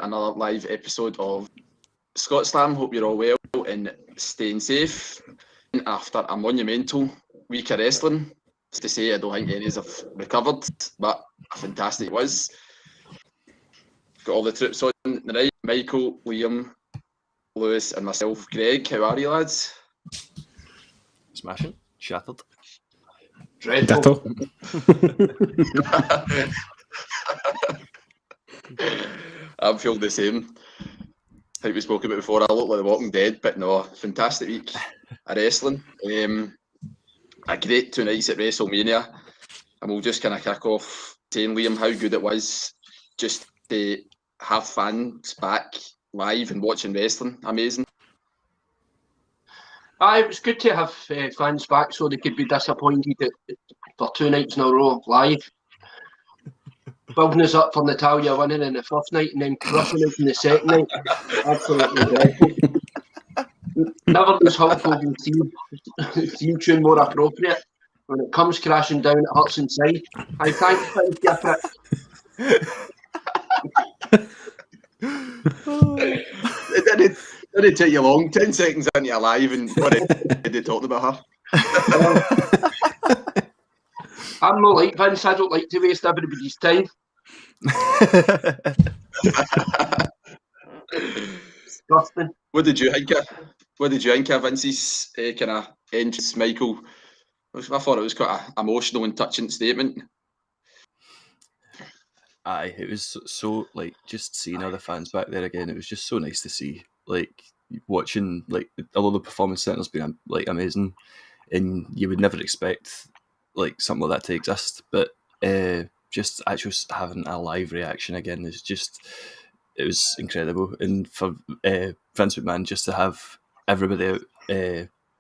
another live episode of Scotslam. Hope you're all well and staying safe after a monumental week of wrestling. To say, I don't think any have recovered, but a fantastic it was. Got all the troops on the right. Michael, Liam, Lewis and myself. Greg, how are you, lads? Smashing. Shattered. Dreadful. I'm feeling the same. I think we spoke about before, I look like The Walking Dead, but no, fantastic week of wrestling. A great 2 nights at WrestleMania, and we'll just kind of kick off saying, Liam, how good it was just to have fans back live and watching wrestling. Amazing. It was good to have fans back so they could be disappointed for 2 nights in a row live. Building us up for Natalia winning in the first night and then crushing it in the second night. Absolutely dreadful. Never was Hulk Hogan theme tune more appropriate. When it comes crashing down, it hurts inside. I thank you for it. Didn't take you long, 10 seconds into your live and what they talked about her. I'm not like Vince, I don't like to waste everybody's time. Disgusting. What did you think of Vince's kind of entrance, Michael? I thought it was quite an emotional and touching statement. Aye, it was so, like, just seeing all the fans back there again, it was just so nice to see. Like, watching, like, although the performance centre's been, like, amazing, and you would never expect, like, something like that to exist, but just actually having a live reaction again is just, it was incredible. And for Vince McMahon just to have everybody out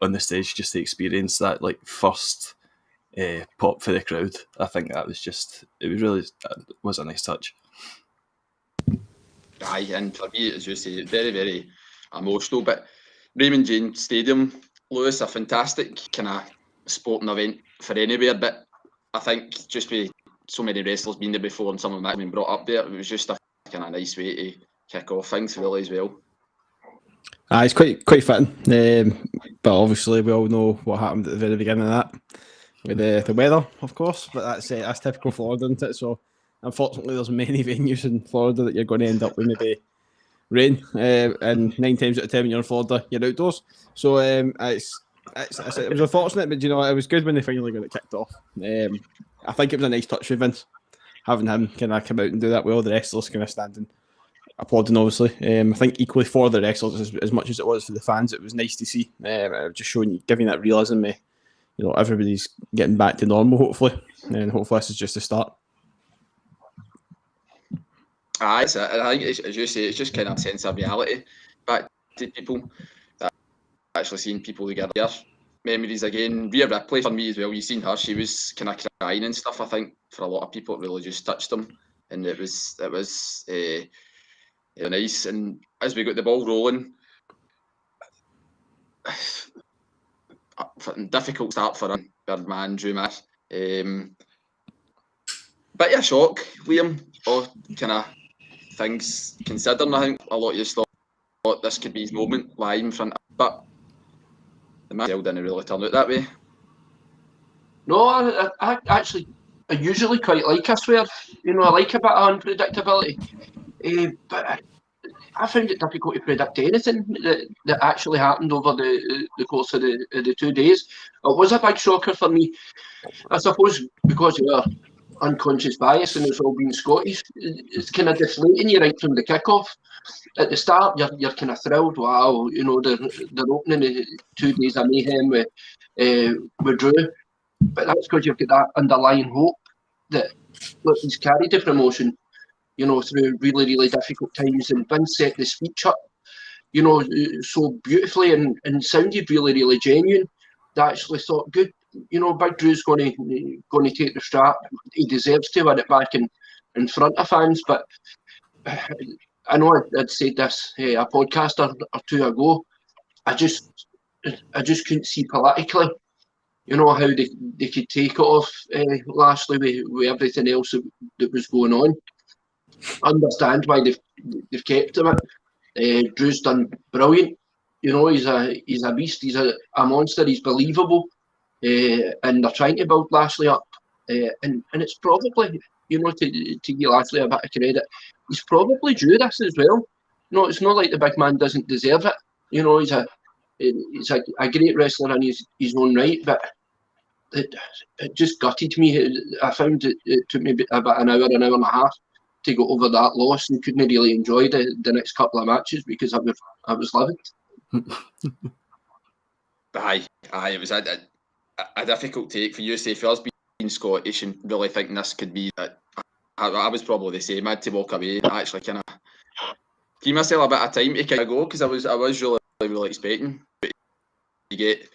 on the stage just to experience that, like, first pop for the crowd, I think that was just, it was a nice touch. Aye, and for me, as you say, very, very emotional. But Raymond James Stadium, Lewis, a fantastic kind of sporting event for anywhere. But I think just with so many wrestlers being there before and some of them having been brought up there, it was just a kind of nice way to kick off things really as well. It's quite fitting. But obviously we all know what happened at the very beginning of that with the weather, of course. But that's typical Florida, isn't it? So unfortunately, there's many venues in Florida that you're going to end up with maybe rain, and 9 times out of 10 when you're in Florida, you're outdoors. So it was unfortunate, but it was good when they finally got it kicked off. I think it was a nice touch with Vince, having him kind of come out and do that with all the wrestlers kind of standing, applauding, obviously. I think equally for the wrestlers as much as it was for the fans, it was nice to see. Just giving that realism, everybody's getting back to normal, hopefully, and hopefully this is just the start. I think, as you say, it's just kind of a sense of reality back to people. That actually seeing people together. Memories again. Rhea Ripley for me as well. You've seen her; she was kind of crying and stuff. I think for a lot of people, it really just touched them, and it was nice. And as we got the ball rolling, difficult start for a Birdman, Drew Matt. Bit of a shock, Liam. All kind of things considering, I think a lot of you thought this could be his moment live in front of, but the match didn't really turn out that way. No, I usually quite like, I swear, I like a bit of unpredictability, but I found it difficult to predict anything that actually happened over the course of the 2 days. It was a big shocker for me, I suppose, because of our unconscious bias and it's all been Scottish. It's kind of deflating you right from the kickoff. At the start, you're kind of thrilled. Wow, they're opening the 2 days of mayhem with Drew, but that's because you've got that underlying hope that he's carried the promotion, through really, really difficult times. And Vince set the speech up, so beautifully and sounded really, really genuine. I actually thought, good, Big Drew's going to take the strap. He deserves to win it back in front of fans. But I know I'd said this a podcast or two ago. I just couldn't see politically, how they could take it off Lashley with everything else that was going on. understand why they've kept him. Drew's done brilliant. You know, he's a beast. He's a monster. He's believable. And they're trying to build Lashley up. And it's probably, you know, to give Lashley a bit of credit, he's probably due this as well. No, it's not like the big man doesn't deserve it. You know, he's a great wrestler in his own right, but it just gutted me. I found it took me about an hour and a half to go over that loss, and couldn't really enjoy the next couple of matches because I was livid. Aye, it was a difficult take for you, say, for us being Scottish and really thinking this could be. I was probably the same. I had to walk away and actually kind of give myself a bit of time to kind of go, because I was really expecting to get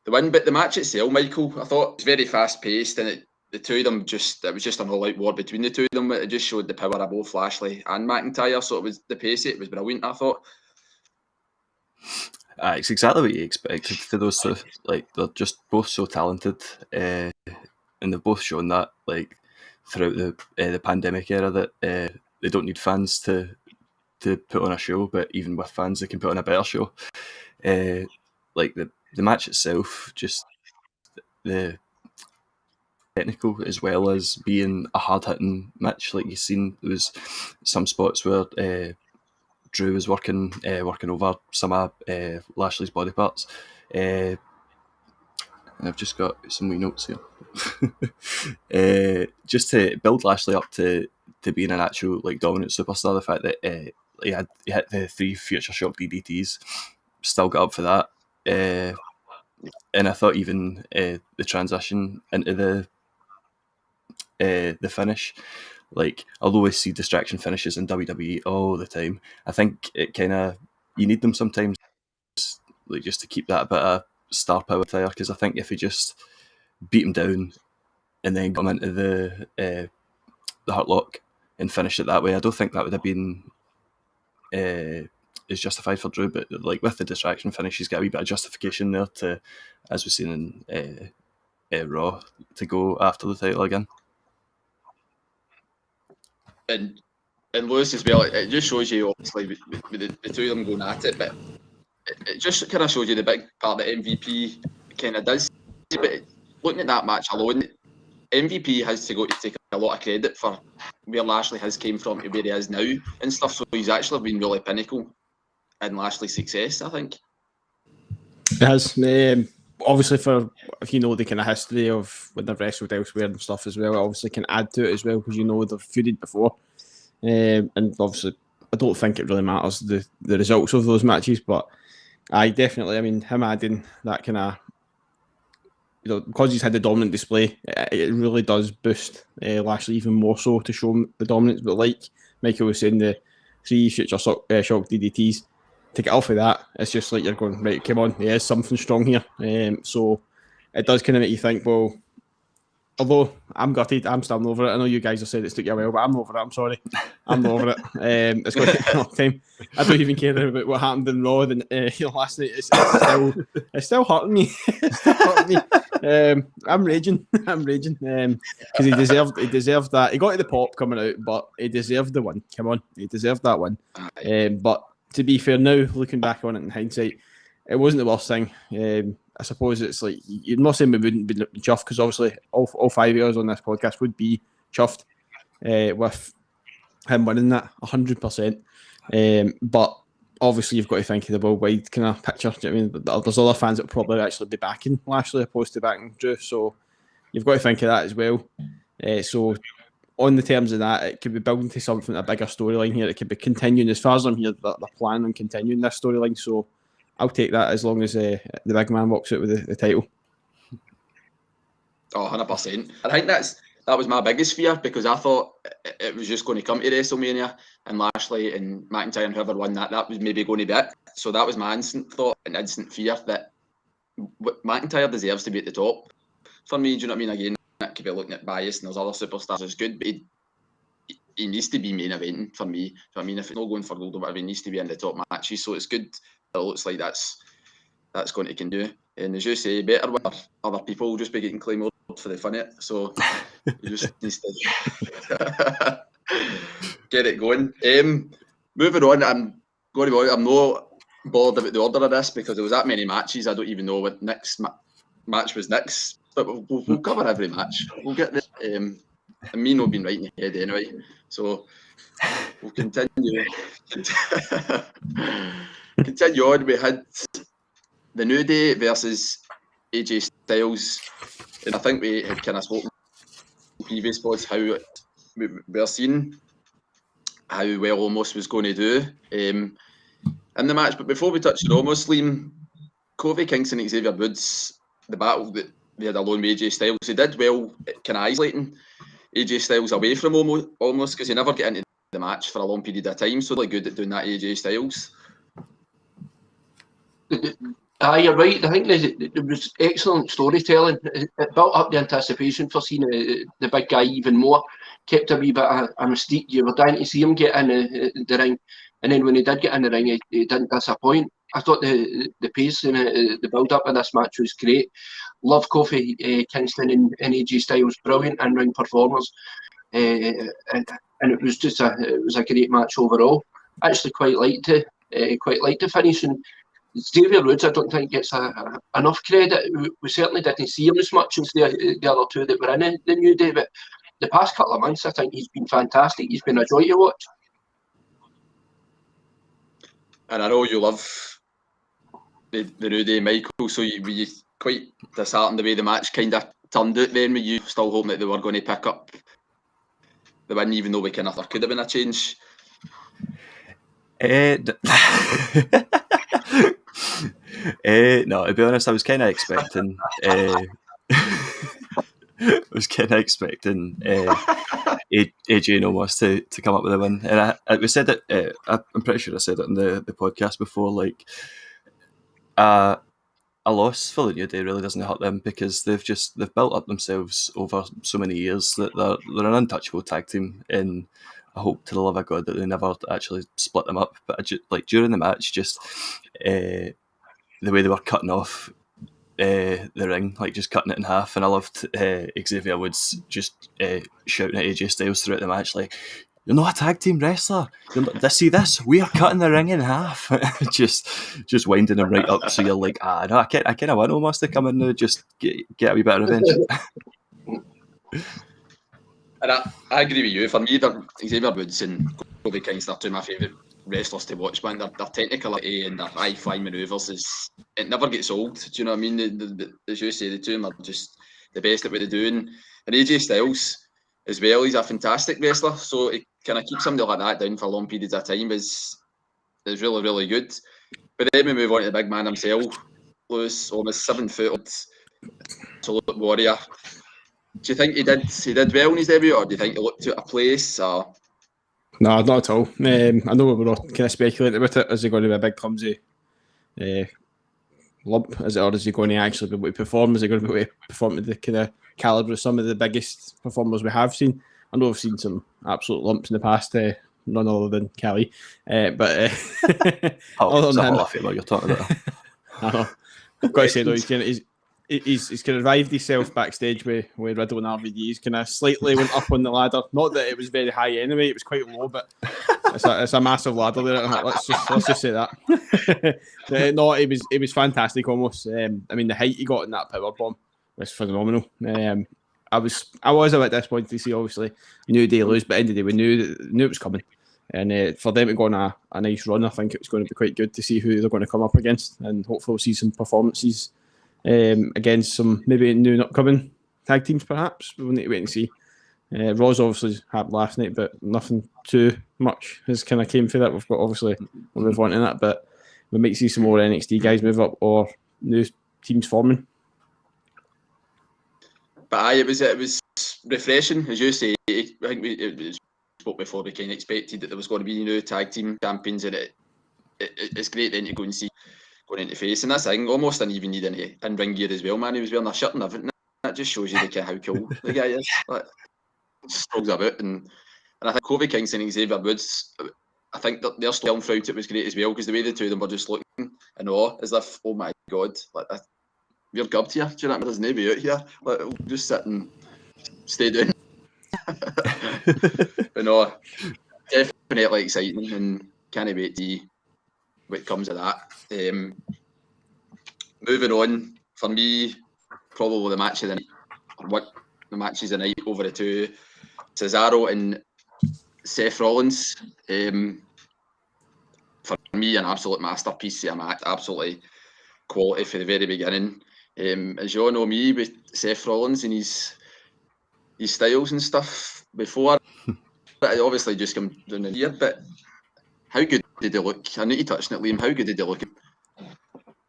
the win. But the match itself, Michael, I thought it was very fast paced, and the two of them it was just an all-out war between the two of them. It just showed the power of both Lashley and McIntyre. So it was the pace. It was brilliant, I thought. It's exactly what you expected for those two. Like, they're just both so talented, and they've both shown that, like, throughout the pandemic era, that they don't need fans to put on a show, but even with fans, they can put on a better show. Like the match itself, just the technical as well as being a hard hitting match. Like, you've seen, there was some spots where Drew was working over some of Lashley's body parts. And I've just got some wee notes here. Just to build Lashley up to being an actual, like, dominant superstar. The fact that he hit the 3 Future Shock DDTs, still got up for that. And I thought even the transition into the finish, like, although we see distraction finishes in WWE all the time, I think it kind of, you need them sometimes, like, just to keep that bit of star power there. Because I think if you just beat him down and then come into the Hurt Lock and finish it that way, I don't think that would have been is justified for Drew. But, like, with the distraction finish, he's got a wee bit of justification there to, as we've seen in Raw, to go after the title again. And Lewis as well, it just shows you, obviously, with the two of them going at it, but it just kind of shows you the big part that MVP kind of does. But looking at that match alone, MVP has to take a lot of credit for where Lashley has came from to where he is now and stuff. So he's actually been really pinnacle in Lashley's success, I think. It has. Obviously, if you know the kind of history of when they've wrestled elsewhere and stuff as well, it obviously can add to it as well, because you know they've feuded before. And obviously, I don't think it really matters the results of those matches, but I mean, him adding that kind of, you know, because he's had the dominant display, it really does boost Lashley even more so to show him the dominance. But like Michael was saying, the 3 Future Shock DDTs, to get off of that, it's just like you're going, right, come on, there is something strong here. So it does kind of make you think, well, although I'm gutted, I'm still over it. I know you guys have said it's took you a while, but I'm over it. I'm sorry. I'm over it. It's going to take a long time. I don't even care about what happened in Raw last night. It's still hurting me. It's still hurting me. I'm raging. Because he deserved that. He got to the pop coming out, but he deserved the win. Come on, he deserved that one. But to be fair, now looking back on it in hindsight, it wasn't the worst thing. I suppose it's like, you're not saying we wouldn't be chuffed, because obviously all 5 of us on this podcast would be chuffed with him winning that 100%. But obviously you've got to think of the worldwide kind of picture. Do you know what I mean? There's other fans that probably actually be backing Lashley opposed to backing Drew, so you've got to think of that as well. So on the terms of that, it could be building to something, a bigger storyline here. It could be continuing, as far as I'm here, they're planning on continuing this storyline. So I'll take that as long as the big man walks out with the title. Oh, 100%. I think that was my biggest fear, because I thought it was just going to come to WrestleMania and Lashley and McIntyre and whoever won that was maybe going to be it. So that was my instant thought and instant fear, that McIntyre deserves to be at the top. For me, do you know what I mean? Again, that could be looking at bias and there's other superstars as good, but he needs to be main eventing for me. So, I mean, if it's not going for gold or whatever, he needs to be in the top matches. So it's good. It looks like that's going to can do. And as you say, better with other people just be getting claimed for the fun of it. So he just needs to get it going. Moving on, I'm not bothered about the order of this because there was that many matches. I don't even know what next match was next. But we'll cover every match. We'll get there. And me not being right in the head anyway. So we'll continue. Continue on. We had the New Day versus AJ Styles. And I think we had kind of spoken in previous pods how we were seeing how well Omos was going to do in the match. But before we touch on Omos, Liam, Kofi Kingston and Xavier Woods, the battle that they had alone with AJ Styles, they did well kind of isolating AJ Styles away from Omos because he never get into the match for a long period of time. So really good at doing that, AJ Styles. You're right. I think there was excellent storytelling. It built up the anticipation for seeing the big guy even more. Kept a wee bit of a mystique. You were dying to see him get in the ring, and then when he did get in the ring, he didn't disappoint. I thought the pace and the build up of this match was great. Love Kofi Kingston and AJ Styles, brilliant in ring performers, and it was just a great match overall. I actually quite liked the finish. And Xavier Woods, I don't think gets enough credit. We certainly didn't see him as much as the other two that were in the New Day, but the past couple of months, I think he's been fantastic. He's been a joy to watch. And I know you love the New Day, Michael, so were you quite disheartened the way the match kind of turned out then? Were you still hoping that they were going to pick up the win, even though there could have been a change? No, to be honest, I was kind of expecting. AJ and Omos to come up with a win, and we said that. I'm pretty sure I said it in the podcast before. Like, a loss for the New Day really doesn't hurt them because they've built up themselves over so many years that they're an untouchable tag team, and I hope to the love of God that they never actually split them up. But during the match, just the way they were cutting off the ring, like just cutting it in half, and I loved Xavier Woods just shouting at AJ Styles throughout the match, like, "You're not a tag team wrestler. See this? We are cutting the ring in half." just winding him right up. So you're like, no, I kind of want Omos to come in and just get a wee bit of revenge. And I agree with you. For me, Xavier Woods and Kofi Kingston are two of my favourite wrestlers to watch, man. Their technicality and their high-flying manoeuvres it never gets old. Do you know what I mean? As you say, the two of them are just the best at what they do. And AJ Styles as well, he's a fantastic wrestler. So it kind of keeps somebody like that down for long periods of time is really, really good. But then we move on to the big man himself, Lewis, almost 7-footed, absolute warrior. Do you think he did well in his debut, or do you think he looked out of place? Or? No, not at all. I know we were all kind of speculating about it. Is he going to be a big clumsy lump? Or is he going to actually be able to perform? Is he going to be able to perform at the kind of calibre of some of the biggest performers we have seen? I know we've seen some absolute lumps in the past, none other than Kelly. Other than him, you're talking about. I know. I've got to say though, he's kind of revived himself backstage with Riddle and RVD. He's kind of slightly went up on the ladder. Not that it was very high anyway; it was quite low, but it's a massive ladder there. Let's just say that. No, it was fantastic. Almost. I mean, the height he got in that power bomb was phenomenal. I was a bit disappointed to see obviously New Day lose, but at the end of the day we knew it was coming. And for them to go on a nice run, I think it was going to be quite good to see who they're going to come up against, and hopefully we'll see some performances against some maybe new and upcoming tag teams perhaps. We'll need to wait and see. Raw's obviously happened last night, but nothing too much has kind of came through that. We've got we'll move on to that, but we might see some more NXT guys move up or new teams forming. But it was refreshing, as you say. I think it spoke before we kind of expected that there was going to be new tag team champions, and it's great then to go and see going into face. And that's the thing, almost didn't even need any in-ring gear as well, man. He was wearing a shirt and everything. That just shows you how cool the guy is. Like, struggles about, and I think Kofi Kingston and Xavier Woods, I think that their story throughout it was great as well, because the way the two of them were just looking in awe, as if, oh my God, like we're gubbed here. Do you know what I mean? There's nobody out here. Like, we'll just sit and stay down. But no, definitely exciting, and can't wait to see what comes of that. Moving on, for me, probably the match of the night, or what the matches of the night over the two, Cesaro and Seth Rollins. For me, an absolute masterpiece of a match, absolutely quality from the very beginning. As you all know me with Seth Rollins and his styles and stuff before, but I obviously just come down the year. But how good did they look? I need to touch on it, Liam. How good did they look?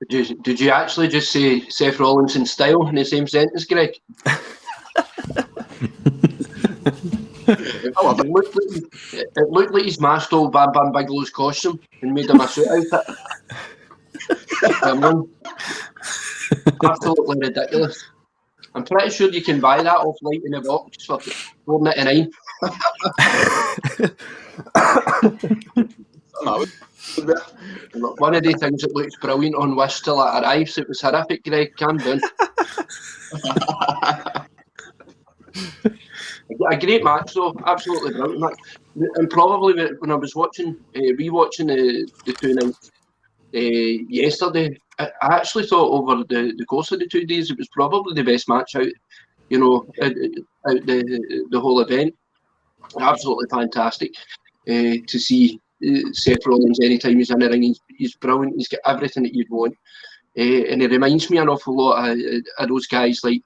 Did you actually just say Seth Rollins in style in the same sentence, Greg? It looked like he's mashed old Bam Bam Bigelow's costume and made him a suit outfit. Absolutely ridiculous. I'm pretty sure you can buy that off Light in the Box for $4.99. One of the things that looks brilliant on Wish till it arrives. It was horrific, Greg. Calm down. A great match, though. Absolutely brilliant match. And probably when I was rewatching the two nights yesterday, I actually thought over the course of the 2 days it was probably the best match out. Out the whole event. Absolutely fantastic to see Seth Rollins anytime he's in the ring. He's brilliant. He's got everything that you'd want. And it reminds me an awful lot of those guys like,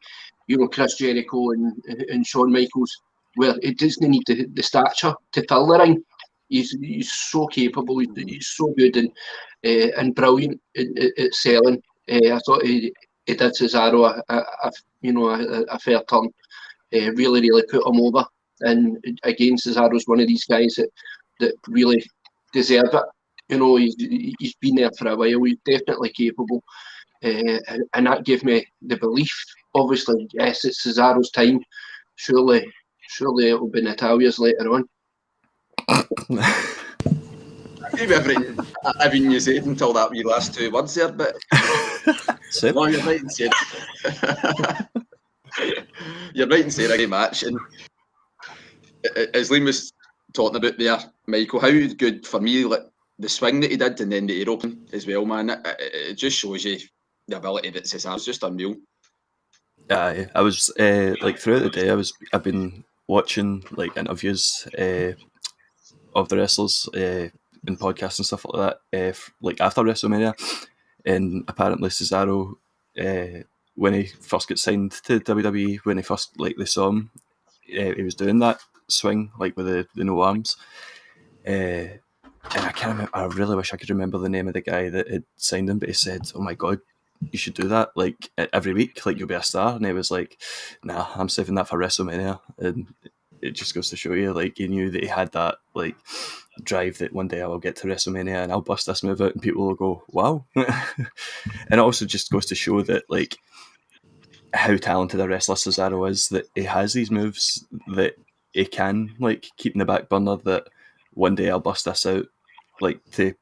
Chris Jericho and Shawn Michaels, where it doesn't need the stature to fill the ring. He's so capable. He's so good and brilliant at selling. I thought he did Cesaro a fair turn. Really put him over. And again, Cesaro's one of these guys that really deserve it. He's been there for a while. He's definitely capable. And that gave me the belief. Obviously, yes, it's Cesaro's time. Surely it will be Natalia's later on. I agree with everything you said until that wee last two words there, but no, you're right in saying you're right in saying a great match. And as Liam was talking about there, Michael, how good for me, like the swing that he did and then the air open as well, man. It just shows you the ability that Cesaro's just unreal. I was throughout the day, I've been watching like interviews of the wrestlers in podcasts and stuff like that, like after WrestleMania, and apparently Cesaro, when he first got signed to WWE, when he first they saw him, he was doing that swing like with the no arms, and I can't remember. I really wish I could remember the name of the guy that had signed him, but he said, "Oh my God, you should do that like every week, like you'll be a star." And he was like, "Nah, I'm saving that for WrestleMania." And it just goes to show you, like, he knew that he had that like drive that one day I will get to WrestleMania and I'll bust this move out and people will go, "Wow." And it also just goes to show that like how talented a wrestler Cesaro is, that he has these moves that he can like keep in the back burner, that one day I'll bust this out like to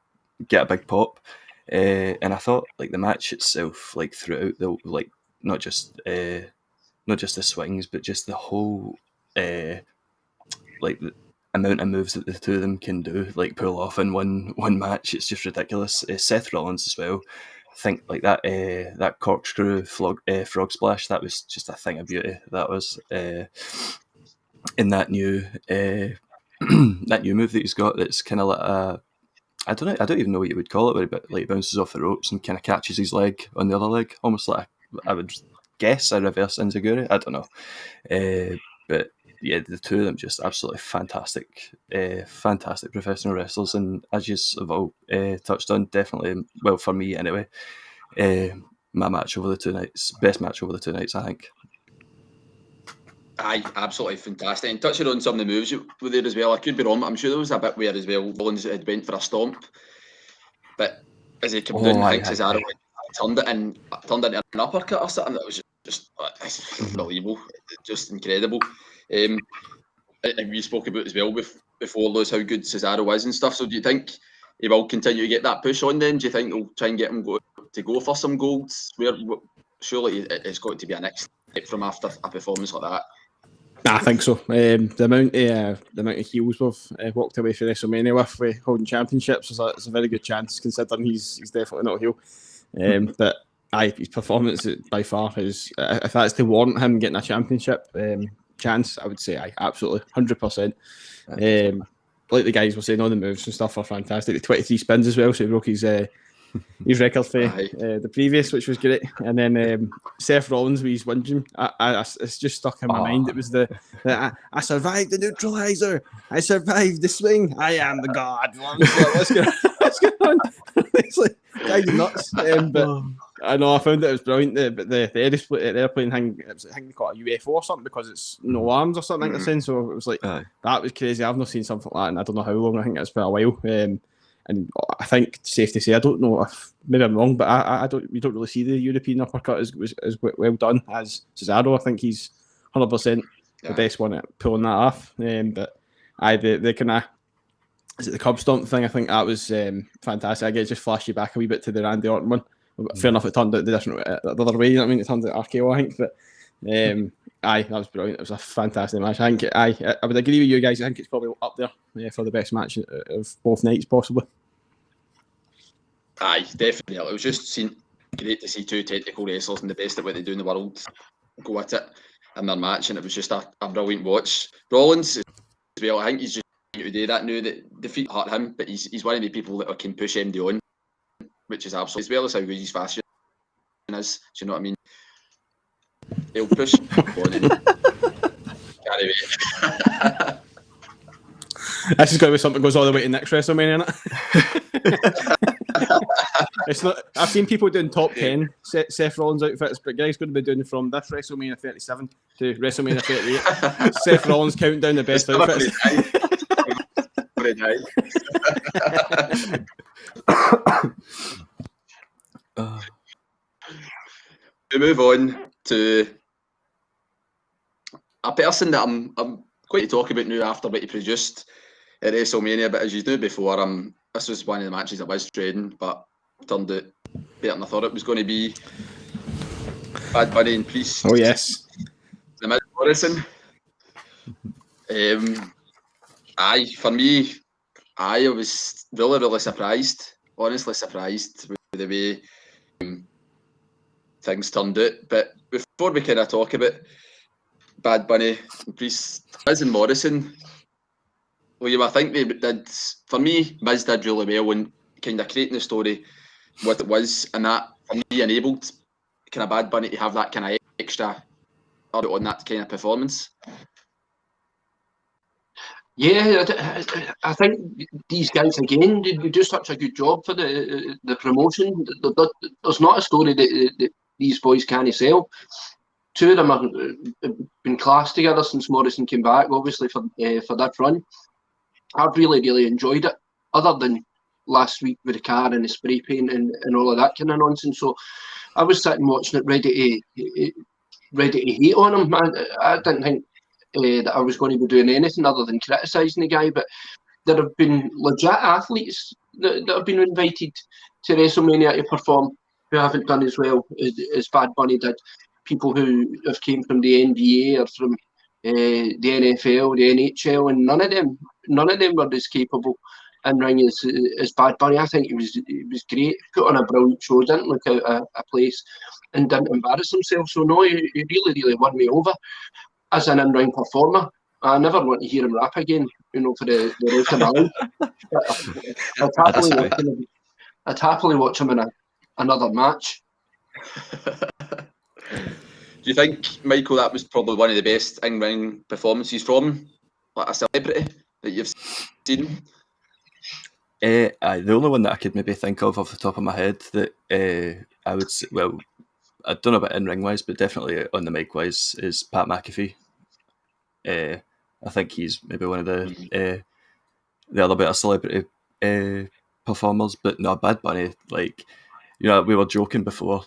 get a big pop. And I thought like the match itself, like throughout the like not just the swings, but just the whole like the amount of moves that the two of them can do, like pull off in one match, it's just ridiculous. Seth Rollins as well. I think like that corkscrew frog splash, that was just a thing of beauty. That was in that new that new move that he's got. That's kind of like a, I don't even know what you would call it, where he like bounces off the ropes and kind of catches his leg on the other leg, almost like I would guess a reverse enziguri. I don't know, but yeah, the two of them just absolutely fantastic professional wrestlers, and as you have all touched on, definitely, well, for me anyway, my match over the 2 nights, best match over the 2 nights, I think. Aye, absolutely fantastic. And touching on some of the moves were there as well, I could be wrong, but I'm sure there was a bit where as well Rollins had went for a stomp, but as he came down, I think Cesaro turned it into an uppercut or something. That was just unbelievable, just incredible. And we spoke about as well before, Lewis, how good Cesaro is and stuff. So do you think he will continue to get that push on then? Do you think they'll try and get him to go for some golds? Surely it's got to be a next step from after a performance like that. I think so. The amount of heels we've walked away from WrestleMania with holding championships is a very good chance, considering he's definitely not a heel. But his performance by far is, if that's to warrant him getting a championship chance, I would say absolutely 100%. Like the guys were saying, all the moves and stuff are fantastic. The 23 spins as well, so he broke his record for the previous, which was great. And then Seth Rollins with his whinging, it's just stuck in my mind. It was I survived the neutralizer, I survived the swing, I am the god. What's going on? It's like, guys, nuts. But I know I found it was brilliant. But the airplane thing, I think they call it a UFO or something because it's no arms or something like that. So it was like that was crazy. I've not seen something like that, and I don't know how long. I think it's been a while. And I think, safe to say, I don't know if maybe I'm wrong, but we don't really see the European uppercut as well done as Cesaro. I think he's 100% the best one at pulling that off. But the kind of, is it the Cub Stomp thing? I think that was fantastic. I guess just flash you back a wee bit to the Randy Orton one. Fair enough, it turned out the other way. You know what I mean? It turned out RKO, I think. But that was brilliant. It was a fantastic match. I think I would agree with you guys. I think it's probably up there for the best match of both nights, possibly. Definitely. It was just great to see two technical wrestlers and the best at what they do in the world go at it in their match, and it was just a brilliant watch. Rollins as well, I think he's just to do that now. That defeat hurt him, but he's one of the people that can push MD on, which is absolutely, as well as how good his fashion is. Do you know what I mean? He'll push on and carry away. This is going to be something that goes all the way to next WrestleMania, isn't it? It's not. I've seen people doing top 10 Seth Rollins outfits, but Greg's going to be doing from this WrestleMania 37 to WrestleMania 38. Seth Rollins counting down the best outfits. We move on to a person that I'm quite to talk about now after what he produced at WrestleMania, but as you knew before, this was one of the matches that was trading, but turned out better than I thought it was going to be. Bad Bunny and Priest. Oh yes. The Miz Morrison. For me, I was really surprised, honestly surprised with the way things turned out. But before we kind of talk about Bad Bunny and Priest, Miz and Morrison, well, I think they did, for me, Miz did really well in kind of creating the story, what it was, and that, for me, enabled kind of Bad Bunny to have that kind of extra on that kind of performance. Yeah, I think these guys, again, they do such a good job for the promotion. There's not a story that these boys can't sell. Two of them have been classed together since Morrison came back, obviously, for that run. I've really enjoyed it, other than last week with the car and the spray paint and all of that kind of nonsense. So I was sitting watching it ready to hate on him. I didn't think that I was going to be doing anything other than criticising the guy, but there have been legit athletes that have been invited to WrestleMania to perform who haven't done as well as Bad Bunny did. People who have came from the NBA or from the NFL, the NHL, and none of them were as capable in ring as Bad Bunny. I think he was great, put on a brilliant show, didn't look out a place, and didn't embarrass himself. So no, he really won me over as an in-ring performer. I never want to hear him rap again, for the rest of my life. I'd happily watch him in another match. Do you think, Michael, that was probably one of the best in-ring performances from a celebrity that you've seen? The only one that I could maybe think of off the top of my head that I would say, well, I don't know about in-ring wise, but definitely on the mic wise, is Pat McAfee. I think he's maybe one of the other better celebrity performers, but no, Bad Bunny, we were joking before,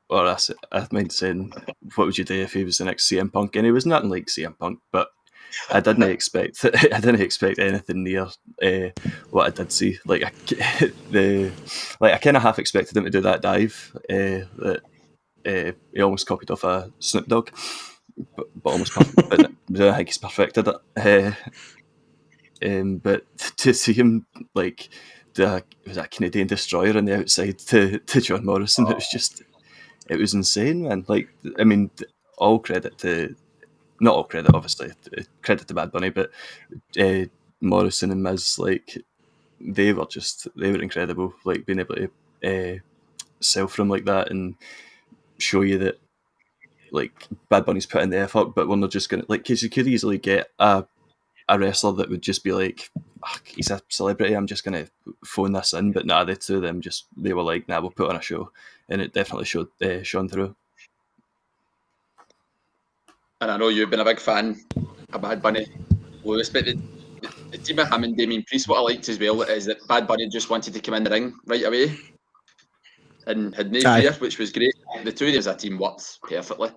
or I mind saying, what would you do if he was the next CM Punk? And he was nothing like CM Punk, but I didn't expect anything near what I did see. I kind of half expected him to do that dive that he almost copied off a Snoop Dogg. but almost perfect. But I think he's perfected it. But to see him like was a Canadian destroyer on the outside to John Morrison, it was insane, man. Like, I mean, all credit to, not all credit, obviously, credit to Bad Bunny, but Morrison and Miz, like, they were incredible. Like, being able to sell for him like that and show you that, like, Bad Bunny's putting the effort, but we're not just going to, like, because you could easily get a wrestler that would just be like, he's a celebrity, I'm just going to phone this in. But nah, the two of them they were like, nah, we'll put on a show. And it definitely shone through. And I know you've been a big fan of Bad Bunny, Lewis, but the team of him and Damien Priest, what I liked as well is that Bad Bunny just wanted to come in the ring right away and had no fear, which was great. The two of them as a team worked perfectly.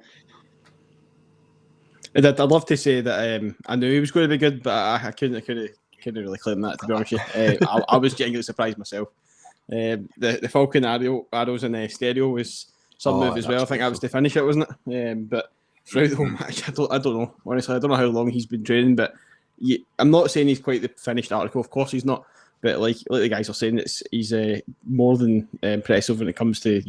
I'd love to say that I knew he was going to be good, but I couldn't really claim that, to be honest with you. I was genuinely surprised myself. The Falcon arrows in the stereo was some move as well. I think that was to finish it, wasn't it? But throughout the whole match, I don't know. Honestly, I don't know how long he's been training, but I'm not saying he's quite the finished article. Of course, he's not. But like the guys are saying, he's more than impressive when it comes to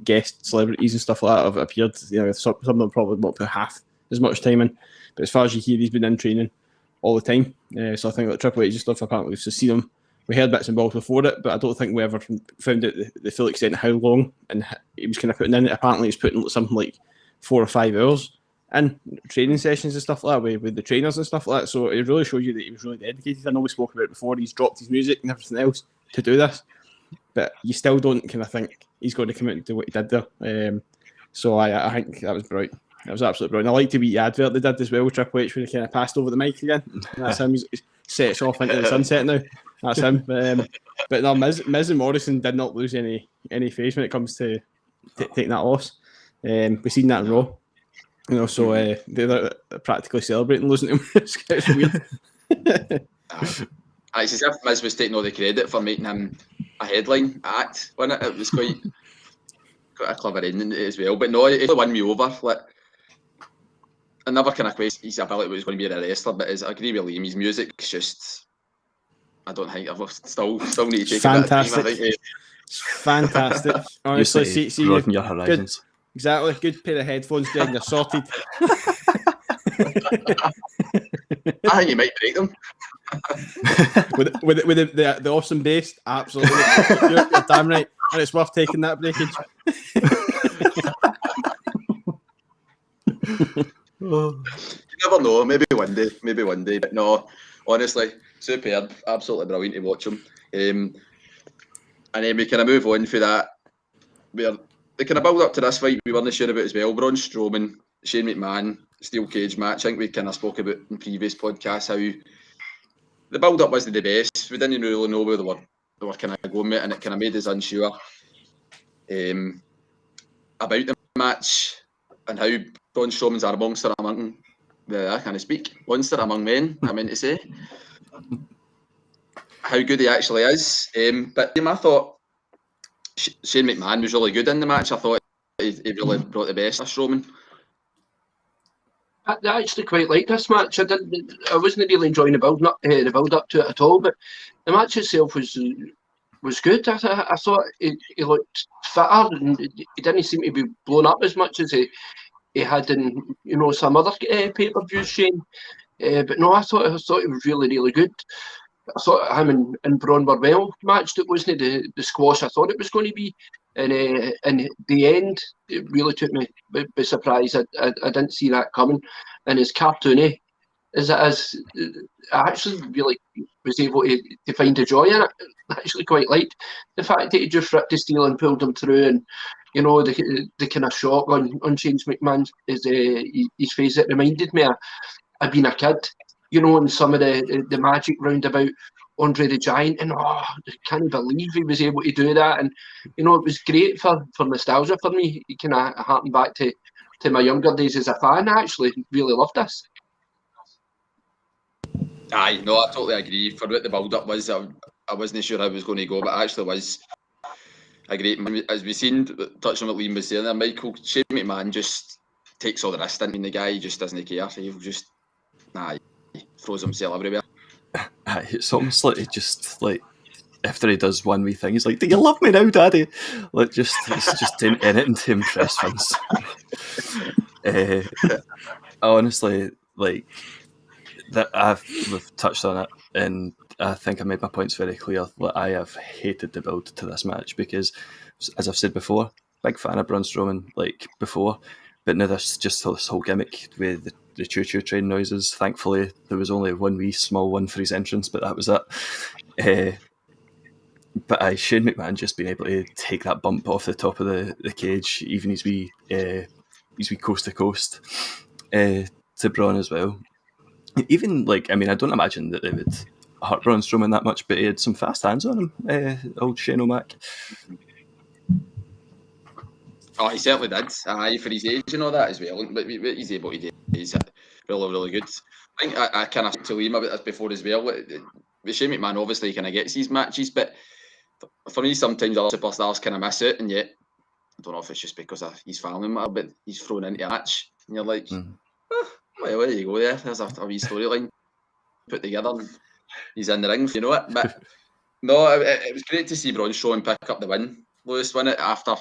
guest celebrities and stuff like that have appeared. Some of them probably won't put half as much time in, but as far as you hear, he's been in training all the time. So I think that Triple H and stuff, apparently we've seen him. We heard bits and bobs before it, but I don't think we ever found out the full extent of how long and he was kind of putting in it. Apparently he's putting something like 4 or 5 hours in training sessions and stuff like that with the trainers and stuff like that. So it really shows you that he was really dedicated. I know we spoke about it before, he's dropped his music and everything else to do this, but you still don't kind of think he's going to come out and do what he did there. So I think that was brilliant. That was absolutely brilliant. I like to beat the advert they did as well with Triple H when he kind of passed over the mic again. That's him. He sets off into the sunset now. That's him. But no, Miz and Morrison did not lose any phase when it comes to taking that loss. We've seen that in Raw. So they're practically celebrating losing to him. It's weird. It's as if Miz was taking all the credit for making him a headline act, wasn't it? It was quite a clever ending as well. But no, it won me over. Like, I never kind of questioned his ability was going to be a wrestler, but I agree with Liam, his music's just, I don't think I've still need to take fantastic. A bit of time, I think. Fantastic. Honestly, see broaden your horizons. Good, exactly. Good pair of headphones, Greg, and you're sorted. I think you might break them. with the awesome bass, absolutely. You're damn right, and it's worth taking that breakage. You never know. Maybe one day. But no, honestly, superb, absolutely brilliant to watch him. And then we kind of move on for that. Where the kind of build up to this fight we weren't sure about as well. Braun Strowman, Shane McMahon, steel cage match. I think we kind of spoke about in previous podcasts how the build up wasn't the best. We didn't really know where they were kind of going with it, and it kind of made us unsure about the match and how Braun Strowman's a monster among I can't speak. Monster among men, I meant to say. How good he actually is. But I thought Shane McMahon was really good in the match. I thought he really brought the best of Strowman. I actually quite liked this match. I wasn't really enjoying the build up to it at all, but the match itself was good. I thought he looked fitter and he didn't seem to be blown up as much as he had in some other pay-per-views, Shane. But no, I thought it was really, really good. I thought him and Braun were well matched. It wasn't the squash I thought it was going to be. And in the end, it really took me by surprise. I didn't see that coming. And as cartoony as it is, I actually really was able to find a joy in it. I actually quite liked the fact that he just ripped his steel and pulled him through, and the kind of shock on Shane McMahon is his face. It reminded me of being a kid, and some of the magic roundabout Andre the Giant, and I can't believe he was able to do that. And it was great for nostalgia for me. It kind of harkened back to my younger days as a fan. I actually really loved this. Aye, no, I totally agree. For what the build-up was, I wasn't sure how it was going to go, but it actually was a great, as we seen, touching on what Liam was saying there, Michael, Shane McMahon just takes all the risk in the guy. He just doesn't care. He throws himself everywhere. It's almost like he just like after he does one wee thing, he's like, "Do you love me now, Daddy?" Like it's just doing anything to impress fans. I honestly like that. We've touched on it, and I think I made my points very clear. That I have hated the build to this match because, as I've said before, big fan of Braun Strowman like before, but now there's just this whole gimmick with the choo-choo train noises. Thankfully, there was only one wee small one for his entrance, but that was it. But Shane McMahon just being able to take that bump off the top of the cage, even his wee coast to coast to Braun as well. Even like, I mean, I don't imagine that they would hurt Braun Strowman that much, but he had some fast hands on him, old Shane O'Mac. Oh, he certainly did. For his age and all that as well. But he's able to do. He's really, really good. I think I kind of to Liam about this before as well. Shane McMahon obviously kind of gets these matches, but for me, sometimes other superstars kind of miss it, and yet I don't know if it's just because of his family matter, but he's thrown into a match, and you're like, well, there you go. There's a wee storyline put together. And he's in the ring, you know it. But no, it was great to see Braun Strowman pick up the win. Lewis win it after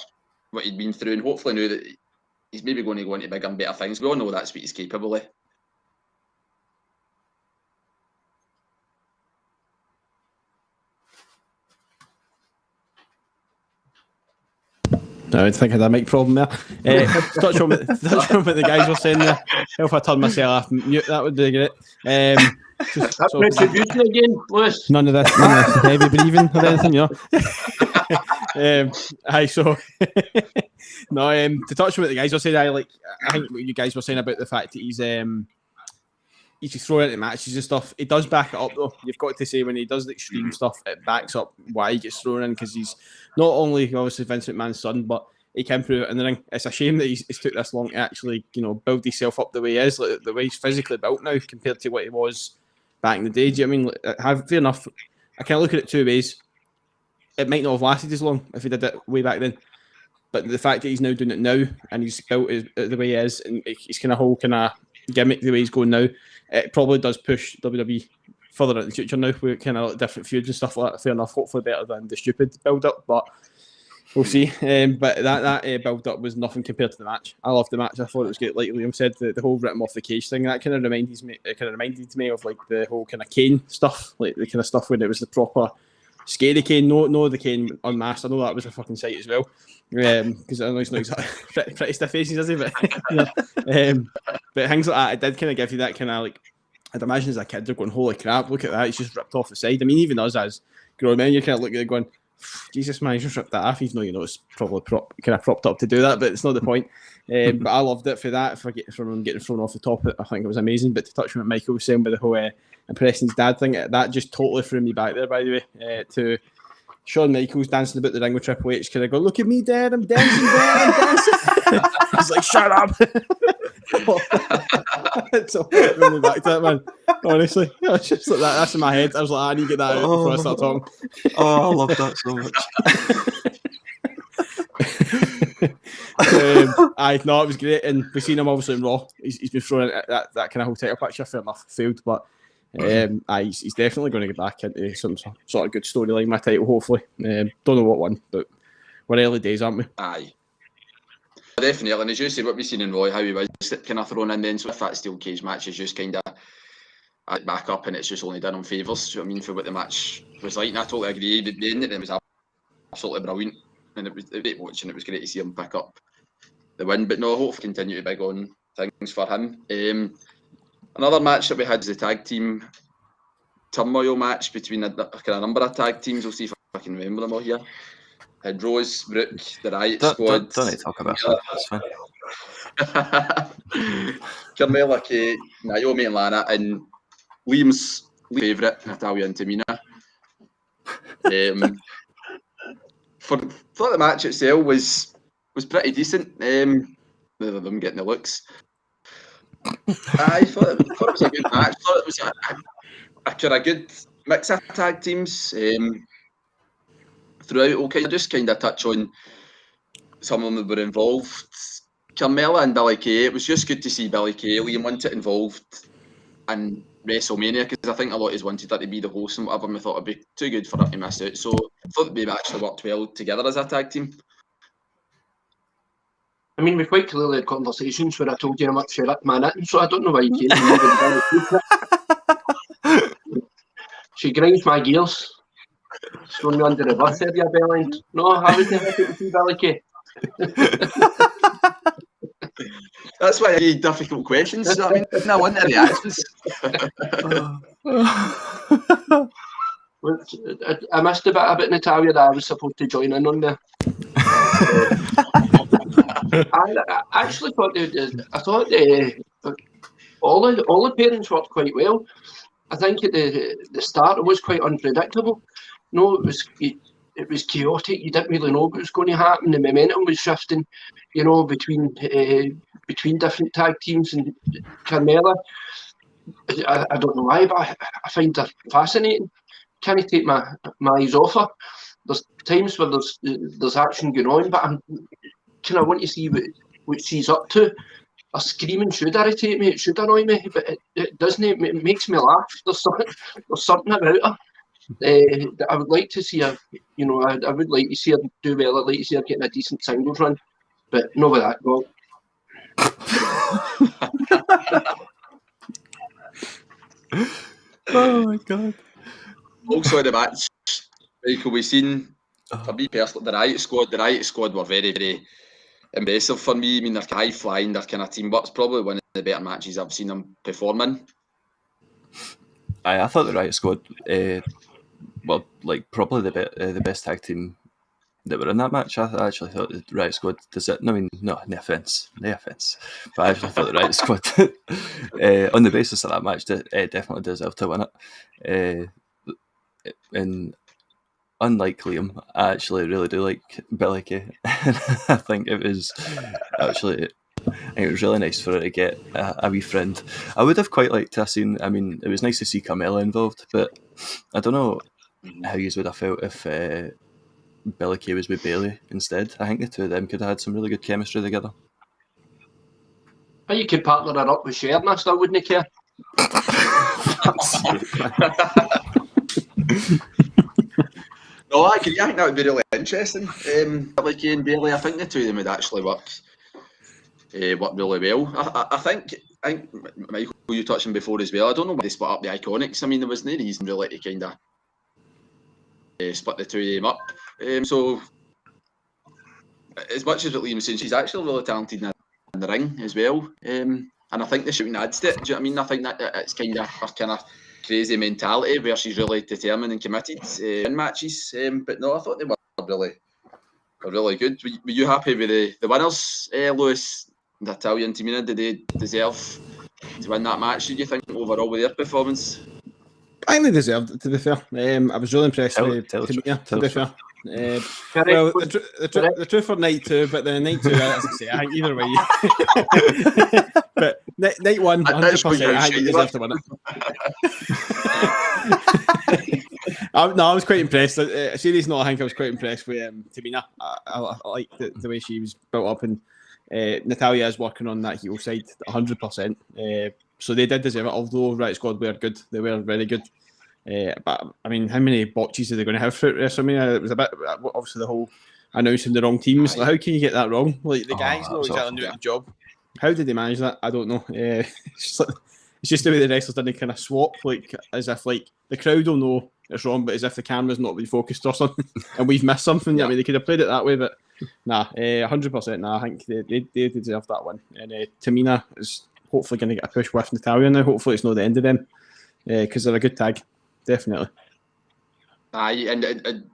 what he'd been through, and hopefully knew that he's maybe going to go into bigger and better things. We all know that's what he's capable of. No, I think I had a mic problem there. Touch on what the guys were saying there. If I turn myself off mute, that would be great. That's retribution again, Lewis. None of this heavy breathing or anything, you know. To touch on what the guys were saying, I think what you guys were saying about the fact that he's just throwing into matches and stuff. He does back it up though. You've got to say when he does the extreme stuff, it backs up why he gets thrown in, because he's not only obviously Vince McMahon's son, but he can prove it in the ring. It's a shame that he's took this long to actually, build himself up the way he is, like the way he's physically built now compared to what he was back in the day. Do you know what I mean? Fair enough. I kind of look at it two ways. It might not have lasted as long if he did it way back then, but the fact that he's now doing it now and he's built the way he is, and he's kind of whole kind of gimmick the way he's going now, it probably does push WWE further into the future now with kind of different feuds and stuff like that. Fair enough, hopefully better than the stupid build up, but we'll see. But that build up was nothing compared to the match. I loved the match. I thought it was great. Like Liam said, the whole rip him off the cage thing, that kind of reminded me of like the whole kind of Kane stuff, like the kind of stuff when it was the proper scary Kane. No, the Kane unmasked. I know that was a fucking sight as well. Because I know he's not exactly pretty stiff faces, is he? But but things like that, it did kind of give you that kind of like, I'd imagine as a kid they're going, holy crap, look at that, he's just ripped off the side. I mean, even us as grown men, you kind of look at it going, Jesus man, he's just ripped that off. Even though it's probably kind of propped up to do that, but it's not the point. But I loved it for that. From him getting thrown off the top, I think it was amazing. But to touch on what Michael was saying with the whole impressing his dad thing, that just totally threw me back there. By the way, to Shawn Michaels dancing about the ring with Triple H, kind of go, look at me, Dad, I'm dancing, Dad, I'm dancing. He's like, shut up. It's all threw me back to that, man. Honestly, I was just like that. That's in my head. I was like, I need to get that out before I start talking. Oh, I love that so much. No, it was great, and we've seen him obviously in Raw. He's been throwing that kind of whole title picture. Fair enough, failed, but he's definitely going to get back into some sort of good storyline. My title, hopefully. Don't know what one, but we're early days, aren't we? Aye. Definitely, and as you say, what we've seen in Raw, how he was kind of thrown in then, so if that steel cage match is just kind of back up and it's just only done him favours, you know what I mean, for what the match was like, and I totally agree. The ending, it was absolutely brilliant, and it was great watching. It was great to see him pick up the win, but no, hopefully continue to big on things for him. Another match that we had is the tag team turmoil match between a kind of number of tag teams. We'll see if I can remember them all here. Had Rose, Brooke, the Riot Squad. Don't need to talk about that. That's fine. Carmella, Kate, Naomi and Lana, and Liam's favourite, Natalia and Tamina. Thought the match itself was pretty decent. Neither of them getting the looks. I thought it was a good match. I thought it was a kind of good mix of tag teams. Throughout, okay, just kind of touch on some of them that were involved. Carmella and Billie Kay, it was just good to see Billie Kay. Liam wanted involved in WrestleMania because I think a lot of us wanted her to be the host and whatever, and we thought it'd be too good for her to miss out. So I thought they actually worked well together as a tag team. I mean, we quite clearly had conversations where I told you how much you ripped my knitting, so I don't know why you came. She grinds my gears. Thrown me under the bus there, you Belland. No, I was never happy to see Billie Kay. That's why I need difficult questions. I mean, I want the reactions. I missed a bit about Natalia that I was supposed to join in on there. I actually thought all the parents worked quite well. I think at the start it was quite unpredictable. No, it was chaotic. You didn't really know what was going to happen. The momentum was shifting, between different tag teams, and Carmella. I don't know why, but I find her fascinating. Can't take my eyes off her. There's times where there's action going on, but I want to see what she's up to. Her screaming should irritate me. It should annoy me, but it doesn't. It makes me laugh. There's something about her. I would like to see her. I would like to see her do well. I'd like to see her getting a decent singles run, but not with that goal. Oh my god. Also in the match, Michael, we've seen, for me personally, the Riot Squad were very, very impressive for me. I mean, they're high flying, their kind of teamwork's probably one of the better matches I've seen them perform in. I thought the Riot Squad probably the best tag team that were in that match. I actually thought the Riot Squad deserved. I mean, no offense, but I actually thought the Riot Squad, on the basis of that match, definitely deserved to win it. And unlike Liam, I actually really do like Billie Kay. I think it was really nice for her to get a wee friend. I would have quite liked to have seen. I mean, it was nice to see Carmella involved, but I don't know how you would have felt if Billie Kay was with Bayley instead. I think the two of them could have had some really good chemistry together. You could partner her up with Sharon, I still wouldn't care. No, I think that would be really interesting. Billie Kay and Bayley, I think the two of them would actually work really well. I think Michael, you touched on before as well. I don't know why they split up the Iconics. I mean, there was no reason really to kind of split the two of them up. So, as much as what Liam's saying, she's actually really talented in the ring as well. And I think the shooting adds to it. Do you know what I mean? I think that it's kind of her kind of crazy mentality where she's really determined and committed in matches. But no, I thought they were really good. Were you happy with the winners, Lewis, Natalia and Tamina? Did they deserve to win that match, did you think, overall with their performance? I think they deserved it, to be fair. I was really impressed with Tamina, to be fair. Well, the truth for night 2, but the night 2, as I say, I think either way. But night 1, 100%, I think they deserve to win it. I was quite impressed. Seriously, no, I think I was quite impressed with Tamina. I like the way she was built up, and Natalia is working on that heel side 100%. So they did deserve it, although Riot Squad were good. They were very good. But I mean, how many botches are they going to have for WrestleMania? It was a bit, obviously, the whole announcing the wrong teams. Like, how can you get that wrong? Like, the guys know exactly doing the job. How did they manage that? I don't know. It's just the way the wrestlers didn't kind of swap, like as if like the crowd will know it's wrong, but as if the camera's not really focused or something, and we've missed something. Yeah. I mean, they could have played it that way, but nah, 100%. Nah, I think they deserve that one. And Tamina is hopefully going to get a push with Natalia now. Hopefully, it's not the end of them because they're a good tag, definitely. Aye, and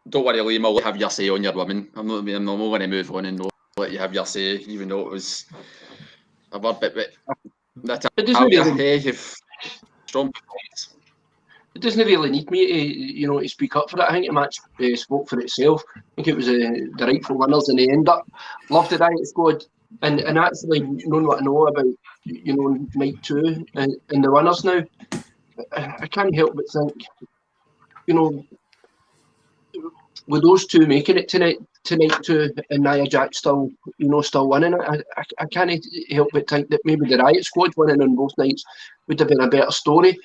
don't worry, Liam, I'll have your say on your women. I'm not going to move on and not let you have your say, even though it was a word bit. Natalia, have strong performance. It doesn't really need me to speak up for it. I think the match spoke for itself. I think it was the rightful winners in the end. Loved the Riot Squad, and actually knowing what I know about night 2 and the winners now, I can't help but think with those two making it tonight too, and Nia Jax still winning it, I can't help but think that maybe the Riot Squad winning on both nights would have been a better story.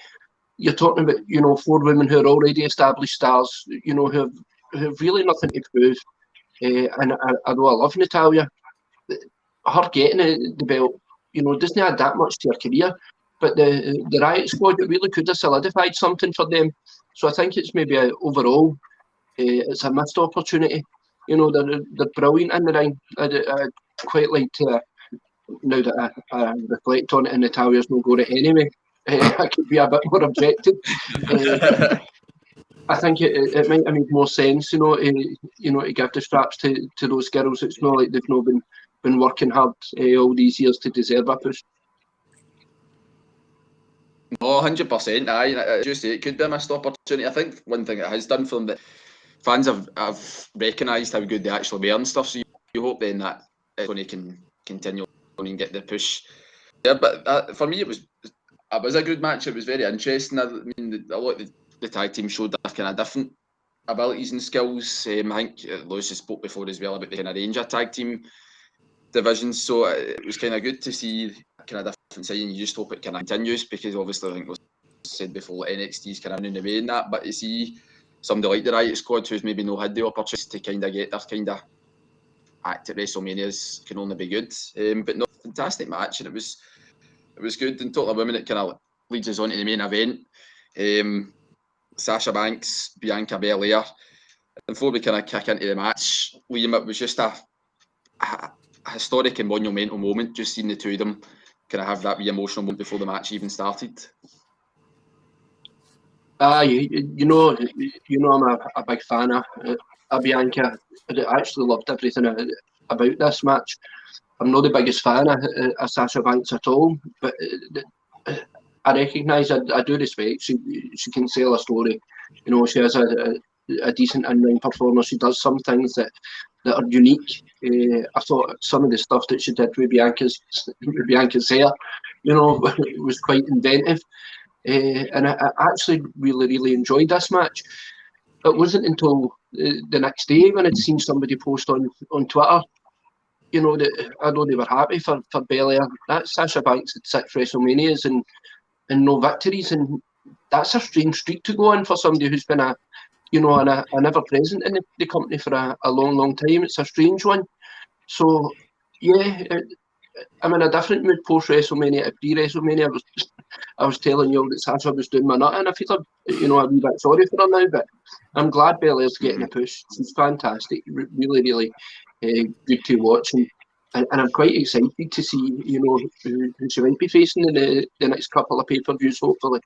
You're talking about 4 women who are already established stars, who have really nothing to prove. And although I love Natalya, her getting the belt, doesn't add that much to her career. But the Riot Squad, it really could have solidified something for them. So I think it's maybe overall, it's a missed opportunity. They're brilliant in the ring. I'd quite like to, now that I reflect on it and Natalya's no go it anyway, I could be a bit more objective. I think it might have made more sense, to give the straps to those girls. It's not like they've not been working hard all these years to deserve a push. No, 100%. Aye, just say it could be a missed opportunity. I think one thing it has done for them that fans have recognised how good they actually were and stuff. So you hope then that it's going to continue on and get the push. Yeah, but for me it was a good match. It was very interesting. I mean, a lot of the tag team showed their kind of different abilities and skills. I think Lewis has spoke before as well about the kind of range of tag team divisions. So it was kind of good to see kind of different side, and you just hope it kind of continues, because obviously I think it was said before NXT's kind of in the way in that, but to see somebody like the Riot Squad who's maybe not had the opportunity to kind of get their kind of act at WrestleManias can only be good. But no, fantastic match, and it was good. And talking about women, it kind of leads us on to the main event. Sasha Banks, Bianca Belair. And before we kind of kick into the match, Liam, it was just a historic and monumental moment, just seeing the two of them kind of have that wee emotional moment before the match even started. I'm a big fan of Bianca. I actually loved everything about this match. I'm not the biggest fan of Sasha Banks at all, but I recognise, I do respect. She can sell a story. She has a decent in-ring performer. She does some things that are unique. I thought some of the stuff that she did with Bianca's hair, was quite inventive. And I actually really enjoyed this match. It wasn't until the next day when I'd seen somebody post on Twitter, that I know they were happy for Belair. That Sasha Banks had 6 WrestleManias and no victories, and that's a strange streak to go on for somebody who's been a never present in the company for a long time. It's a strange one. So yeah, I'm in a different mood post WrestleMania to pre-WrestleMania. I was telling you that Sasha was doing my nut, and I feel a wee bit sorry for her now, but I'm glad Belair's getting a push. She's fantastic, really good to watch, and I'm quite excited to see who she might be facing in the next couple of pay-per-views, hopefully.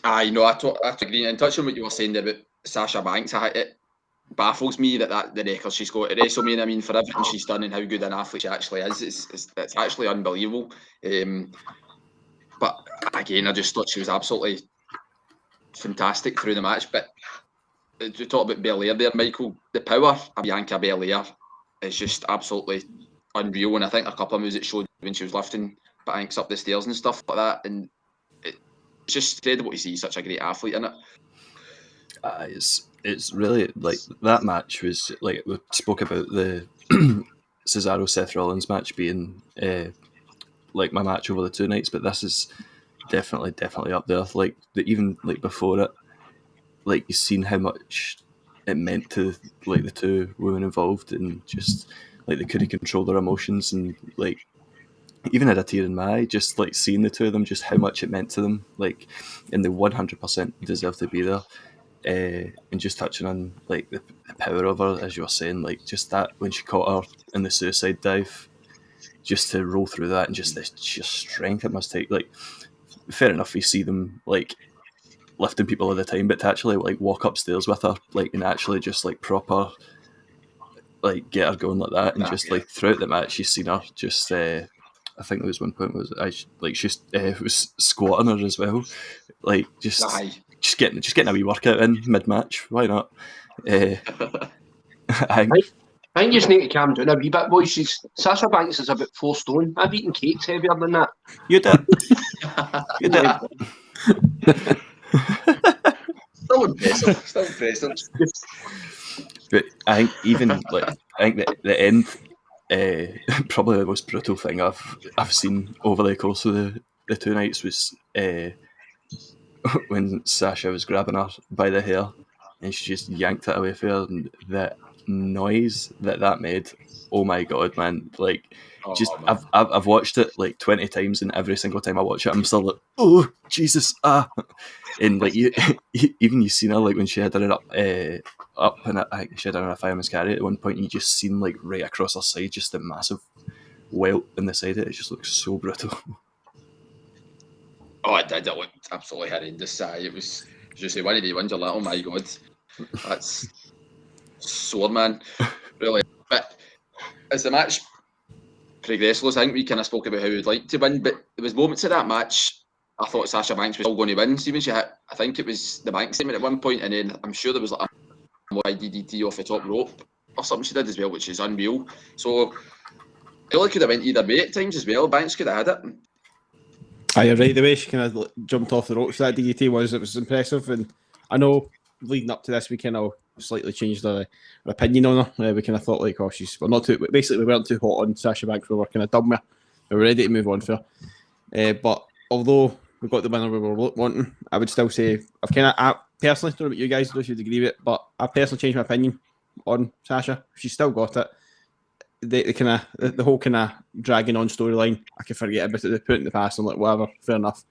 I agree. And touching on what you were saying there about Sasha Banks, it baffles me that the record she's got at WrestleMania. I mean, for everything she's done and how good an athlete she actually is, it's actually unbelievable. But again, I just thought she was absolutely fantastic through the match. But to talk about Belair there, Michael, the power of Bianca Belair is just absolutely unreal. And I think a couple of moves it showed when she was lifting Banks up the stairs and stuff like that. And it's just incredible to see such a great athlete in it. It's really like that match was like we spoke about the Cesaro Seth Rollins match being like my match over the 2 nights, but this is definitely up there. Like even before it, like you've seen how much it meant to like the two women involved, and just like they couldn't control their emotions, and like even had a tear in my eye just like seeing the two of them, just how much it meant to them, like, and they 100% deserve to be there. And just touching on like the power of her, as you were saying, like just that when she caught her in the suicide dive, just to roll through that, and just the sheer strength it must take. Like, fair enough, we see them like lifting people all the time, but to actually like walk upstairs with her, like, and actually just like proper like get her going like that, and just like throughout the match, you've seen her just. I think there was one point she was squatting her as well, like just getting a wee workout in mid match. Why not? I think you just need to calm down a wee bit, boys. Sasha Banks is about 4 stone. I've eaten cakes heavier than that. You did. So impressive. still impressive. But I think even the end, probably the most brutal thing I've seen over the course of the 2 nights was when Sasha was grabbing her by the hair and she just yanked it away from her, and the noise that made. Oh my god, man! Like, man. I've watched it like 20 times, and every single time I watch it, I'm still like, oh Jesus, and like even you seen her like when she had her up, and I think she had her in a fireman's carry at one point. And you just seen like right across her side, just a massive welt in the side of it. It just looks so brutal. Oh, it did. It looked absolutely horrendous. It was just one of the ones you're like, oh my god, that's sore, man. Really. But as the match progressed, I think we kind of spoke about how we'd like to win, but there was moments of that match I thought Sasha Banks was all going to win. See when she hit, I think it was the bank statement at one point, and then I'm sure there was like a DDT off the top rope or something she did as well, which is unreal. So it really could have went either way at times as well. Banks could have had it. You're right, the way she kind of jumped off the ropes that DDT was impressive, and I know leading up to this we kind of slightly changed our opinion on her. We kind of thought like, oh, we're not too, basically we weren't too hot on Sasha Banks. We were kind of done with her. We were ready to move on for her. But although we got the winner we were wanting, I would still say I personally don't know about you guys, I don't know if you'd agree with it, but I personally changed my opinion on Sasha. She's still got it. The whole kind of dragging on storyline, I can forget about it. They put it in the past. I'm like, whatever, fair enough.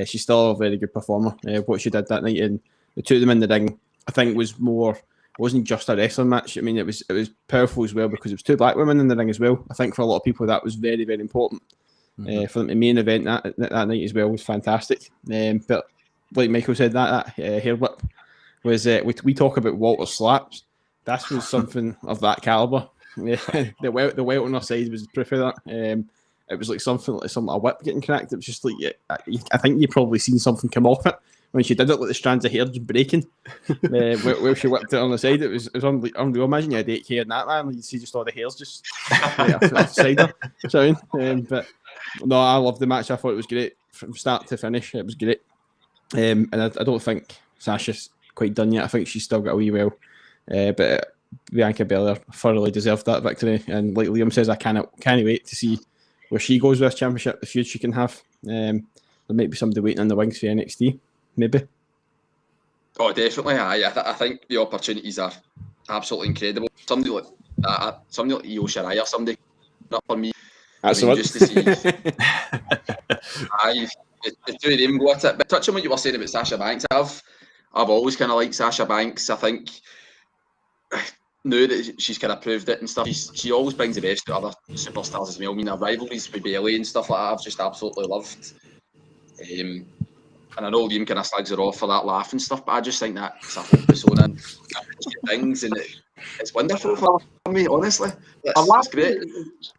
She's still a very good performer. What she did that night, and the two of them in the ring, I think was more. It wasn't just a wrestling match. I mean, it was powerful as well because it was two black women in the ring as well. I think for a lot of people that was very, very important. For them to main event that night as well was fantastic. But like Michael said, that hair whip was. We talk about Walter slaps. That was something of that caliber. The welt on her side was proof of that. It was like something like a whip getting cracked. It was just like I think you probably seen something come off it when she did it, like the strands of hair just breaking. Where she whipped it on the side, it was unreal. Imagine you had 8 hair in that, man. You see just all the hairs just off the side of her. But no, I loved the match. I thought it was great from start to finish. It was great, and I don't think Sasha's quite done yet. I think she's still got a wee while, but Bianca Belair thoroughly deserved that victory, and like Liam says, I can't wait to see where she goes with this championship, the feud she can have. There might be somebody waiting in the wings for NXT, maybe. Oh, definitely. I think the opportunities are absolutely incredible. Somebody like that, somebody like Io Shirai or somebody up for me. That's just to see. The two of them go at it. But touching on what you were saying about Sasha Banks, I've always kind of liked Sasha Banks. I think now that she's kind of proved it and stuff, she always brings the best to other superstars as well. I mean, her rivalries with Bayley and stuff like that, I've just absolutely loved. And I know Liam kind of slags her off for that laugh and stuff, but I just think that's a whole persona and things, and it's wonderful for me, honestly. It's great.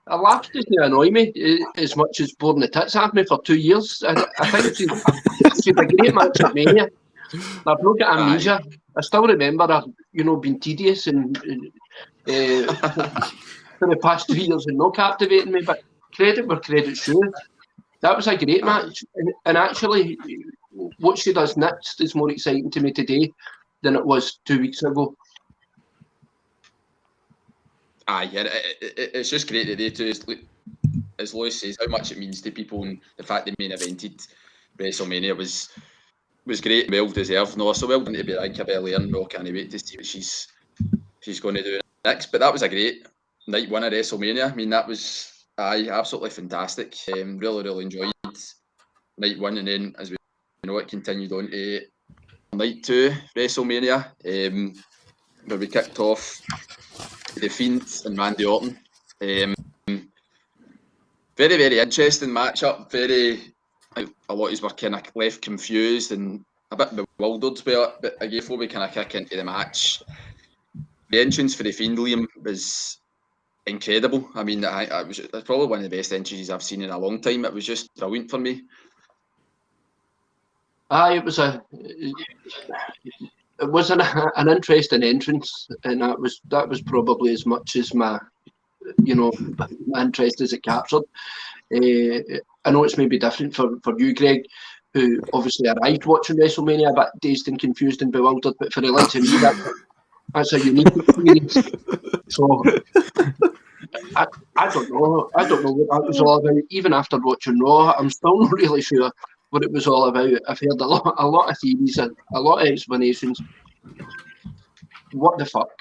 A laugh doesn't annoy me as much as blowing the tits at me for 2 years. I think she's a great match at Mania. I've not got amnesia. I still remember her, being tedious and for the past 2 years and not captivating me, but credit where credit's due. That was a great match, and actually what she does next is more exciting to me today than it was 2 weeks ago. It's just great that they two, as Lewis says, how much it means to people, and the fact they main evented WrestleMania was great, well deserved. No, so well done to Bianca Belair, and we can't wait to see what she's going to do next. But that was a great night one of WrestleMania. I mean, that was absolutely fantastic. Really, really enjoyed night one, and then as we know, it continued on to night 2 WrestleMania, where we kicked off The Fiend and Randy Orton. Very, very interesting matchup. A lot of us were kind of left confused and a bit bewildered by it, but again, before we kind of kick into the match, the entrance for The Fiend, Liam, was incredible. I mean, it was probably one of the best entrances I've seen in a long time. It was just brilliant for me. It was an interesting entrance, and that was probably as much as my interest as it captured. I know it's maybe different for you, Greg, who obviously arrived watching WrestleMania a bit dazed and confused and bewildered, but for the likes of me, that's a unique experience. So I don't know. I don't know what that was all about. Even after watching Raw, I'm still not really sure what it was all about. I've heard a lot of theories, a lot of explanations. What the fuck?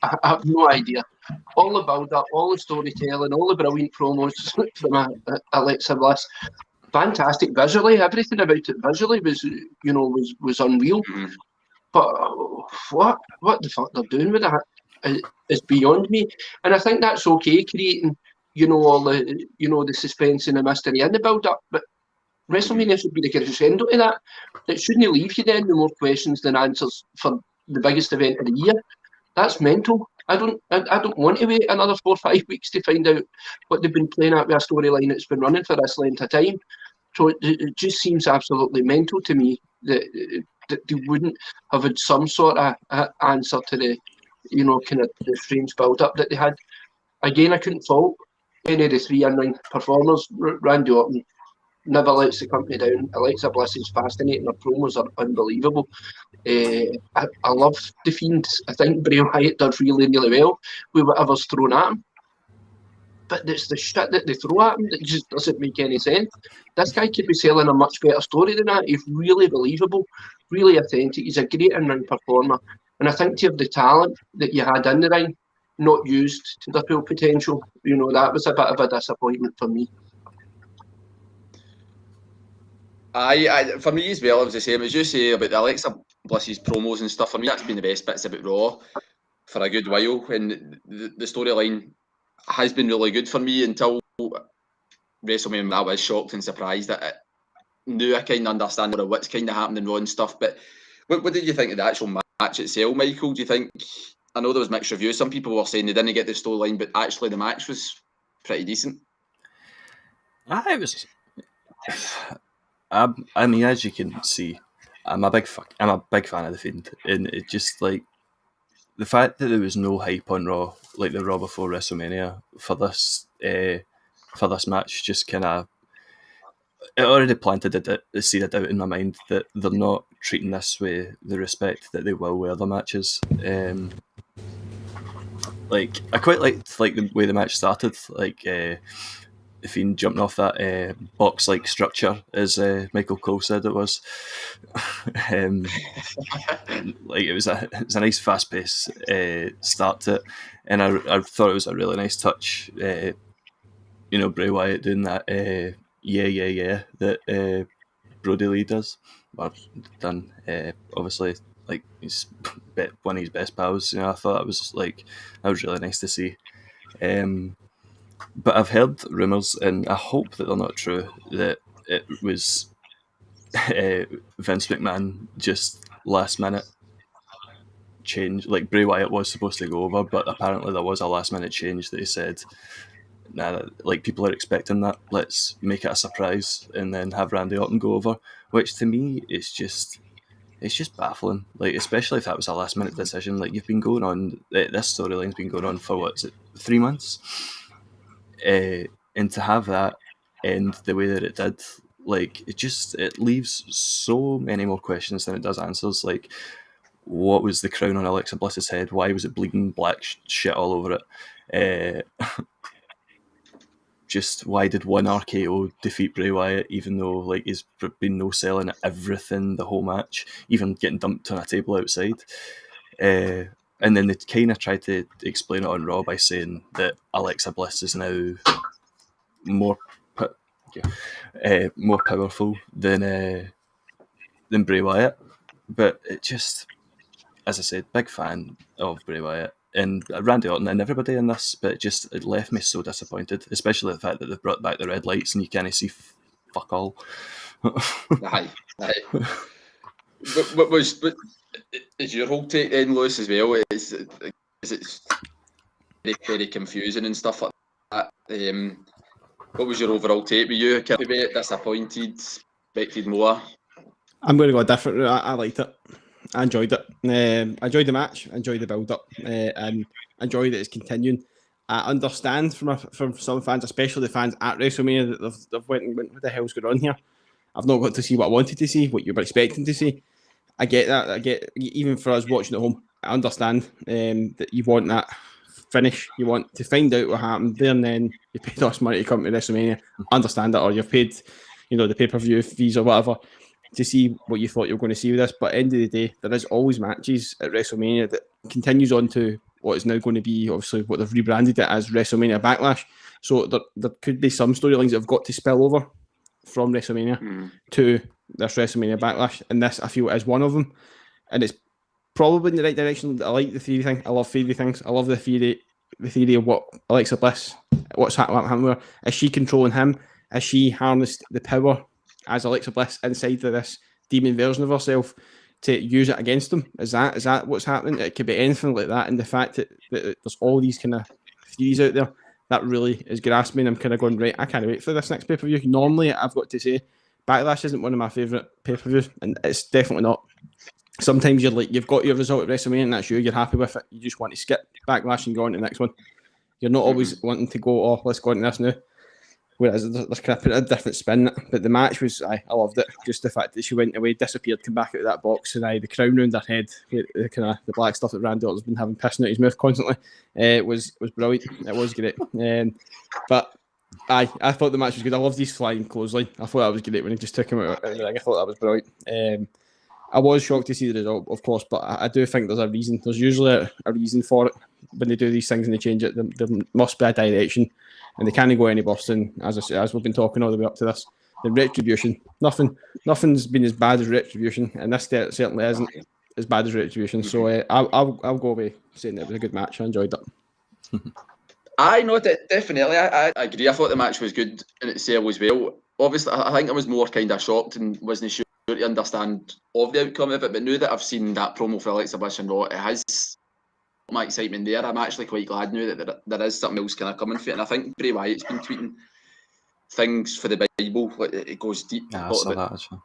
I have no idea. All the build-up, all the storytelling, all the brilliant promos from Alexa Bliss. Fantastic visually. Everything about it visually was unreal. Mhm. But what the fuck they're doing with that is beyond me. And I think that's okay, creating all the suspense and the mystery and the build-up. But WrestleMania should be the crescendo to that. It shouldn't leave you then with more questions than answers for the biggest event of the year. That's mental. I don't want to wait another 4 or 5 weeks to find out what they've been playing at with a storyline that's been running for this length of time. So it just seems absolutely mental to me that they wouldn't have had some sort of answer to the kind of the strange build-up that they had. Again, I couldn't fault any of the 3 in-ring performers. Randy Orton never lets the company down. Alexa Bliss is fascinating. Her promos are unbelievable. I love The Fiend. I think Bray Wyatt does really, really well with whatever's thrown at him. But it's the shit that they throw at him that just doesn't make any sense. This guy could be selling a much better story than that. He's really believable, really authentic. He's a great in-ring performer. And I think to have the talent that you had in the ring not used to their full potential, that was a bit of a disappointment for me. For me as well, it was the same as you say about the Alexa Bliss's promos and stuff. For me, that's been the best bits about Raw for a good while, and the storyline has been really good for me until WrestleMania. I was shocked and surprised that it knew I kind of understand what's kind of happening in Raw and stuff. But what did you think of the actual match itself, Michael? Do you think? I know there was mixed reviews. Some people were saying they didn't get the storyline, but actually the match was pretty decent. It was. I mean, as you can see, I'm a big fan of The Fiend, and it just like the fact that there was no hype on Raw, like the Raw before WrestleMania, for this match, just kind of it already planted the seed of doubt in my mind that they're not treating this with the respect that they will with other matches. Like I quite liked the way the match started, like. The Fiend jumping off that box-like structure, as Michael Cole said it was. Like it was a nice fast-paced start to it, and I thought it was a really nice touch. Bray Wyatt doing that yeah that Brody Lee does, or done. Obviously, like he's one of his best pals. I thought that was really nice to see. But I've heard rumours, and I hope that they're not true, that it was Vince McMahon just last minute change. Like Bray Wyatt was supposed to go over, but apparently there was a last minute change that he said, nah, like people are expecting that, let's make it a surprise and then have Randy Orton go over, which to me is just... It's just baffling, like especially if that was a last minute decision. Like you've been going on, this storyline's been going on for what is it, 3 months? And to have that end the way that it did, like it leaves so many more questions than it does answers. Like, what was the crown on Alexa Bliss's head? Why was it bleeding black shit all over it? Just why did one RKO defeat Bray Wyatt, even though like he's been no selling everything the whole match, even getting dumped on a table outside. And then they kind of tried to explain it on Raw by saying that Alexa Bliss is now more powerful than Bray Wyatt. But it just, as I said, big fan of Bray Wyatt and Randy Orton and everybody in this, but it left me so disappointed, especially the fact that they've brought back the red lights and you can't see fuck all. Aye. What is your whole take then, Lewis, as well? Is it very, very confusing and stuff like that? What was your overall take? Were you a bit disappointed, expected more? I'm going to go a different route. I liked it. I enjoyed it. I enjoyed the match. I enjoyed the build-up. And I enjoyed that it's continuing. I understand from some fans, especially the fans at WrestleMania, that they've went, what the hell's going on here? I've not got to see what I wanted to see, what you were expecting to see. I get that. I get, even for us watching at home, I understand that you want that finish. You want to find out what happened there and then. You paid us money to come to WrestleMania. I understand that, or you've paid, the pay-per-view fees or whatever to see what you thought you were going to see with this. But at the end of the day, there is always matches at WrestleMania that continues on to what is now going to be, obviously, what they've rebranded it as WrestleMania Backlash. So there could be some storylines that have got to spill over from WrestleMania to this WrestleMania Backlash, and this, I feel, is one of them. And it's probably in the right direction. I like the theory thing. I love theory things. I love the theory of what Alexa Bliss, what's happening with her. Is she controlling him? Has she harnessed the power as Alexa Bliss inside of this demon version of herself to use it against him? Is that what's happening? It could be anything like that. And the fact that there's all these kind of theories out there, that really is grasping. I'm kind of going, right, I can't wait for this next pay-per-view. Normally, I've got to say, Backlash isn't one of my favourite pay-per-views, and it's definitely not. Sometimes you're like, you've got your result at WrestleMania, and that's you're happy with it. You just want to skip Backlash and go on to the next one. You're not always wanting to go, oh, let's go on to this now. Whereas there's kind of put a different spin. But the match was, I loved it. Just the fact that she went away, disappeared, come back out of that box, and the crown round her head, the black stuff that Randy Orton's been having pissing out his mouth constantly, was brilliant. It was great. But I thought the match was good. I love these flying clothesline. I thought that was great when he just took him out. I thought that was brilliant. I was shocked to see the result, of course, but I do think there's a reason. There's usually a reason for it when they do these things and they change it. There must be a direction, and they can't go any worse than, as we've been talking all the way up to this. The Retribution, nothing's been as bad as Retribution, and this certainly isn't as bad as Retribution. So I'll go away saying it was a good match. I enjoyed it. I know, definitely. I agree. I thought the match was good in itself as well. Obviously, I think I was more kind of shocked and wasn't sure to understand of the outcome of it. But now that I've seen that promo for Alexa Bliss and Raw, it has my excitement there. I'm actually quite glad now that there is something else kind of coming for it. And I think Bray Wyatt's been tweeting things for the Bible. Like, it goes deep. Yeah, I saw that actually.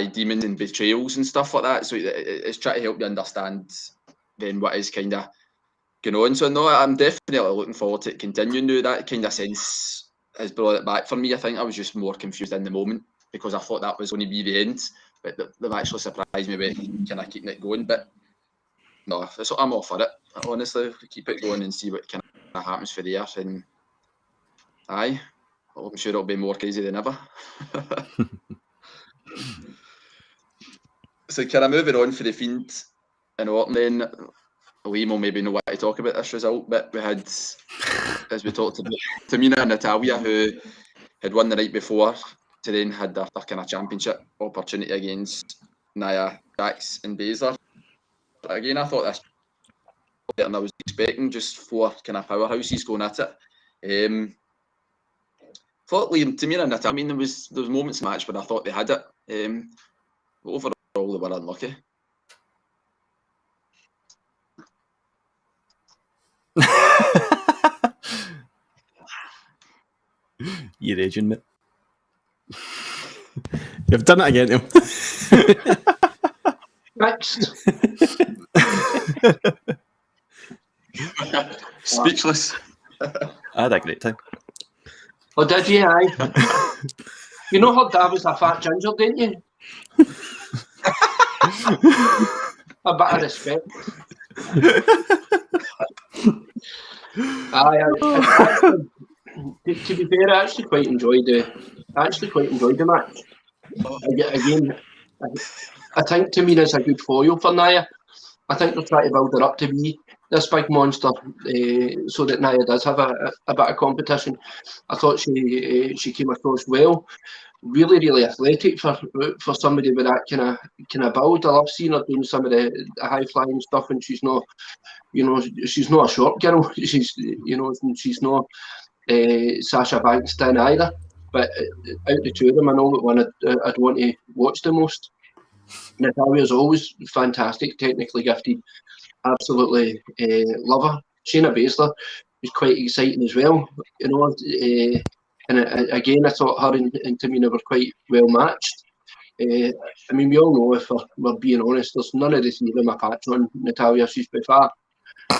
Demons and betrayals and stuff like that. So it's trying to help you understand then what is kind of going on. So no, I'm definitely looking forward to it continuing now. That kind of sense has brought it back for me. I think I was just more confused in the moment because I thought that was going to be the end, but they've actually surprised me with kind of keeping it going. But no, I'm all for it. Honestly, keep it going and see what kind of happens for there. And I'm sure it'll be more crazy than ever. So can I move it on for the Fiend and Orton then? Liam will maybe know what to talk about this result, but we had, as we talked about, Tamina and Natalya, who had won the night before, to then had their kind of championship opportunity against Nia Jax and Baszler. Again, I thought this was better than I was expecting, just 4 kind of powerhouses going at it. Thought Liam, Tamina and Natalya, I mean, there was moments in the match where I thought they had it. But overall, they were unlucky. You're aging, mate. You've done it again, Neil. Next. Speechless. I had a great time. Oh, did you? Aye. You know her dad was a fat ginger, didn't you? A bit of respect. To be fair, I actually quite enjoyed the match. Again, I think Tamina's a good foil for Nia. I think they're trying to build her up to be this big monster, so that Nia does have a bit of competition. I thought she came across well. Really athletic for somebody with that kind of build. I love seeing her doing some of the high flying stuff, and she's not, she's not a short girl. She's not Sasha Banks down either. But out the two of them, I know what one I'd want to watch the most. Natalya's always fantastic, technically gifted. Absolutely love her. Shayna Baszler is quite exciting as well. And again, I thought her and Tamina were quite well matched. I mean, we all know, if we're being honest, there's none of the three of them a patch on Natalya. She's by far,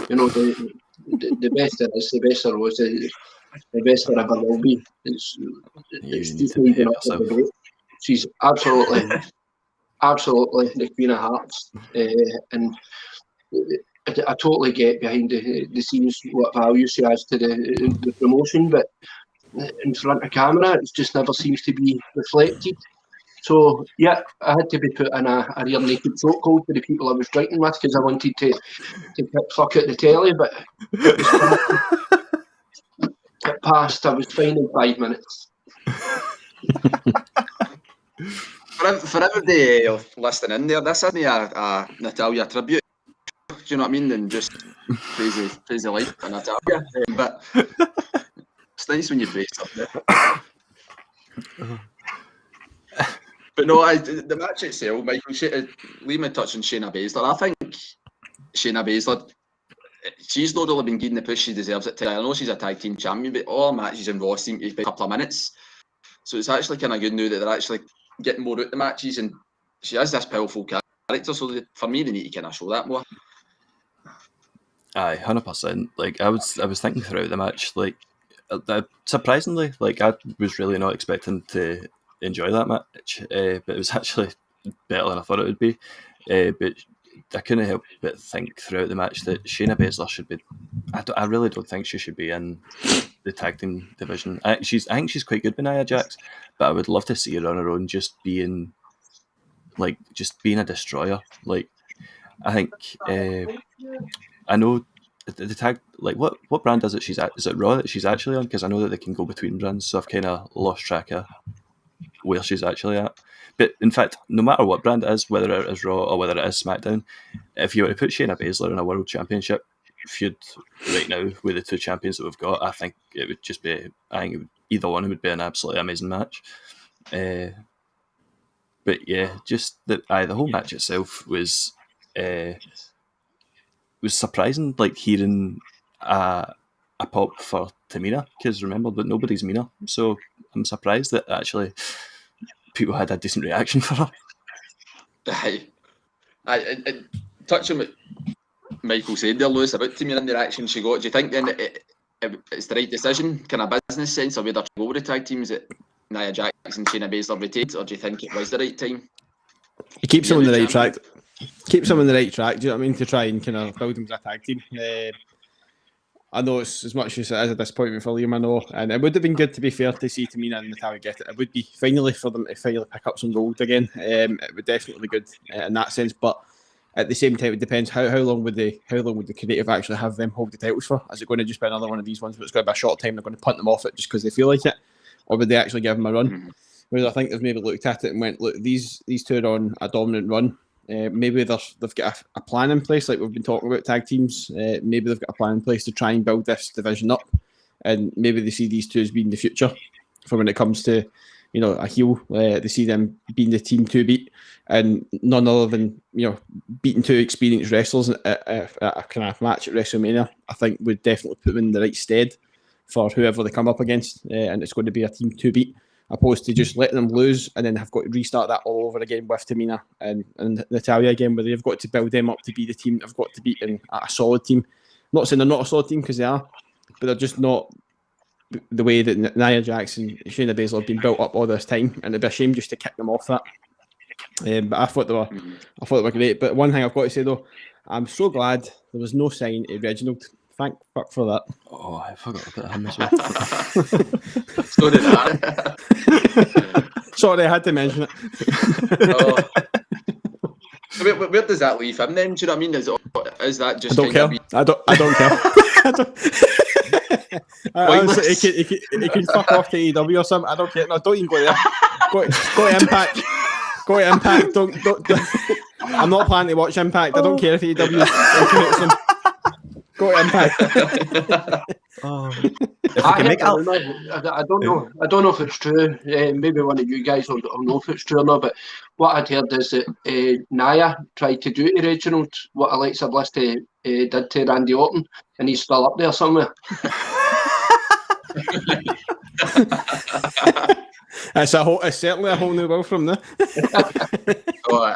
the the best there is, the best there was, the best there ever will be. It's need to behave yourself. She's absolutely the Queen of Hearts, and I totally get behind the scenes what value she has to the promotion, but in front of camera, it just never seems to be reflected. So, yeah, I had to be put in a rear naked chokehold to the people I was drinking with because I wanted to pick fuck at the telly, but it passed. I was fine in 5 minutes. For everybody listening in there, this isn't a Natalia tribute. Do you know what I mean? And just crazy life for Natalia. But it's nice when you praise something. But no, the match itself, Michael, Liam touched on Shayna Baszler. I think Shayna Baszler, she's not really been getting the push she deserves at time. I know she's a tag team champion, but all matches in Raw seem to be a couple of minutes. So it's actually kind of good now that they're actually getting more out the matches, and she has this powerful character. So for me, they need to kind of show that more. Aye, 100%. Like I was thinking throughout the match, like surprisingly, like I was really not expecting to enjoy that match, but it was actually better than I thought it would be. But I couldn't help but think throughout the match that Shayna Baszler should be. I really don't think she should be in the tag team division. I think she's quite good with Nia Jax, but I would love to see her on her own, just being a destroyer. Like I think I know the tag. Like what brand is it? She's at? Is it Raw that she's actually on? Because I know that they can go between brands, so I've kind of lost track of where she's actually at. But in fact, no matter what brand it is, whether it is Raw or whether it is SmackDown, if you were to put Shayna Baszler in a World Championship feud right now with the two champions that we've got, I think it would just be. I think either one would be an absolutely amazing match. But yeah, just the whole match itself was surprising. Like hearing a pop for Tamina, because remember that nobody's Mina, so I'm surprised that actually people had a decent reaction for her. I touching what Michael said there, Lewis, about Tamina and the reaction she got. Do you think then it's the right decision, kind of business sense, or whether to go with the tag teams that Nia Jax and Shayna Baszler retained, or do you think it was the right time? It keeps them on the right track. Keeps them on the right track. Do you know what I mean? To try and kind of build them as a tag team. I know it's as much as it is a disappointment for Liam, I know, and it would have been good, to be fair, to see Tamina and Natalia get it. It would be finally for them to finally pick up some gold again. It would definitely be good in that sense, but at the same time, it depends how long would the creative actually have them hold the titles for? Is it going to just be another one of these ones, but it's going to be a short time? They're going to punt them off it just because they feel like it, or would they actually give them a run? Mm-hmm. Whereas I think they've maybe looked at it and went, look, these two are on a dominant run. Maybe they've got a plan in place, like we've been talking about tag teams. Maybe they've got a plan in place to try and build this division up, and maybe they see these two as being the future for when it comes to, you know, a heel. They see them being the team to beat, and none other than, you know, beating two experienced wrestlers at a kind of match at WrestleMania. I think would definitely put them in the right stead for whoever they come up against, and it's going to be a team to beat, opposed to just letting them lose and then have got to restart that all over again with Tamina and Natalia again, where they've got to build them up to be the team they've got to beat in a solid team. I'm not saying they're not a solid team, because they are, but they're just not the way that Nia Jax and Shayna Baszler have been built up all this time, and it'd be a shame just to kick them off that. But I thought they were great. But one thing I've got to say though, I'm so glad there was no sign of Reginald. Thank fuck for that. Oh, I forgot about him as well. So did I. Sorry, I had to mention it. Where does that leave him then? Do you know what I mean? Is that just? I don't care. I don't care. Honestly, he can fuck off to AEW or something. I don't care. No, don't even go there. Go to Impact. Go to Impact. Don't. I'm not planning to watch Impact. I don't care if AEW intimates him. Go to Impact. I don't know. I don't know if it's true. Maybe one of you guys will know if it's true or not. But what I'd heard is that Nia tried to do to Reginald what Alexa Bliss did to Randy Orton, and he's still up there somewhere. It's certainly a whole new world from there. Poor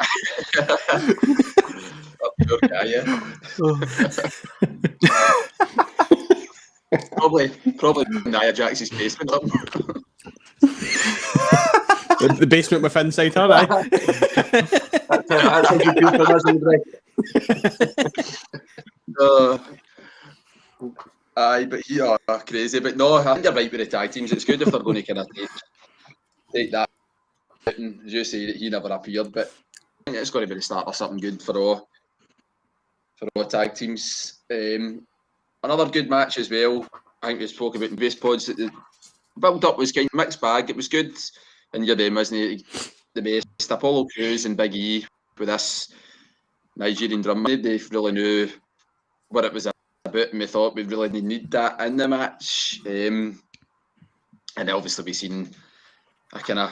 guy, yeah. Probably Nia Jax's basement up. The basement with inside her, aye. That's a good euphemism, Greg. Aye, but crazy. But no, I think you're right with the tag teams. It's good if they're going to kind of take that. And as you say, that he never appeared, but I think it's going to be the start of something good for all tag teams. Another good match as well. I think we spoke about in base pods that the build up was kind of mixed bag. It was good, and you're them, isn't it? The best Apollo Crews and Big E with this Nigerian drum. They really knew what it was about, and we thought we really didn't need that in the match. And obviously we've seen a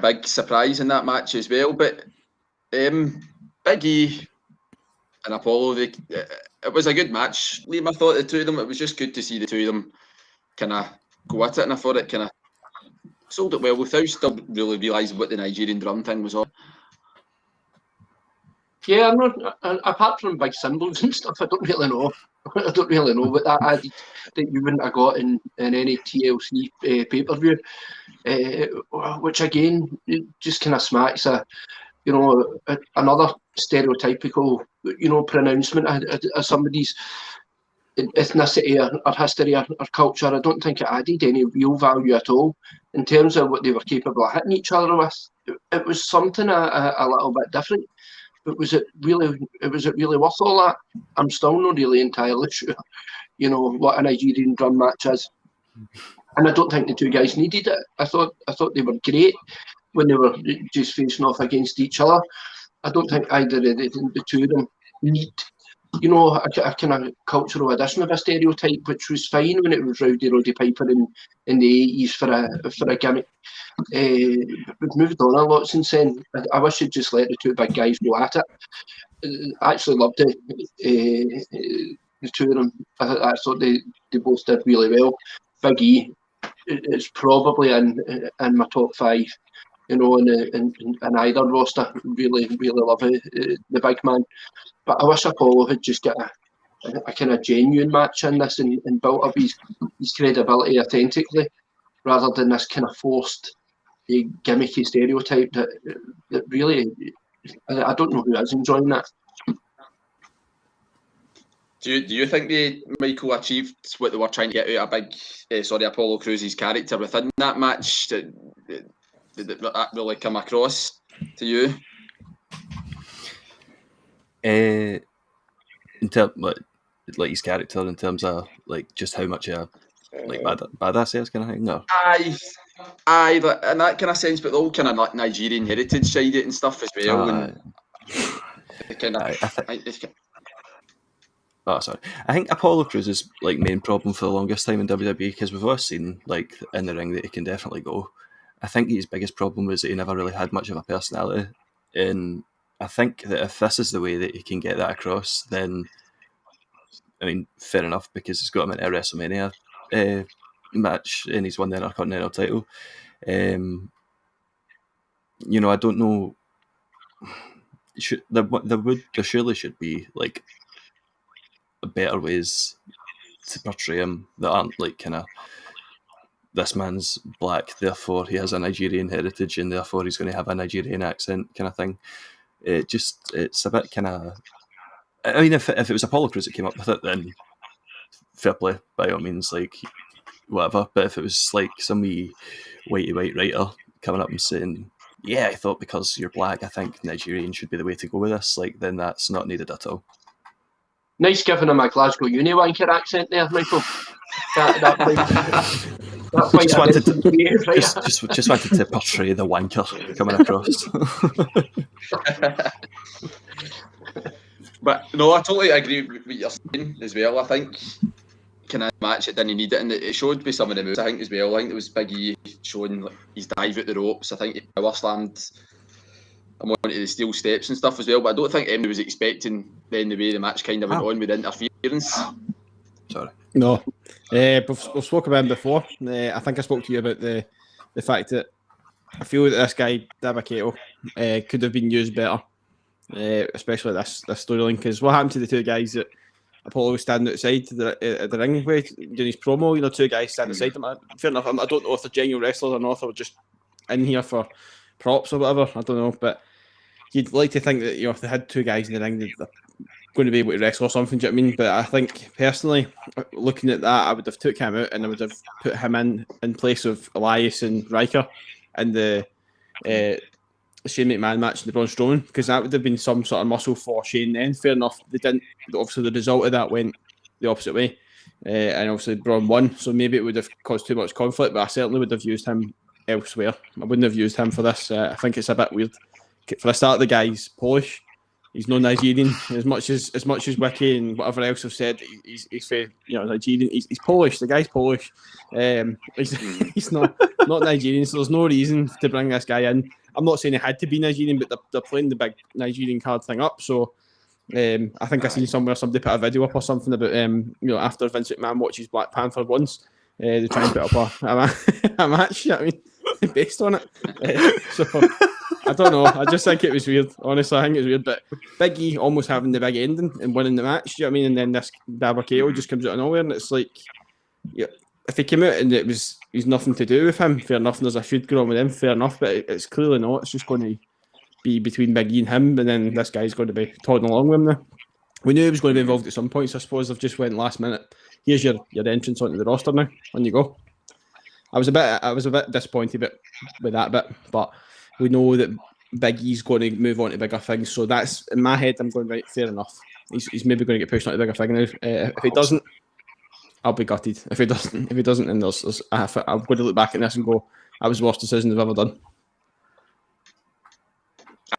big surprise in that match as well. But Big E and Apollo, it was a good match. Liam, I thought the two of them, it was just good to see the two of them kind of go at it, and I thought it kind of sold it well without still really realising what the Nigerian drum thing was all. Yeah, I'm not. Apart from big symbols and stuff, I don't really know. I don't really know what that added that you wouldn't have got in any TLC pay-per-view, which again just kind of smacks another stereotypical pronouncement of somebody's ethnicity or history or culture. I don't think it added any real value at all in terms of what they were capable of hitting each other with. It was something a little bit different. But was it really worth all that? I'm still not really entirely sure, what a Nigerian drum match is. And I don't think the two guys needed it. I thought they were great when they were just facing off against each other. I don't think either of the two of them need, a kind of cultural addition of a stereotype, which was fine when it was Roddy Piper in the 80s for a gimmick. We've moved on a lot since then. I wish you'd just let the two big guys go at it. I actually loved it. The two of them. I thought they both did really well. Big E is probably in my top 5. In either roster. Really, really love the big man. But I wish Apollo had just got a kind of genuine match in this and built up his credibility authentically, rather than this kind of forced gimmicky stereotype that really, I don't know who is enjoying that. Do you think Michael achieved what they were trying to get out of Apollo Crews' character within that match? Did that really come across to you? In terms like his character, in terms of like just how much badass he is, kind of thing. No. Aye, in that kind of sense, but the whole kind of like Nigerian heritage side of it and stuff as well. I think Apollo Crews' like main problem for the longest time in WWE, because we've always seen like in the ring that he can definitely go. I think his biggest problem was that he never really had much of a personality, and I think that if this is the way that he can get that across, then I mean, fair enough, because he's got him into a WrestleMania match and he's won the Intercontinental title. I don't know. There surely should be like better ways to portray him that aren't like kind of, this man's black, therefore he has a Nigerian heritage and therefore he's going to have a Nigerian accent kind of thing. It's a bit kind of, I mean, if it was Apollo Crews that came up with it, then fair play, by all means, like whatever. But if it was like some wee whitey white writer coming up and saying, yeah, I thought because you're black, I think Nigerian should be the way to go with this, like, then that's not needed at all. Nice giving him a Glasgow uni wanker accent there, Michael. Just wanted to portray the wanker coming across. But no, I totally agree with what you're saying as well. I think kind of match it didn't need it, and it showed with some of the moves. I think as well. I think it was Big E showing like his dive at the ropes. I think he power slammed him onto the steel steps and stuff as well. But I don't think anybody was expecting then the way the match kind of went on with interference. Sorry. No, we've spoken about him before. I think I spoke to you about the fact that I feel that this guy Dabba-Kato could have been used better, especially this storyline. Because what happened to the two guys that Apollo was standing outside the ring doing his promo. You know, two guys standing beside him. Fair enough. I don't know if they're genuine wrestlers or not, if they're just in here for props or whatever. I don't know, but you'd like to think that, you know, if they had two guys in the ring, they're going to be able to wrestle or something. Do you know what I mean? But I think personally, looking at that, I would have took him out and I would have put him in place of Elias and Riker in the Shane McMahon match in the Braun Strowman, because that would have been some sort of muscle for Shane then. Fair enough, they didn't. Obviously, the result of that went the opposite way, and obviously Braun won, so maybe it would have caused too much conflict, but I certainly would have used him elsewhere. I wouldn't have used him for this. I think it's a bit weird. For a start, the guy's Polish. He's no Nigerian. As much as Wiki and whatever else have said, he's Nigerian. He's Polish. The guy's Polish. He's not Nigerian, so there's no reason to bring this guy in. I'm not saying he had to be Nigerian, but they're playing the big Nigerian card thing up. So I think I seen somewhere somebody put a video up or something about after Vince McMahon watches Black Panther once, they try and put up a match. You know what I mean, based on it. So I don't know. I just think it was weird. Honestly, I think it was weird. But Big E almost having the big ending and winning the match. You know what I mean? And then this Dabber KO just comes out of nowhere, and it's like, yeah. If he came out and he's nothing to do with him, fair enough. And there's a feud going on with him, fair enough. But it's clearly not. It's just going to be between Big E and him, and then this guy's going to be toddling along with him now. We knew he was going to be involved at some point, so I suppose they've just went last minute. Here's your entrance onto the roster now. On you go. I was a bit disappointed with that bit, but we know that Big E's going to move on to bigger things. So that's in my head. I'm going, right, fair enough. He's maybe going to get pushed on to bigger thing now. If he doesn't, I'll be gutted. If he doesn't, then I'm going to look back at this and go, that was the worst decision I've ever done.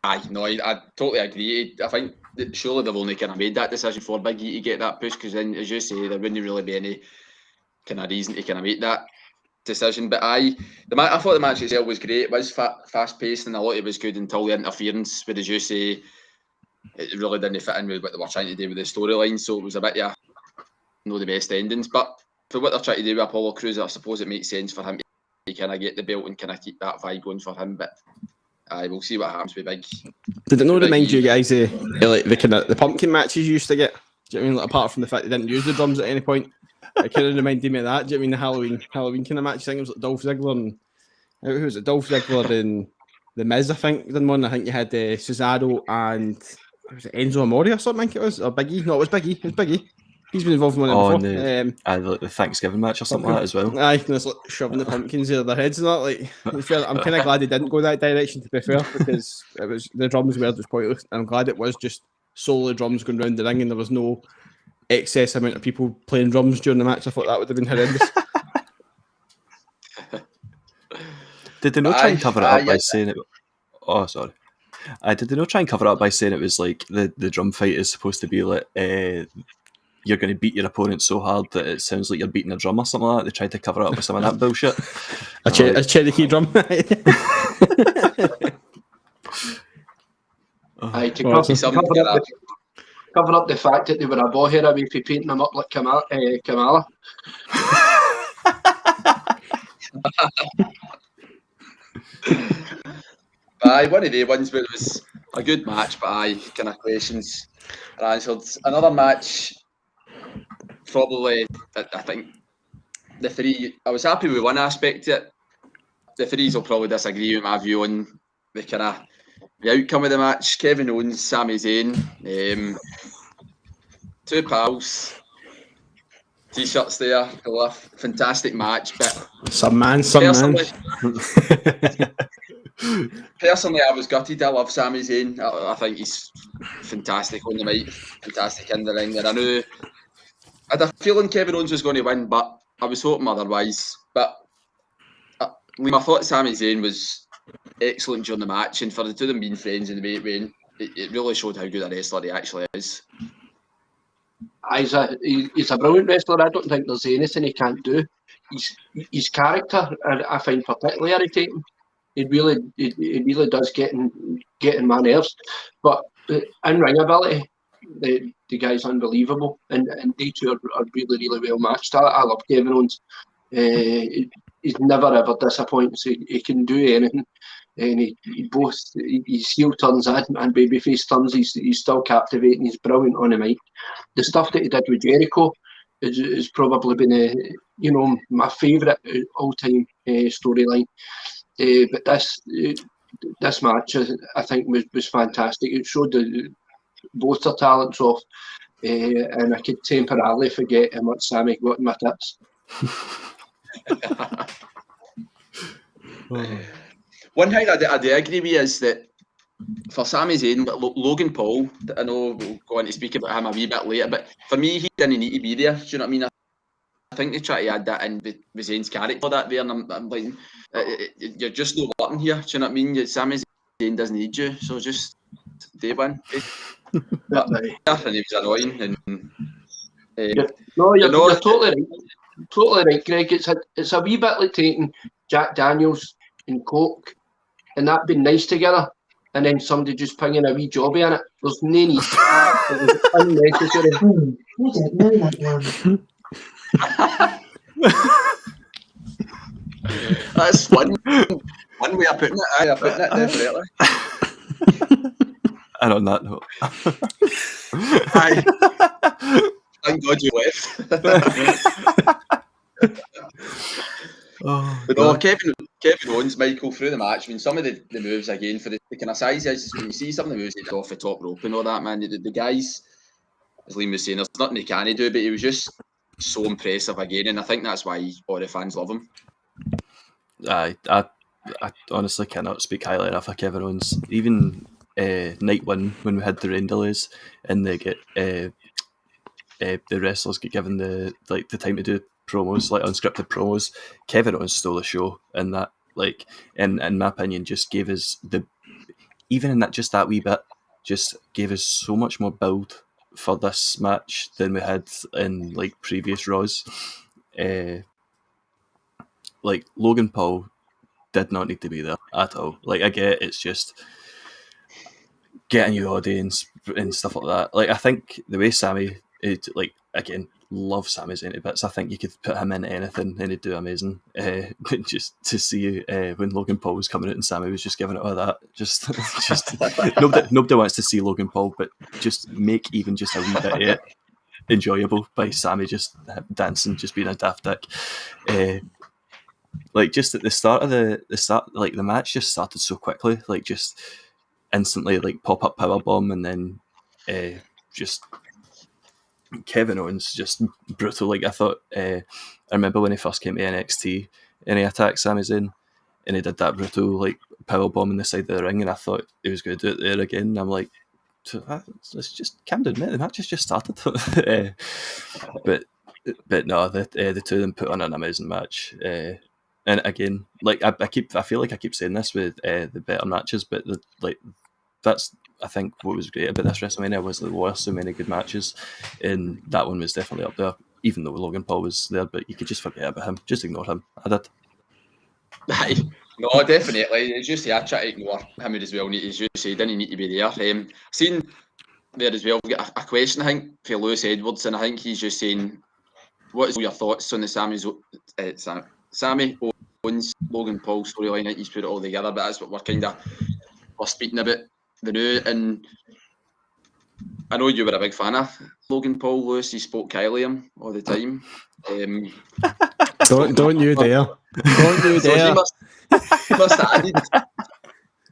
I totally agree. I think that surely they've only kind of made that decision for Big E to get that push, because then, as you say, there wouldn't really be any kind of reason to kind of make that decision. But I thought the match itself was great. It was fast paced and a lot of it was good until the interference, but as you say, it really didn't fit in with what they were trying to do with the storyline. So it was a bit not the best endings, but for what they're trying to do with Apollo Crews, I suppose it makes sense for him to kind of get the belt and kind of keep that vibe going for him. But we'll see what happens with Big. Did it not remind you guys of like the pumpkin matches you used to get? Do you know what I mean? Like, apart from the fact they didn't use the drums at any point, it kind of reminded me of that. Do you know what I mean? The Halloween kind of match thing. It was like Dolph Ziggler and who was it? Dolph Ziggler and the Miz, I think. Then one, I think you had Cesaro and was it Enzo Amore or something? I think it was, or Big E. No, it was Big E. It was Big E. He's been involved in one of them before. The Thanksgiving match or something like that as well. Aye, and it's like shoving the pumpkins out of their heads and that. Like, I'm kind of glad they didn't go that direction, to be fair, because it was the drums were just pointless. And I'm glad it was just solely drums going round the ring, and there was no excess amount of people playing drums during the match. I thought that would have been horrendous. Did they not try and cover it up by saying it? Oh, sorry. Did they not try and cover it up by saying it was like the drum fight is supposed to be like you're going to beat your opponent so hard that it sounds like you're beating a drum or something like that? They tried to cover it up with some of that bullshit. A Cherokee drum. Cover up the fact that they were a ball-hair away for painting them up like Kamala. One of the ones where it was a good match, but kind of questions are answered. Another match, probably, I think the three, I was happy with one aspect of it. The threes will probably disagree with my view on the kind of the outcome of the match. Kevin Owens, Sami Zayn, two pals, t-shirts there, a fantastic match. But some man. Personally, I was gutted. I love Sami Zayn. I think he's fantastic on the mic, fantastic in the ring. And I had a feeling Kevin Owens was going to win, but I was hoping otherwise. But I thought Sami Zayn was excellent during the match, and for the two of them being friends in the way it went, it really showed how good a wrestler he actually is. He's a brilliant wrestler. I don't think there's anything he can't do. His character, I find particularly irritating. It really does get in my nerves. But in ring ability, the guy's unbelievable, and they two are really, really well matched. I love Kevin Owens. He's never ever disappoints. He can do anything. and he both his heel turns and babyface turns. He's still captivating. He's brilliant on the mic. The stuff that he did with Jericho is probably been my favourite all-time storyline. But this match, I think, was fantastic. It showed both their talents off, and I could temporarily forget how much Sammy got in my tits. One thing I do agree with is that for Sami Zayn, Logan Paul, I know we'll go on to speak about him a wee bit later, but for me, he didn't need to be there. Do you know what I mean? I think they try to add that in with Zayn's character that there, and I'm like, you're just not working here. Do you know what I mean? Sami Zayn doesn't need you, so just day one. But, and he was annoying. And you're totally right. Totally right, Greg. It's a wee bit like taking Jack Daniels and Coke and that being nice together, and then somebody just pinging a wee jobby in it. There's no need. It was unnecessary. You don't know that one. That's one way of putting it. I'm putting it definitely. And on that note, thank God you left. But no, Kevin Owens, Michael, through the match, I mean, some of the moves again for the kind of size is when you see some of the moves he did off the top rope and all that, man, the guys, as Liam was saying, there's nothing he can do, but he was just so impressive again, and I think that's why all the fans love him. I honestly cannot speak highly enough of Kevin Owens. Even night one, when we had the rain delays and they get the wrestlers get given the time to do promos, like unscripted promos, Kevin Owens stole the show, and that, like, in my opinion, just gave us even in that, just that wee bit, just gave us so much more build for this match than we had in like previous Raws. Like, Logan Paul did not need to be there at all. Like, I get it's just getting your audience and stuff like that. Like, I think the way Sammy, again, love Sami Zayn to bits. I think you could put him in anything and he'd do amazing. But just to see when Logan Paul was coming out and Sammy was just giving it all that, just nobody wants to see Logan Paul, but just make even just a wee bit of it enjoyable by Sammy just dancing, just being a daft dick. Like, just at the start of the match just started so quickly, like, just instantly, like, pop up powerbomb, and then just Kevin Owens just brutal. Like, I thought, I remember when he first came to NXT and he attacked Sami Zayn and he did that brutal, like, powerbomb in the side of the ring, and I thought he was going to do it there again. And I'm like, let's just calm down, mate. The match has just started. But no, the two of them put on an amazing match. And again, like, I feel like I keep saying this with the better matches, but that's, I think, what was great about this WrestleMania was there were so many good matches, and that one was definitely up there, even though Logan Paul was there, but you could just forget about him, just ignore him. I did. Aye. No, definitely. It's just, I try to ignore him as well. As you say, he didn't need to be there. I've seen there as well, we've got a question, I think, for Lewis Edwards, and I think he's just saying, what is your thoughts on the Sammy Owens, Logan Paul storyline? I think he's put it all together, but that's what we're speaking about. The new, and I know you were a big fan of Logan Paul, Lewis. You spoke highly of him all the time. Don't you dare! Don't you So dare!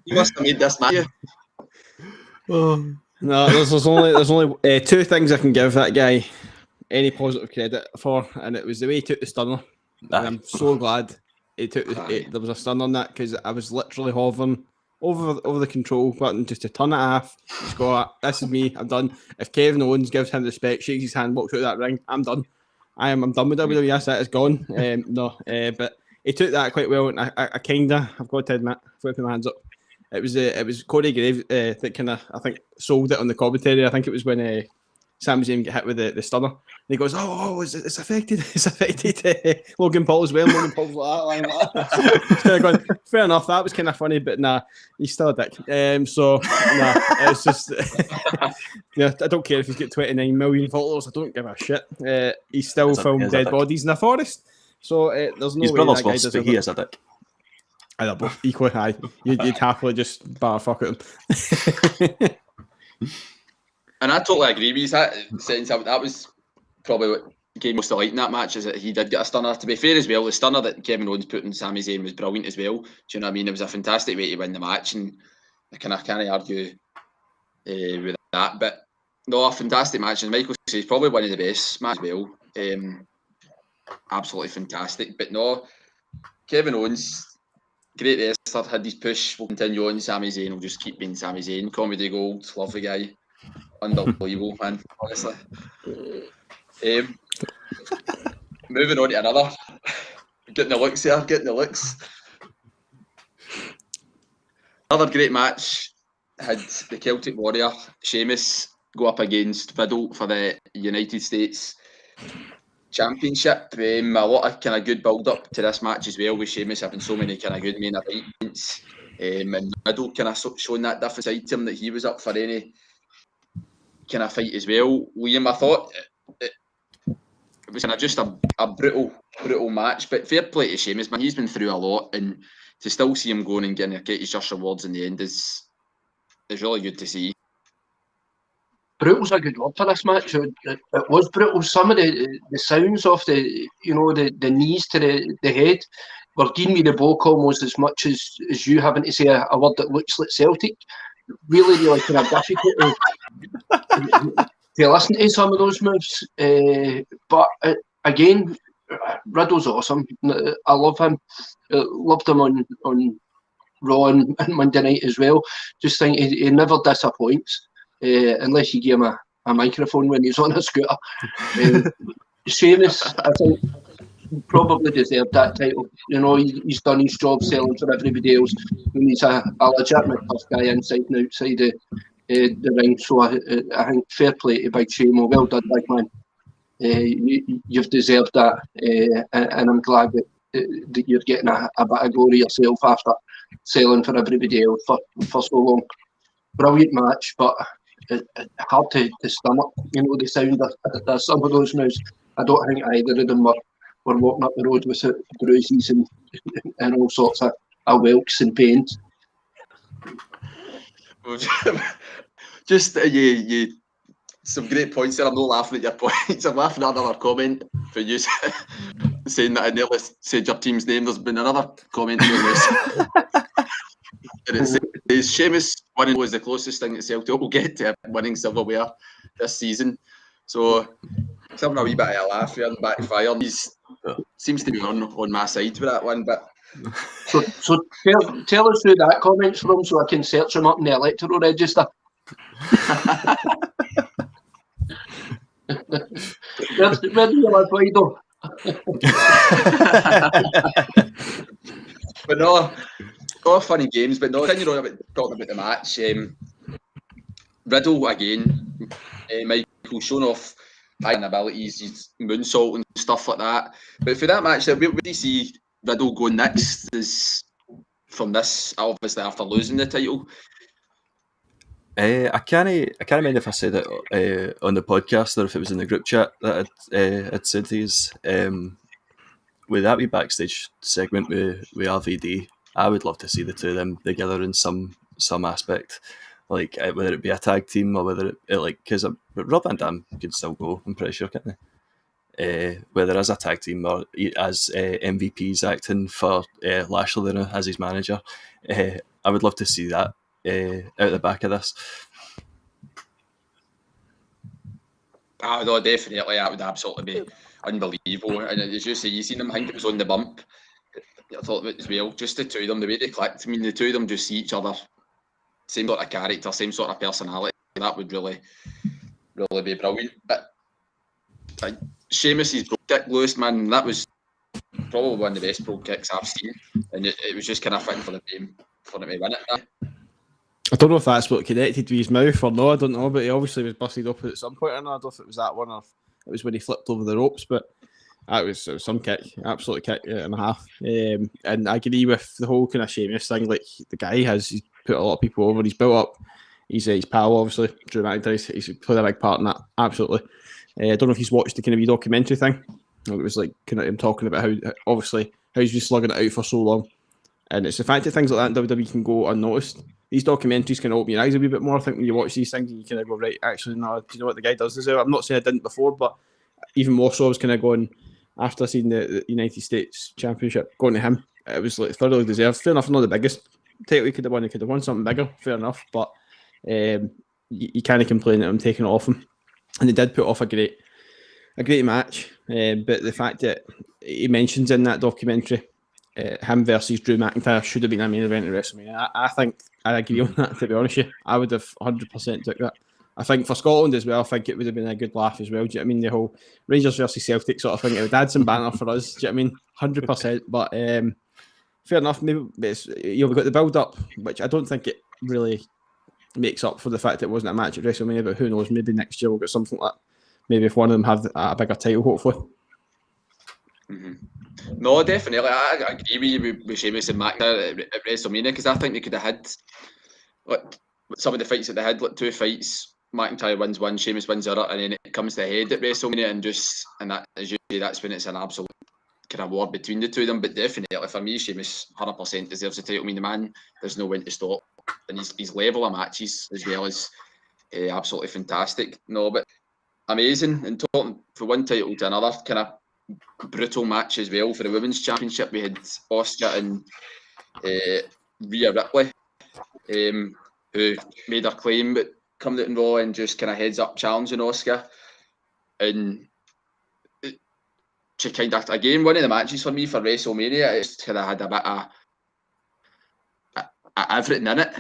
he must have made this match. No, there's only two things I can give that guy any positive credit for, and it was the way he took the stunner. And I'm so glad he took there was a stunner on that, because I was literally hovering over the control button just to turn it off. Just go, this is me, I'm done. If Kevin Owens gives him respect, shakes his hand, walks out of that ring, I'm done. I'm done with WWE. That's it, it's gone. But he took that quite well, and I kinda, I've got to admit, flipping my hands up. It was Corey Graves that kind of, I think, sold it on the commentary. I think it was when Sami Zayn get hit with the stunner. And he goes, it's affected Logan Paul as well. Logan Paul's like that. Kind of going, fair enough, that was kind of funny, but nah, he's still a dick. It's just, yeah, I don't care if he's got 29 million followers, I don't give a shit. He's still filmed dead bodies in the forest. So there's no his way brother's that guy worse, does but he is a dick. Either both equally high. You'd happily just bar fuck at him. And I totally agree with you. That sense that was probably what game most delighting that match, is that he did get a stunner. To be fair as well, the stunner that Kevin Owens put in Sami Zayn was brilliant as well. Do you know what I mean? It was a fantastic way to win the match, and I can't argue with that. But no, a fantastic match, and Michael says probably one of the best matches as well. Absolutely fantastic. But no, Kevin Owens, great wrestler, had his push, will continue on. Sami Zayn will just keep being Sami Zayn. Comedy gold, love the guy. Unbelievable, man, honestly. Moving on to another. Getting the looks. Another great match had the Celtic Warrior, Sheamus, go up against Riddle for the United States Championship. A lot of kind of good build-up to this match as well, with Sheamus having so many kind of good main events. And Riddle kind of showing that different side to him, that he was up for any kind of fight as well. Liam, I thought it was kind of just a brutal match, but fair play to Sheamus, man. He's been through a lot, and to still see him going and get his just rewards in the end is really good to see. Brutal's a good word for this match. It was brutal. Some of the sounds of the knees to the head were giving me the book almost as much as you having to say a word that looks like Celtic. Really kind of difficult to listen to some of those moves. But again, Riddle's awesome. I love him. Loved him on Raw and Monday night as well. Just think he never disappoints. Unless you give him a microphone when he's on a scooter. Sheamus, I think, probably deserved that title. You know, he's done his job selling for everybody else. And he's a legitimate tough guy inside and outside the ring. So I think fair play to Big Shamo. Well done, big man. You've deserved that. And I'm glad that you're getting a bit of glory yourself after selling for everybody else for so long. Brilliant match, but hard to stomach, the sound of some of those moves. I don't think either of them were walking up the road with bruises and all sorts of welts and pains. Just you some great points there. I'm not laughing at your points. I'm laughing at another comment for you saying that I nearly said your team's name. There's been another comment on this. And it says Sheamus winning was the closest thing that Celtic will get to winning silverware this season. So he's having a wee bit of a laugh here and backfire. He seems to be on my side with that one. But so tell us who that comment's from, so I can search him up in the electoral register. Where's your Guido? But no, all funny games. But no, continue on talking about the match. Riddle again, Michael showing off high abilities, his moonsault and stuff like that. But for that match, where do you see Riddle go next? Is from this, obviously after losing the title. I can't remember if I said it on the podcast or if it was in the group chat that I'd said to you. With that wee backstage segment with RVD, I would love to see the two of them together in some aspect, like whether it be a tag team or whether it like, because Rob Van Dam can still go, I'm pretty sure, can't they? Whether as a tag team or as MVPs acting for Lashley there as his manager, I would love to see that out the back of this. Oh, no, definitely. That would absolutely be unbelievable. And as you say, you seen them, I think it was on the bump. I thought of it as well. Just the two of them, the way they clicked. I mean, the two of them just see each other. Same sort of character, same sort of personality. That would really be brilliant. But Sheamus' brogue kick, Lewis, man, that was probably one of the best brogue kicks I've seen. And it was just kind of fitting for the game for him to win it. I don't know if that's what connected with his mouth or no, I don't know, but he obviously was busted up at some point. I don't know if it was that one or if it was when he flipped over the ropes, but it was some kick, absolute kick and a half. And I agree with the whole kind of Sheamus thing. Like, the guy he's put a lot of people over. He's built up. He's pal, obviously. Drew McIntyre. He's played a big part in that. Absolutely. I don't know if he's watched the kind of wee documentary thing. It was like kind of him talking about how obviously how he's been slugging it out for so long, And it's the fact that things like that in WWE can go unnoticed. These documentaries can open your eyes a wee bit more. I think when you watch these things, and you kind of go, right, actually, no, do you know what the guy does deserve? I'm not saying I didn't before, but even more so, I was kind of going, after seeing the United States Championship, going to him, it was like thoroughly deserved. Fair enough, not the biggest title he could have won. He could have won something bigger, fair enough, but you can't complain that I'm taking it off him. And they did put off a great match, but the fact that he mentions in that documentary him versus Drew McIntyre should have been a main event at WrestleMania. I think I agree on that, to be honest with you. I would have 100% took that. I think for Scotland as well, I think it would have been a good laugh as well. Do you know what I mean? The whole Rangers versus Celtic sort of thing, it would add some banter for us. Do you know what I mean? 100%. But fair enough. Maybe it's, we've got the build up, which I don't think it really makes up for the fact that it wasn't a match at WrestleMania, but who knows? Maybe next year we'll get something like that. Maybe if one of them have a bigger title, hopefully. Mm-hmm. No, definitely. I agree with Sheamus and McIntyre at WrestleMania, because I think they could have had some of the fights that they had, like 2 fights. McIntyre wins one, Sheamus wins the other, and then it comes to a head at WrestleMania, and that, as you say, that's when it's an absolute kind of war between the two of them. But definitely, for me, Sheamus 100% deserves the title. I mean, the man, there's no when to stop, and his level of matches as well is absolutely fantastic. No, but amazing. And talking from one title to another, kind of brutal match as well for the Women's Championship. We had Asuka and Rhea Ripley, who made her claim but come out in Raw and just kind of heads up challenging Asuka. And she kind of, again, one of the matches for me for WrestleMania, it's kind of had a bit of everything in it.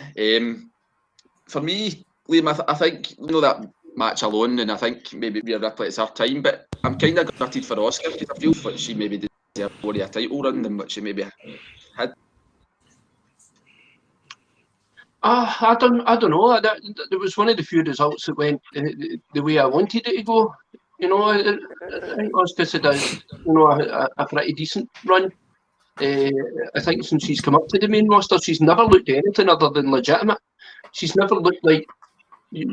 For me, Liam, I think, that match alone, and I think maybe Rhea Ripley, it's her time, but I'm kind of gutted for Asuka, because I feel that she maybe deserved more of a title run than what she maybe had. I don't know. There was one of the few results that went the way I wanted it to go. I think Asuka's had a pretty decent run. I think since she's come up to the main roster, she's never looked anything other than legitimate. She's never looked like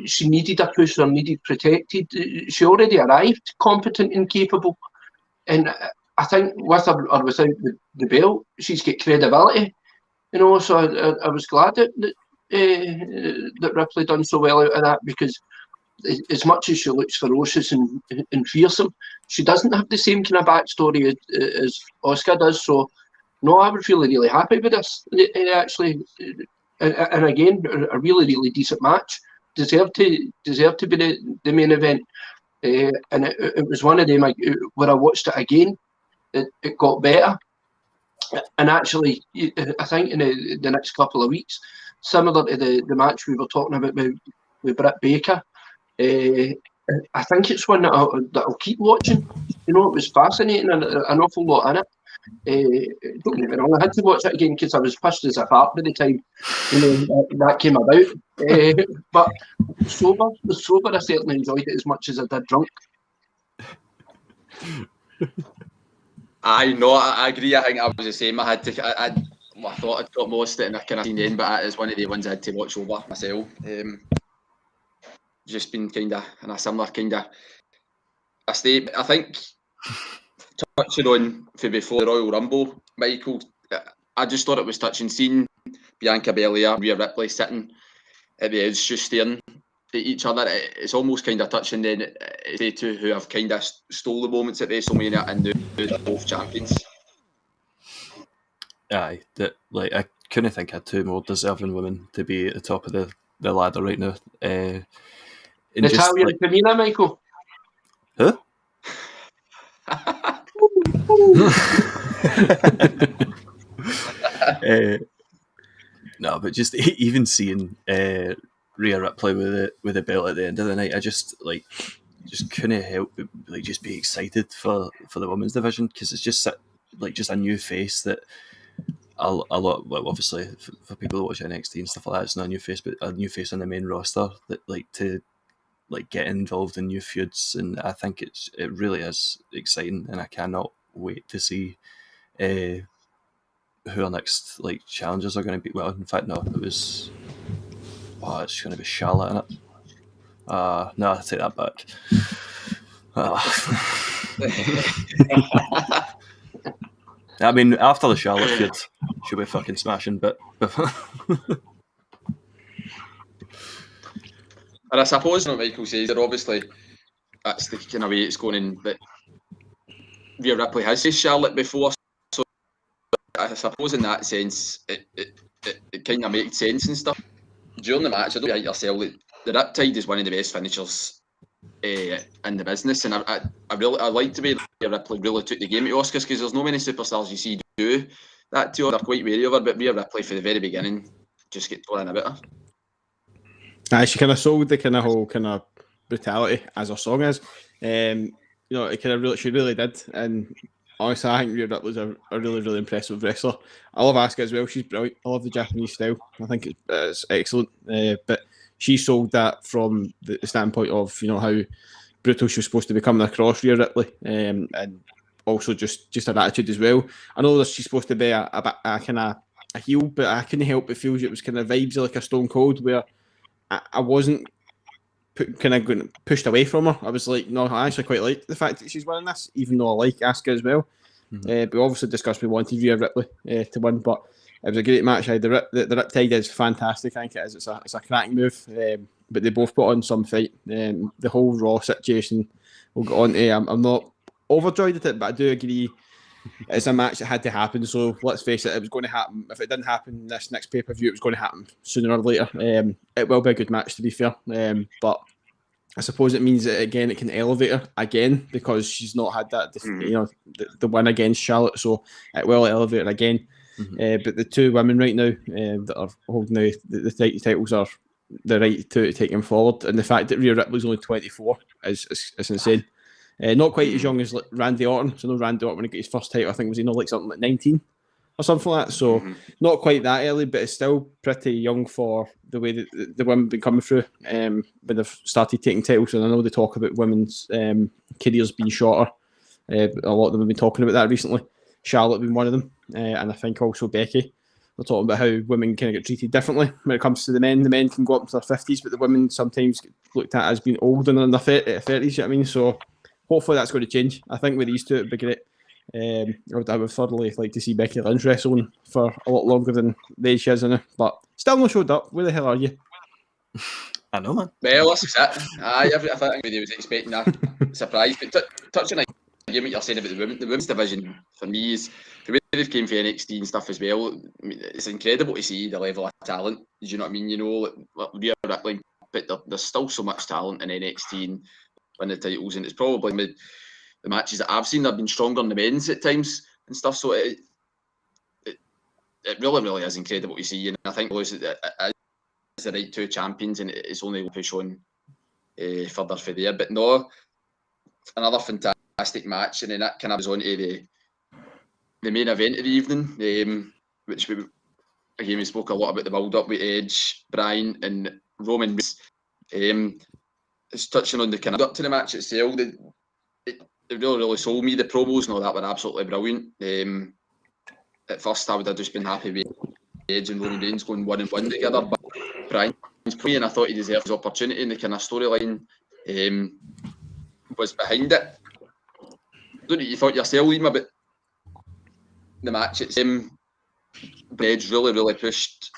she needed a push or needed protected. She already arrived competent and capable. And I think with or without the belt, she's got credibility. So I was glad that Ripley done so well out of that, because as much as she looks ferocious and fearsome, she doesn't have the same kind of backstory as Asuka does. So, no, I was really happy with this. Actually, and again, a really decent match. Deserved to be the main event. And it was one of them where I watched it again. It got better. And actually, I think in the next couple of weeks, similar to the match we were talking about with Britt Baker, I think it's one that I'll keep watching. It was fascinating and an awful lot in it. Don't get me wrong, I had to watch it again because I was pissed as a fart by the time that came about. But sober, I certainly enjoyed it as much as I did drunk. I agree. I think I was the same. I thought I'd got most of it, and I kind of seen the end, but it is one of the ones I had to watch over myself. Just been kind of in a similar kind of a state. I think, touching on for before the Royal Rumble, Michael, I just thought it was touching seeing Bianca Belair and Rhea Ripley sitting at the edge, just staring at each other. It's almost kind of touching then they two who have kind of stole the moments at WrestleMania, and they're both champions. Aye, I couldn't think of 2 more deserving women to be at the top of the ladder right now. Natalia and Tamina, Michael. Huh? No, but just even seeing Rhea Ripley with the belt at the end of the night, I just couldn't help but just be excited for the women's division, because it's just a new face that a lot. Well, obviously for people who watch NXT and stuff like that, it's not a new face, but a new face on the main roster that to get involved in new feuds, and I think it really is exciting, and I cannot wait to see who our next challengers are going to be. Well, in fact, no, it's going to be Charlotte in it. No, I take that back. I mean, after the Charlotte feud, she'll be fucking smashing, but And I suppose what Michael says that obviously that's the kind of way it's going in. But Rhea Ripley has faced Charlotte before, so I suppose in that sense it kind of makes sense and stuff. During the match, I don't think yourself that the Riptide is one of the best finishers in the business, and I like the way Rhea Ripley really took the game at Oscars, because there's no many superstars you see do that to her. They're quite wary of her, but Rhea Ripley from the very beginning just get torn in about her. She kind of sold the kind of whole kind of brutality as her song is. You know, it kind of really, she really did. And honestly, I think Rhea Ripley's a really, really impressive wrestler. I love Asuka as well. She's brilliant. I love the Japanese style. I think it's excellent. But she sold that from the standpoint of, you know, how brutal she was supposed to become across Rhea Ripley, and also just her attitude as well. I know that she's supposed to be a kind of a heel, but I couldn't help but feel it was kind of vibes like a Stone Cold, where I wasn't kind of going pushed away from her. I was like, no, I actually quite like the fact that she's winning this, even though I like Asuka as well. But we obviously discussed we wanted Rhea Ripley to win, but it was a great match. The Riptide is fantastic. I think it is. It's a cracking move. But they both put on some fight. The whole Raw situation we'll get on to. I'm not overjoyed at it, but I do agree it's a match that had to happen. So let's face it was going to happen. If it didn't happen this next pay-per-view, it was going to happen sooner or later. It will be a good match, to be fair. But I suppose it means that, again, it can elevate her again, because she's not had that, you know, the win against Charlotte. So it will elevate her again. But the two women right now that are holding the titles are the right to take them forward. And the fact that Rhea Ripley's only 24 is insane. Not quite as young as like Randy Orton. So I know Randy Orton, when he got his first title, I think was like something like 19 or something like that. So not quite that early, but it's still pretty young for the way that the women have been coming through when they've started taking titles. And I know they talk about women's careers being shorter. A lot of them have been talking about that recently. Charlotte being one of them, and I think also Becky. We're talking about how women kind of get treated differently when it comes to the men. The men can go up to their 50s, but the women sometimes get looked at as being older than their 30s, you know what I mean? So hopefully that's going to change. I think with these two, it'd be great. I would thoroughly like to see Becky Lynch wrestling for a lot longer than the age she is in it, but still not showed up. Where the hell are you? I know, man. Well, this is it. I think everybody was expecting that surprise. But touching on again what you're saying about the women's division, for me, is the way they've came for NXT and stuff as well. I mean, it's incredible to see the level of talent. Do you know what I mean? You know, like Rhea Ripley, but there's still so much talent in NXT and win the titles, and it's probably the matches that I've seen, they've been stronger than the men's at times and stuff. So it really, really is incredible to see, and I think it is the right two champions, and it's only push on further for there. But no, another fantastic match, and then that kind of was on to the main event of the evening, which we spoke a lot about the build up with Edge, Bryan, and Roman Reigns. It's touching on the kind of up to the match itself. It really, really sold me. The promos and all that were absolutely brilliant. At first, I would have just been happy with Edge and Roman Reigns going 1-1 together, but Bryan's play, and I thought he deserved his opportunity, and the kind of storyline was behind it. Don't you thought yourself, Liam, about the match? It's Edge really, really pushed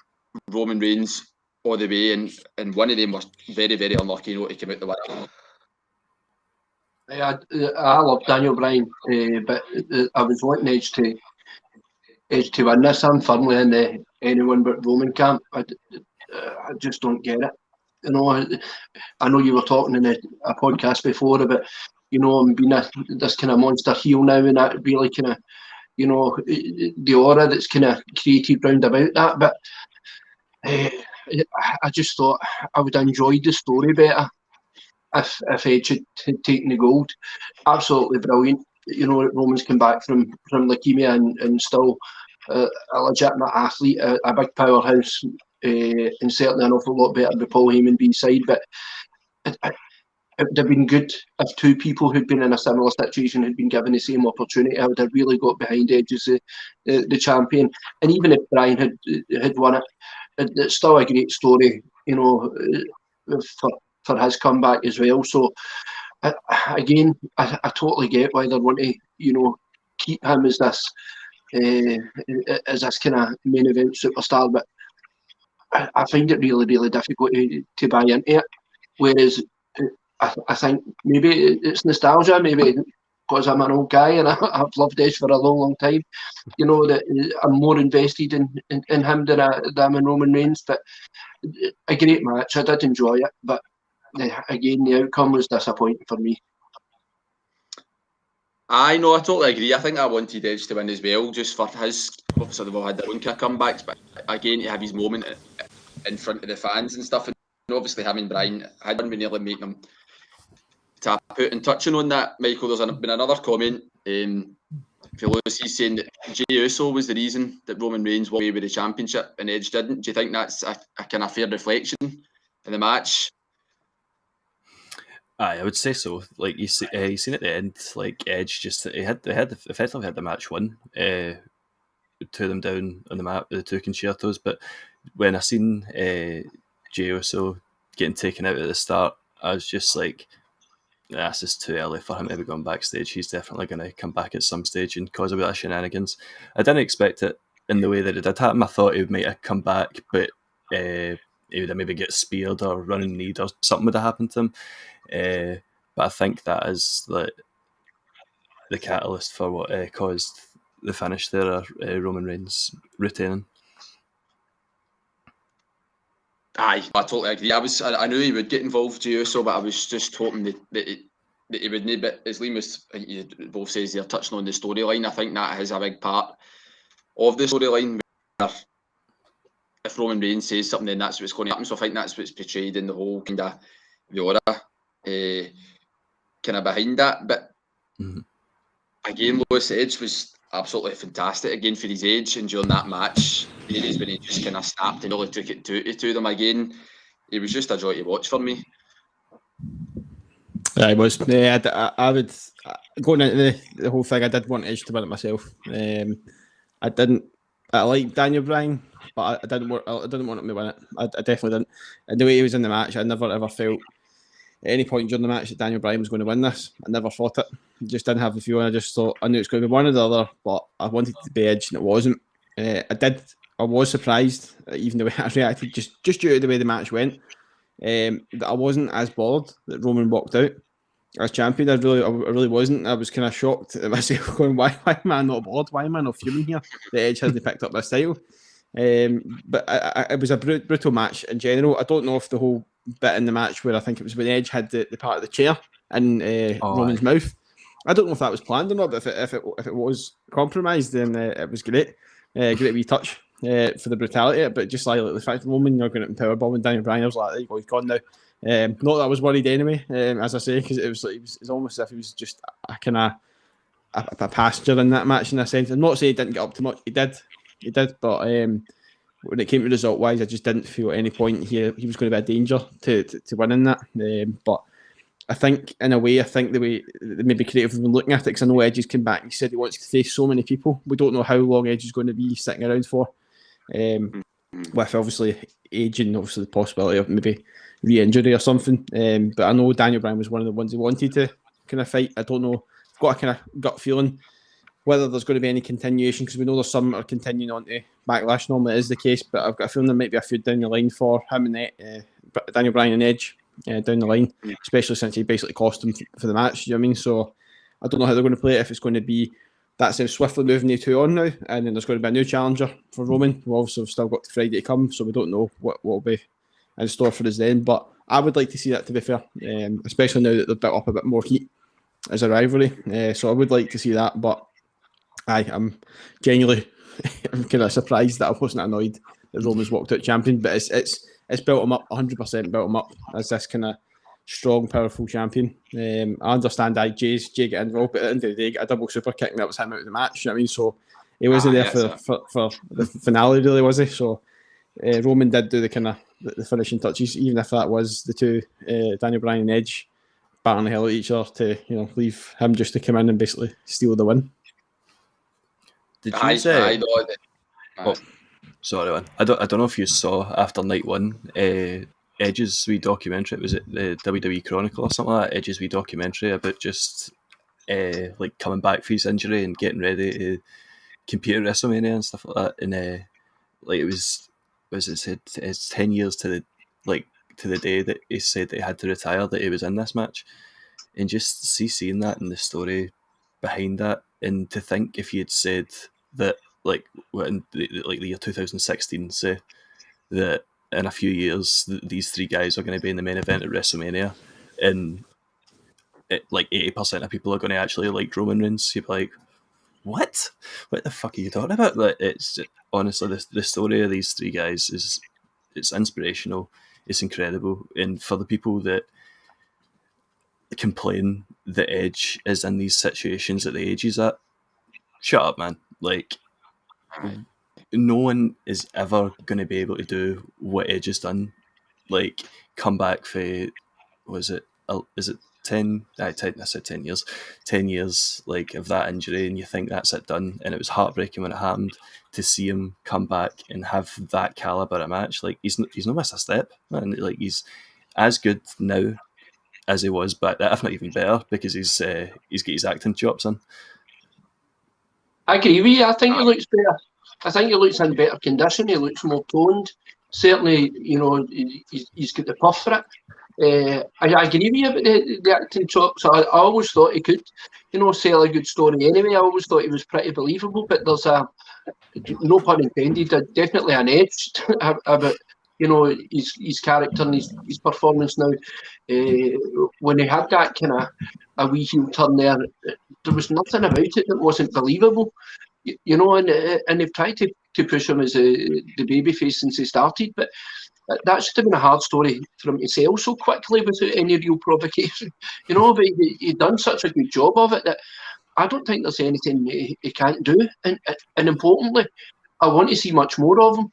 Roman Reigns all the way, and one of them was very, very unlucky not to come out the winner. I love Daniel Bryan, but I was wanting Edge to win this. I'm firmly in the anyone but Roman camp. I just don't get it. You know, I know you were talking in a podcast before about, you know, him being this kind of monster heel now, and that really kind of, you know, the aura that's kind of created round about that. But I just thought I would have enjoyed the story better if Edge had taken the gold. Absolutely brilliant. You know, Roman's come back from leukemia and still a legitimate athlete, a big powerhouse, and certainly an awful lot better with Paul Heyman being side. But it would have been good if two people who'd been in a similar situation had been given the same opportunity. I would have really got behind Edge as the champion. And even if Bryan had won it, it's still a great story, you know, for his comeback as well. So again, I totally get why they want to, you know, keep him as this as this kind of main event superstar, but I find it really, really difficult to buy into it. Whereas I think maybe it's nostalgia, maybe because I'm an old guy and I've loved Edge for a long, long time. You know, that I'm more invested in him than I'm in Roman Reigns. But a great match, I did enjoy it. But again, the outcome was disappointing for me. I know, I totally agree. I think I wanted Edge to win as well, just for his. Obviously, they've all had their own kind of comebacks, but again, to have his moment in front of the fans and stuff. And obviously, having Brian had been nearly making him tap out. And touching on that, Michael, there's been another comment. He's saying that Jey Uso was the reason that Roman Reigns walked away with the championship and Edge didn't. Do you think that's a kind of fair reflection in the match? I would say so. Like you seen at the end, like Edge just they effectively had the match won. Two of them down on the map, the two concertos. But when I seen Jey Uso getting taken out at the start, I was just like, this is too early for him to be going backstage. He's definitely going to come back at some stage and cause a bit of shenanigans. I didn't expect it in the way that it did happen. I thought he might have come back, but he would have maybe get speared or running knee or something would have happened to him. But I think that is the catalyst for what caused the finish there, Roman Reigns retaining. Aye, I totally agree. I knew he would get involved, Uso, but I was just hoping that he would need. But as Liam was, you both says they're touching on the storyline. I think that has a big part of the storyline. If Roman Reigns says something, then that's what's going to happen. So I think that's what's portrayed in the whole kind of the aura, kind of behind that. But again, Lewis Edge was absolutely fantastic again for his age, and during that match, areas when he just kind of snapped and really took it to them again. It was just a joy to watch for me. Yeah, it was. I would going into the whole thing. I did want Edge to win it myself. I didn't. I like Daniel Bryan, but I didn't want him to win it. I definitely didn't. And the way he was in the match, I never ever felt at any point during the match that Daniel Bryan was going to win this. I never thought it. Just didn't have the feeling. I just thought I knew it was going to be one or the other, but I wanted it to be Edge, and it wasn't. I was surprised, even the way I reacted, just due to the way the match went. That I wasn't as bothered that Roman walked out as champion. I really wasn't. I was kind of shocked at myself, going, "Why am I not bothered? Why am I not fuming here? The Edge hasn't picked up this title." But it was a brutal match in general. I don't know if the whole bit in the match where I think it was when Edge had the part of the chair in Roman's mouth. I don't know if that was planned or not, but if it was compromised, then it was great. Great wee touch for the brutality. But just like the fact that Roman, you're going to powerbomb and Daniel Bryan, I was like, there you go, he's gone now. Not that I was worried anyway, as I say, because it was almost as if he was just a kind of a passenger in that match in a sense. I'm not saying he didn't get up too much. He did, but when it came to result wise, I just didn't feel at any point he was going to be a danger to winning that. But I think in a way, the way maybe creative have been looking at it, because I know Edge has come back and he said he wants to face so many people. We don't know how long Edge is going to be sitting around for. With obviously age and obviously the possibility of maybe re-injury or something. But I know Daniel Bryan was one of the ones he wanted to kind of fight. I don't know. I've got a kind of gut feeling whether there's going to be any continuation, because we know there's some that are continuing on to Backlash. Normally it is the case, but I've got a feeling there might be a feud down the line for him and Daniel Bryan and Edge down the line, especially since he basically cost him for the match. You know what I mean? So I don't know how they're going to play it, if it's going to be that's them swiftly moving the two on now, and then there's going to be a new challenger for Roman. We obviously have still got Friday to come, so we don't know what will be in store for us then. But I would like to see that, to be fair, especially now that they've built up a bit more heat as a rivalry. So I would like to see that, but I'm genuinely I'm kind of surprised that I wasn't annoyed that Roman's walked out champion. But it's built him up 100%, built him up as this kind of strong, powerful champion. I understand Jay getting involved, but at the end of the day, got a double super kick and that was him out of the match. You know what I mean? So he wasn't there for the finale, really, was he? So Roman did do the kind of the finishing touches, even if that was the two, Daniel Bryan and Edge, battering the hell out of each other to leave him just to come in and basically steal the win. Did you say? Sorry, man. I don't know if you saw after night one, Edge's wee documentary. Was it the WWE Chronicle or something like that? Edge's wee documentary about just like coming back for his injury and getting ready to compete at WrestleMania and stuff like that, and like it was it said it's 10 years to the day that he said that he had to retire, that he was in this match, and just seeing that and the story behind that, and to think if he had said that like in the year 2016, say that in a few years these three guys are going to be in the main event at WrestleMania, and like 80% of people are going to actually like Roman Reigns, you'd be like, what the fuck are you talking about? Like, it's honestly, the story of these three guys it's inspirational, it's incredible, and for the people that complain that Edge is in these situations at the age he's at, shut up, man. Like, no one is ever going to be able to do what Edge has done. Like, come back for, is it 10? I said 10 years. 10 years, like, of that injury, and you think that's it done, and it was heartbreaking when it happened. To see him come back and have that caliber of match, like, he's not missed a step, man. Like, he's as good now as he was back then, if not even better, because he's got his acting chops in. I agree with you. I think he looks better. I think he looks in better condition. He looks more toned. Certainly, you know, he's got the puff for it. I agree with you about the acting chops. I always thought he could, you know, sell a good story anyway. I always thought he was pretty believable, but there's no pun intended, definitely an edge about, you know, his character and his performance now. When he had that kind of a wee heel turn there was nothing about it that wasn't believable. You know, and they've tried to push him as the babyface since he started, but that should have been a hard story for him to sell so quickly without any real provocation. You know, but he'd done such a good job of it that I don't think there's anything he can't do. And importantly, I want to see much more of him.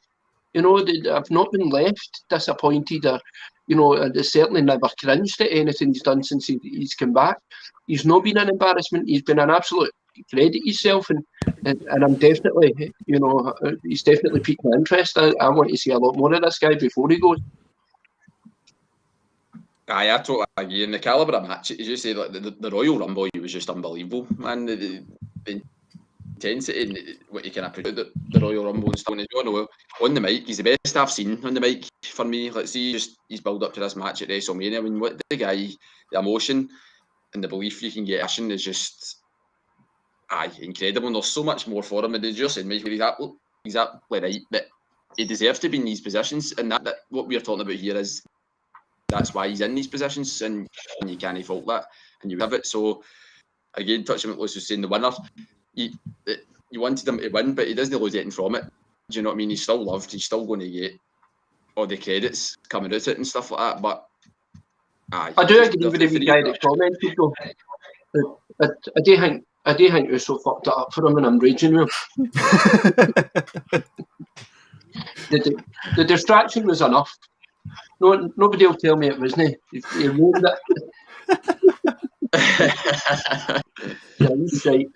You know, I've not been left disappointed, or, you know, there's certainly never cringed at anything he's done since he's come back. He's not been an embarrassment. He's been an absolute credit himself, and I'm definitely, you know, he's definitely piqued my interest. I want to see a lot more of this guy before he goes. I totally agree. And the calibre of match, as you say, like the Royal Rumble, it was just unbelievable, man. The intensity and what he kind of produced the Royal Rumble and stuff. And you know, on the mic, he's the best I've seen on the mic for me. Let's see, he's built up to this match at WrestleMania. I mean, what the guy, the emotion and the belief you can get action is just incredible. And there's so much more for him. And as you said, Mike, he's absolutely right, but he deserves to be in these positions. And that what we're talking about here is that's why he's in these positions, and you can't fault that, and you have it. So again, touching on what Lewis was saying, the winner, you wanted him to win, but he doesn't lose anything from it. Do you know what I mean? He's still loved. He's still going to get all the credits coming out of it and stuff like that. But I do agree with the guy that commented though. I do think it was so fucked up for him, and I'm raging with him. The distraction was enough. No, nobody will tell me it wasn't. He ruined it. Yeah, he's right.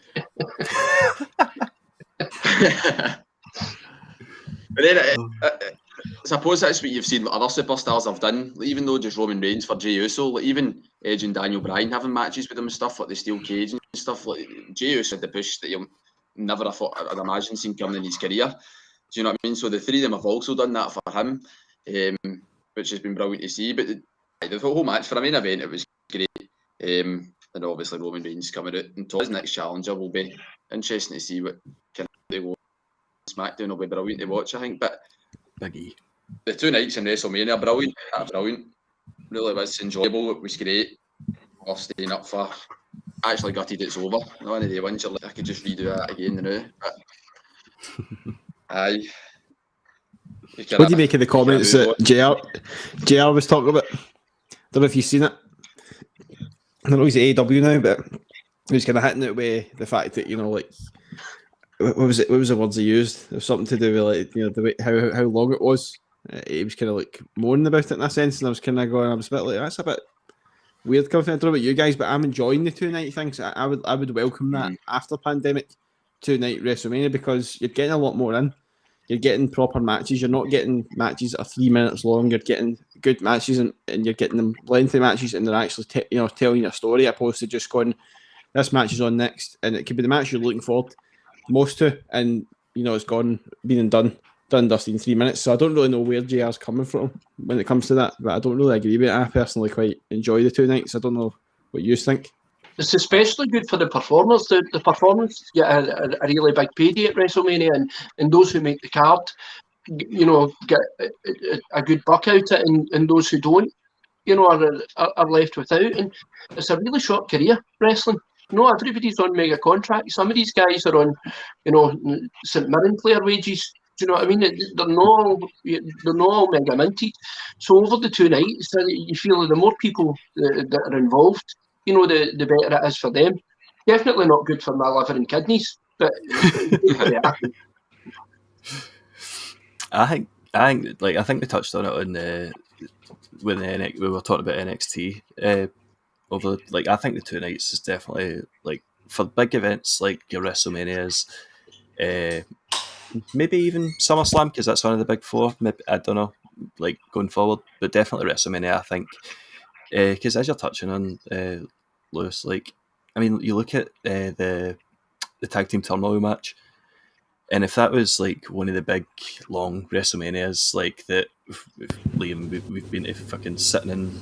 But then I suppose that's what you've seen what other superstars have done. Like, even though just Roman Reigns for Jey Uso, like even Edge and Daniel Bryan having matches with him and stuff, like the steel cage and stuff. Like Jey Uso had the push that you'll never have thought, I'd imagine, seen coming in his career. Do you know what I mean? So the three of them have also done that for him, which has been brilliant to see. But the whole match for a main event, it was great. And obviously Roman Reigns coming out and his next challenger will be interesting to see what kind of they go. SmackDown will be brilliant to watch, I think. But Biggie, the two nights in WrestleMania, brilliant. Brilliant. Really was enjoyable. It was great. We're staying up for. Actually gutted it's over. No, any day once I could just redo that again now. But aye. What do you make of the comments that JR was talking about? Don't know if you've seen it. I know he's at AEW now, but he was kind of hitting it with the fact that, you know, like, what was it? What was the words he used? It was something to do with, like, you know, the way, how long it was. He was kind of like moaning about it in a sense, and I was kind of going, I was a bit like, that's a bit weird coming from. I don't know about you guys, but I'm enjoying the 2-night things. I would welcome that after pandemic 2-night WrestleMania, because you're getting a lot more in. You're getting proper matches. You're not getting matches that are 3 minutes long. You're getting good matches, and you're getting them lengthy matches, and they're actually telling a story, opposed to just going, this match is on next, and it could be the match you're looking forward most to, and it's been and done and dusted in 3 minutes. So I don't really know where JR's coming from when it comes to that, but I don't really agree with it. I personally quite enjoy the 2 nights. I don't know what you think. It's especially good for the performers. The performers get a really big payday at WrestleMania, and those who make the card, get a good buck out of it, and those who don't, are left without. And it's a really short career, wrestling. Everybody's on mega contracts. Some of these guys are on, St Mirren player wages. Do you know what I mean? They're not all mega minted. So over the 2 nights, you feel that the more people that are involved, the better it is for them. Definitely not good for my liver and kidneys, but good for the athlete. I think we touched on it when we were talking about NXT. I think the 2 nights is definitely for big events like your WrestleManias, maybe even SummerSlam, because that's one of the big 4. Maybe, I don't know, going forward, but definitely WrestleMania. I think because as you're touching on, Lewis, you look at the tag team turmoil match. And if that was one of the big long WrestleManias that Liam, we've been to fucking sitting in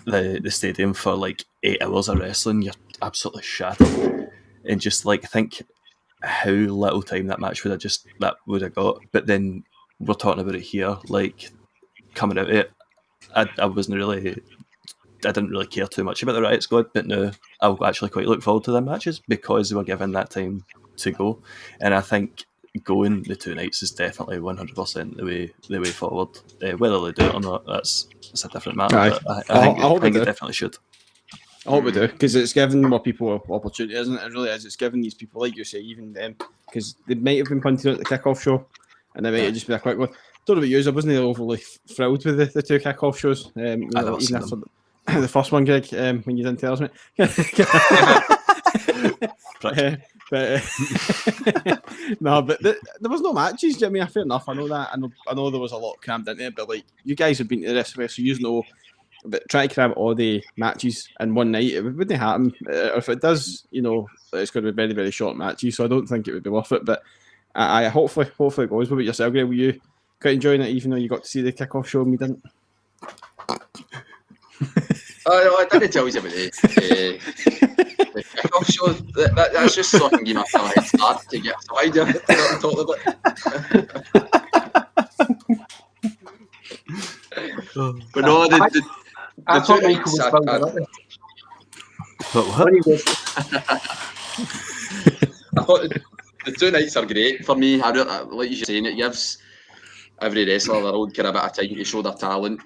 the stadium for 8 hours of wrestling, you're absolutely shattered. And just think how little time that match would have got. But then we're talking about it here, coming out of it, I didn't really care too much about the Riot Squad, but now I'll actually quite look forward to their matches because they were given that time to go. And I think going the 2 nights is definitely 100% the way forward. Whether they do it or not, that's a different matter. Aye. But I think it definitely should. I hope we do, because it's giving more people opportunity, isn't it? It really is. It's giving these people, like you say, even them, because they might have been punted at the kickoff show, and they might have just been a quick one. Don't know about you, I wasn't overly thrilled with the 2 kickoff shows. Even after the first one, Greg, when you didn't tell us, mate. But there was no matches. Do you know what I mean? Fair enough. I know that. I know there was a lot crammed into it, but you guys have been to the rest of it, so you know. But try to cram all the matches in one night, it wouldn't happen. If it does, it's going to be very, very short matches, so I don't think it would be worth it. But I hopefully it goes. What about yourself, Greg? Were you quite enjoying it, even though you got to see the kickoff show and we didn't? I didn't tell you about the kickoff show. That's just so I can give myself a head start to get some idea of what I'm talking about. But no, I thought Michael was found up there. I thought the 2 nights are great for me. Like you're saying, it gives every wrestler their own kind of bit of time to show their talent.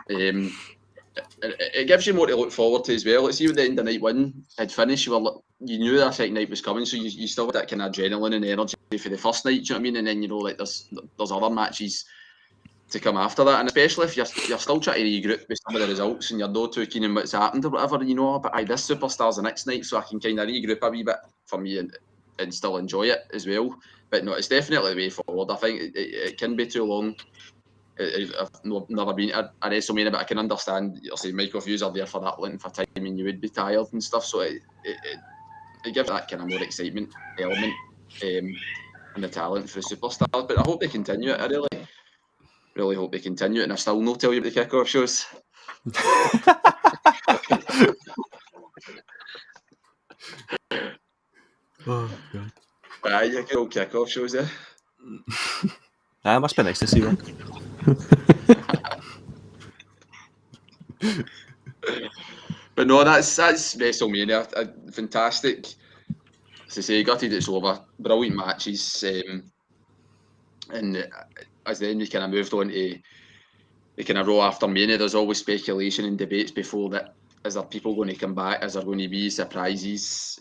It gives you more to look forward to as well. Let's see when the end of night 1 had finished, you knew that second night was coming, so you still had that kind of adrenaline and energy for the first night. Do you know what I mean? And then there's other matches to come after that, and especially if you're still trying to regroup with some of the results and you're not too keen on what's happened or whatever, but this superstar's the next night, so I can kind of regroup a wee bit for me and still enjoy it as well. But no, it's definitely the way forward. I think it can be too long. I've never been to a WrestleMania, but I can understand. You're saying Michael, if you are there for that length of time, and you would be tired and stuff. So it gives that kind of more excitement element and the talent for the superstars. But I hope they continue it. I really hope they continue it, and I still no tell you about the kickoff shows. Oh god! You can all kickoff shows, yeah. It must be nice to see one. But no, that's WrestleMania. Fantastic. As I say, gutted it's over. Brilliant matches, and as then we kind of moved on to the kind of Raw after Mania. There's always speculation and debates before that. Is there people going to come back? Is there going to be surprises?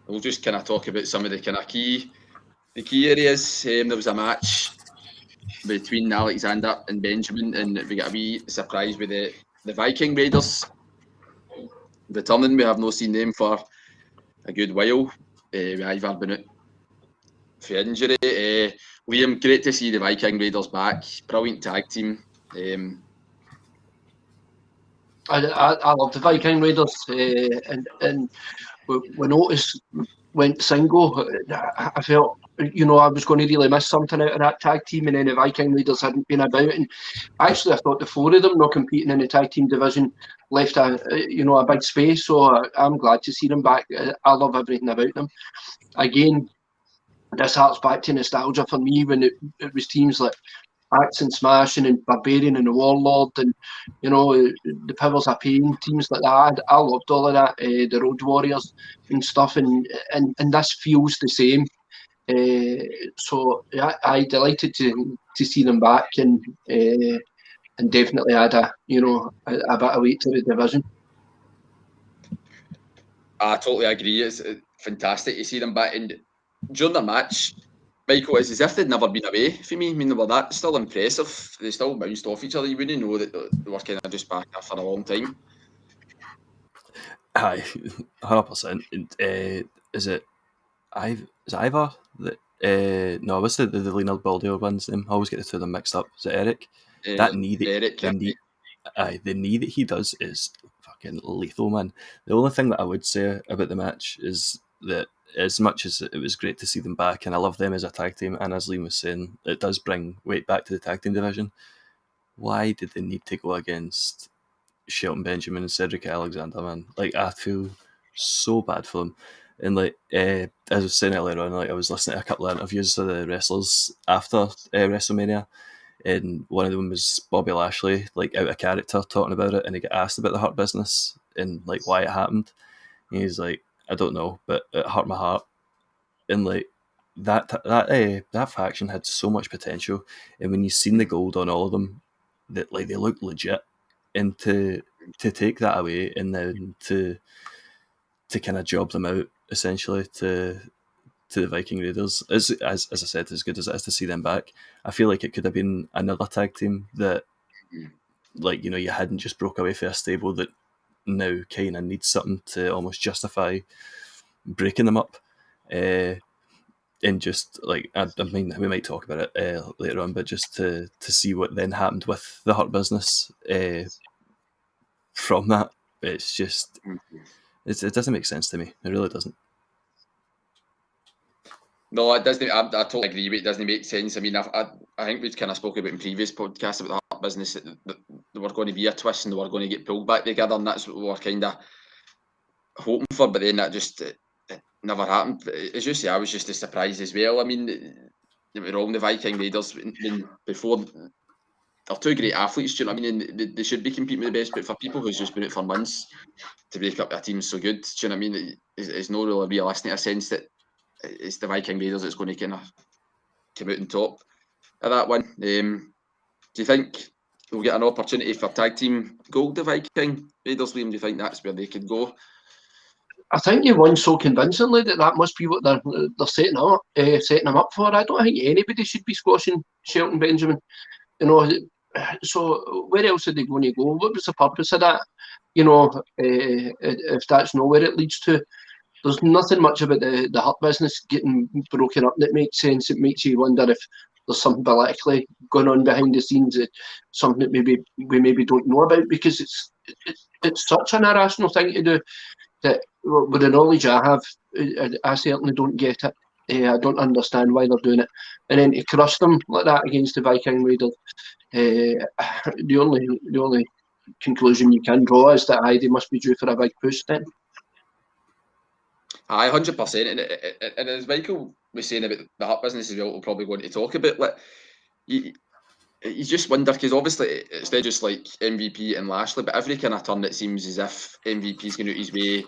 We'll just kind of talk about some of the kind of key areas. There was a match between Alexander and Benjamin, and we got a wee surprise with the Viking Raiders returning. We have not seen them for a good while. We have been out for injury. Liam, great to see the Viking Raiders back. Brilliant tag team. I love the Viking Raiders, and we noticed went single, I felt, I was going to really miss something out of that tag team, and then the Viking Raiders hadn't been about. And actually, I thought the four of them not competing in the tag team division left a big space. So I'm glad to see them back. I love everything about them. Again, this harks back to nostalgia for me when it was teams like Axe and Smashing and Barbarian and the Warlord and the Powers of Pain, teams like that. I loved all of that, the Road Warriors and stuff, and this feels the same. So yeah, I delighted to see them back and definitely add a bit of weight to the division. I totally agree. It's fantastic to see them back. And during the match, Michael, it's as if they'd never been away for me. I mean, they were that still impressive. They still bounced off each other. You wouldn't know that they were kind of just back there for a long time. Aye, 100%. Is it Ivar? No, what's the Leonard Baldier one's name? I always get the two of them mixed up. Is it Eric? That knee that Eric, the knee that he does is fucking lethal, man. The only thing that I would say about the match is that as much as it was great to see them back, and I love them as a tag team, and as Liam was saying, it does bring weight back to the tag team division. Why did they need to go against Shelton Benjamin and Cedric Alexander, man? Like, I feel so bad for them. And like, as I was saying earlier on, like I was listening to a couple of interviews of the wrestlers after WrestleMania, and one of them was Bobby Lashley, like out of character, talking about it, and he got asked about the Hurt Business and like why it happened. And he's like, I don't know, but it hurt my heart. And like that faction had so much potential, and when you've seen the gold on all of them, that like they look legit, and to take that away and then to kind of job them out essentially to the Viking Raiders, as I said, as good as it is to see them back, I feel like it could have been another tag team that, like, you hadn't just broke away for a stable that now kind of needs something to almost justify breaking them up. And just like, I mean, we might talk about it later on, but just to see what then happened with the Hurt Business from that, it's just, it doesn't make sense to me. It really doesn't. No, it doesn't. I totally agree with it. It doesn't make sense. I mean, I think we'd kind of spoke about in previous podcasts about the Hurt Business that there were going to be a twist and they were going to get pulled back together, and that's what we were kind of hoping for. But then that just it never happened. As you say, I was just as surprised as well. I mean, they were all the Viking Raiders before. They're two great athletes. Do you know what I mean? They should be competing with the best. But for people who's just been out for months to break up their team so good, do you know what I mean? It's not really realistic in a sense that it's the Viking Raiders that's going to kind of come out on top of that one. Do you think we'll get an opportunity for tag team gold, the Viking Raiders, Liam? Do you think that's where they could go? I think you won so convincingly that must be what they're setting them up for. I don't think anybody should be squashing Shelton Benjamin. So where else are they going to go? What was the purpose of that? If that's not where it leads to. There's nothing much about the Hurt Business getting broken up that makes sense. It makes you wonder if there's something politically going on behind the scenes, something that we maybe don't know about, because it's such an irrational thing to do that, with the knowledge I have, I certainly don't get it. I don't understand why they're doing it. And then to crush them like that against the Viking Raiders, the only conclusion you can draw is that they must be due for a big push then. 100%, and as Michael was saying about the Hurt Business as well, we're probably going to talk about, like, you just wonder, because obviously it's not just like MVP and Lashley, but every kind of turn it seems as if MVP's going out his way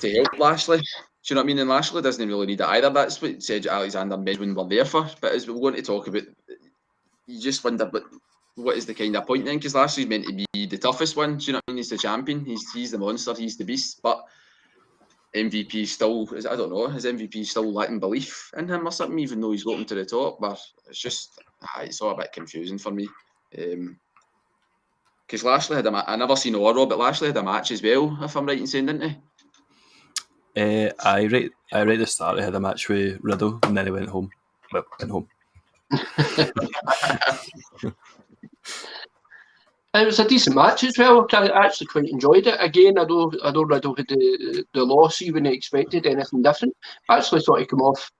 to help Lashley. Do you know what I mean? And Lashley doesn't really need it either. That's what Cedric Alexander and Medwin were there for. But as we're going to talk about, you just wonder, but what is the kind of point then? Because Lashley's meant to be the toughest one. Do you know what I mean? He's the champion. He's the monster. He's the beast. But MVP still, I don't know, is MVP still lacking belief in him or something, even though he's got him to the top? But it's just, it's all a bit confusing for me. Because Lashley had I never seen Oro, but Lashley had a match as well, if I'm right in saying, didn't he? I right at the start, he had a match with Riddle, and then he went home. It was a decent match as well. I actually quite enjoyed it. Again, I know Riddle had the loss. He wouldn't have expected anything different. I actually thought he came off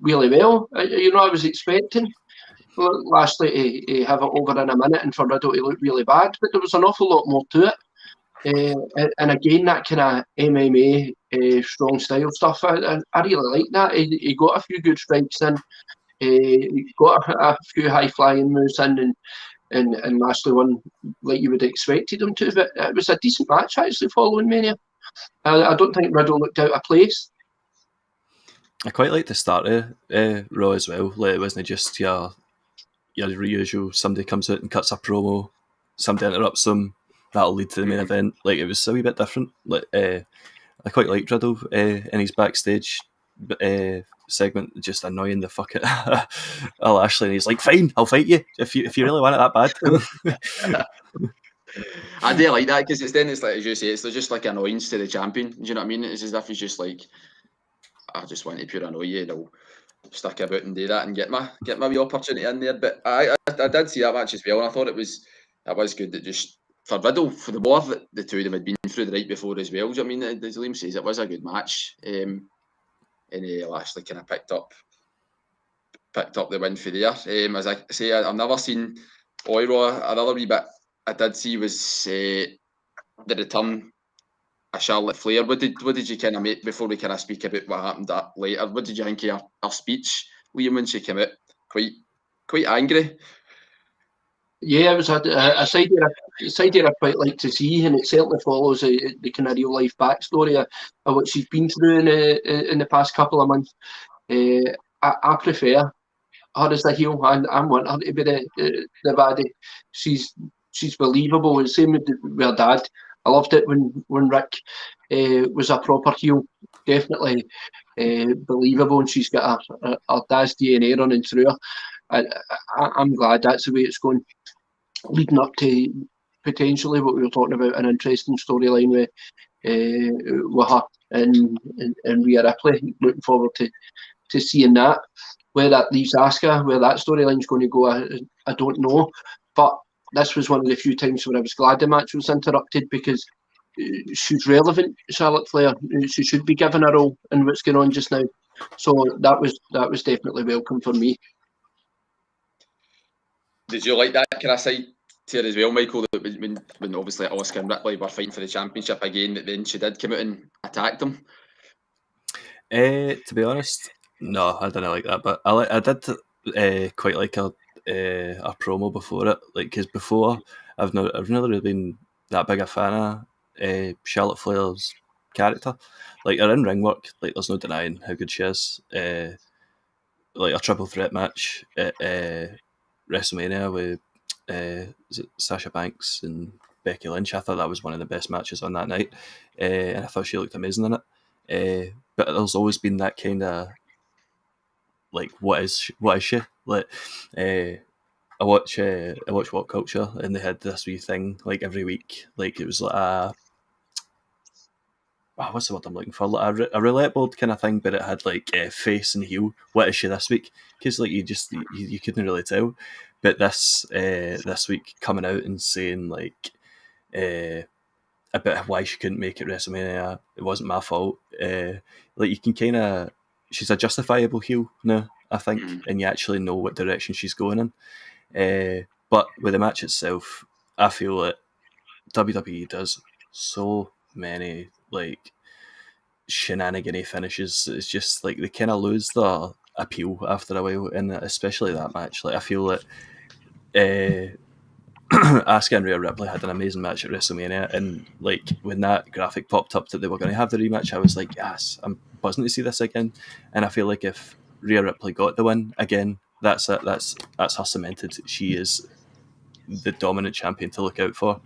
really well. I was expecting Lashley to have it over in a minute and for Riddle to look really bad, but there was an awful lot more to it. And again, that kind of MMA strong style stuff, I really like that. He got a few good strikes in, he got a few high flying moves in, and Lashley won like you would have expected him to. But it was a decent match actually following Mania. I don't think Riddle looked out of place. I quite like the start of Raw as well. Like, it wasn't just your usual somebody comes out and cuts a promo, somebody interrupts them, that'll lead to the main event. Like, it was a wee bit different. Like, I quite liked Riddle in his backstage segment, just annoying the fuck out of Lashley, and he's like, "Fine, I'll fight you if you really want it that bad." I do like that because it's like, as you say, it's just like annoyance to the champion. Do you know what I mean? It's as if he's just like, I just want to pure annoy you, and I'll stick about and do that and get my wee opportunity in there. But I did see that match as well, and I thought it was good that just for Riddle, for the war that the two of them had been through the night before as well. Do you know what I mean? As Liam says, it was a good match. And Lashley kind of picked up the win for there. As I say, I've never seen Oiro. Another wee bit I did see was the return of Charlotte Flair. What did you kind of make before we kind of speak about what happened later? What did you think of her speech, Liam, when she came out? Quite angry. Yeah, it was a side I quite like to see, and it certainly follows the kind of real life backstory of what she's been through in the past couple of months. I prefer her as the heel. I want her to be the baddie. She's believable. The same with her dad. I loved it when Rick was a proper heel. Definitely believable, and she's got her dad's DNA running through her. I'm glad that's the way it's going. Leading up to potentially what we were talking about, an interesting storyline with her and Rhea Ripley. Looking forward to seeing that. Where that leaves Asuka, where that storyline's going to go, I don't know. But this was one of the few times where I was glad the match was interrupted, because she's relevant, Charlotte Flair. She should be given a role in what's going on just now. So that was definitely welcome for me. Did you like that kind of side to her as well, Michael? That when obviously Asuka and Ripley were fighting for the championship again, that then she did come out and attack them? To be honest, no, I didn't like that. But I did quite like a promo before it. Like, because before I've never really been that big a fan of Charlotte Flair's character. Like, her in-ring work, like, there's no denying how good she is. Like a triple threat match at WrestleMania with is it Sasha Banks and Becky Lynch. I thought that was one of the best matches on that night, and I thought she looked amazing in it. But there's always been that kind of like, what is she? Like, I watch What Culture, and they had this wee thing like every week. Like, it was like what's the word I'm looking for? Like a roulette board kind of thing, but it had like face and heel. What is she this week? Because like you couldn't really tell. But this week coming out and saying like about why she couldn't make it WrestleMania, it wasn't my fault. Like, you can kind of, she's a justifiable heel now, I think, and you actually know what direction she's going in. But with the match itself, I feel that WWE does so many like shenanigan-y finishes. It's just like they kind of lose their appeal after a while, and especially that match. Like, I feel that Asuka and Rhea Ripley had an amazing match at WrestleMania, and like when that graphic popped up that they were going to have the rematch, I was like, yes, I'm buzzing to see this again. And I feel like if Rhea Ripley got the win again, that's it. That's her cemented. She is the dominant champion to look out for.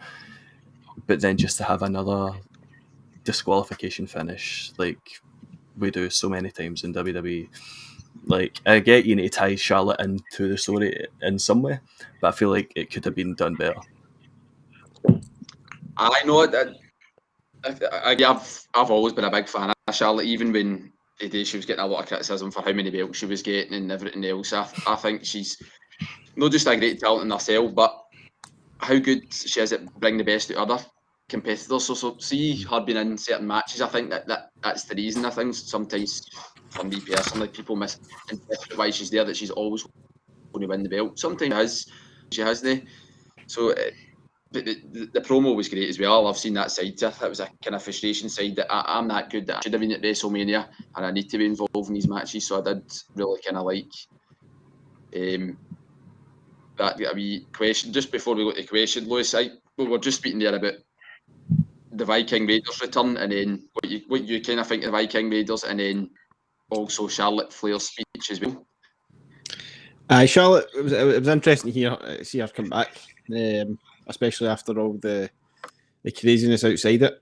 But then just to have another disqualification finish, like we do so many times in WWE, like, I get you need to tie Charlotte into the story in some way, but I feel like it could have been done better. I know that. I've always been a big fan of Charlotte, even when the day she was getting a lot of criticism for how many belts she was getting and everything else. I think she's not just a great talent in herself, but how good she is at bringing the best out of other competitors. So see her being in certain matches, I think that's the reason. I think sometimes, for me personally, people misinterpret why she's there, that she's always going to win the belt. Sometimes she hasn't. So but the promo was great as well. I've seen that side to her. That was a kind of frustration side, that I'm that good that I should have been at WrestleMania and I need to be involved in these matches. So I did really kind of like that a wee question. Just before we go to the question, Lewis, we were just speaking there about the Viking Raiders return, and then what you kind of think of the Viking Raiders, and then also Charlotte Flair's speech as well. Charlotte, it was interesting to see her come back, especially after all the craziness outside it,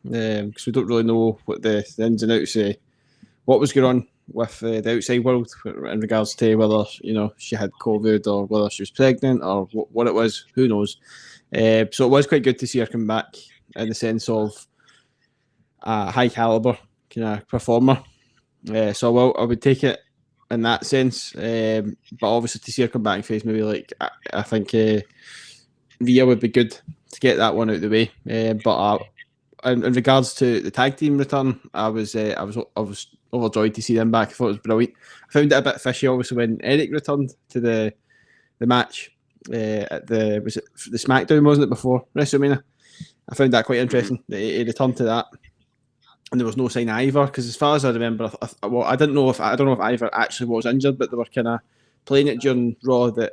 because we don't really know what the ins and outs of what was going on with the outside world in regards to whether she had COVID or whether she was pregnant or what it was. Who knows? So it was quite good to see her come back in the sense of a high caliber kind of performer. So I would take it in that sense. But obviously to see her come back and face maybe like I think Rhea would be good to get that one out of the way. But in regards to the tag team return, I was overjoyed to see them back. I thought it was brilliant. I found it a bit fishy, obviously, when Eric returned to the match at the SmackDown, wasn't it, before WrestleMania? I found that quite interesting. He returned to that, and there was no sign of Ivor, because as far as I remember, I don't know if Ivor actually was injured, but they were kind of playing it during Raw that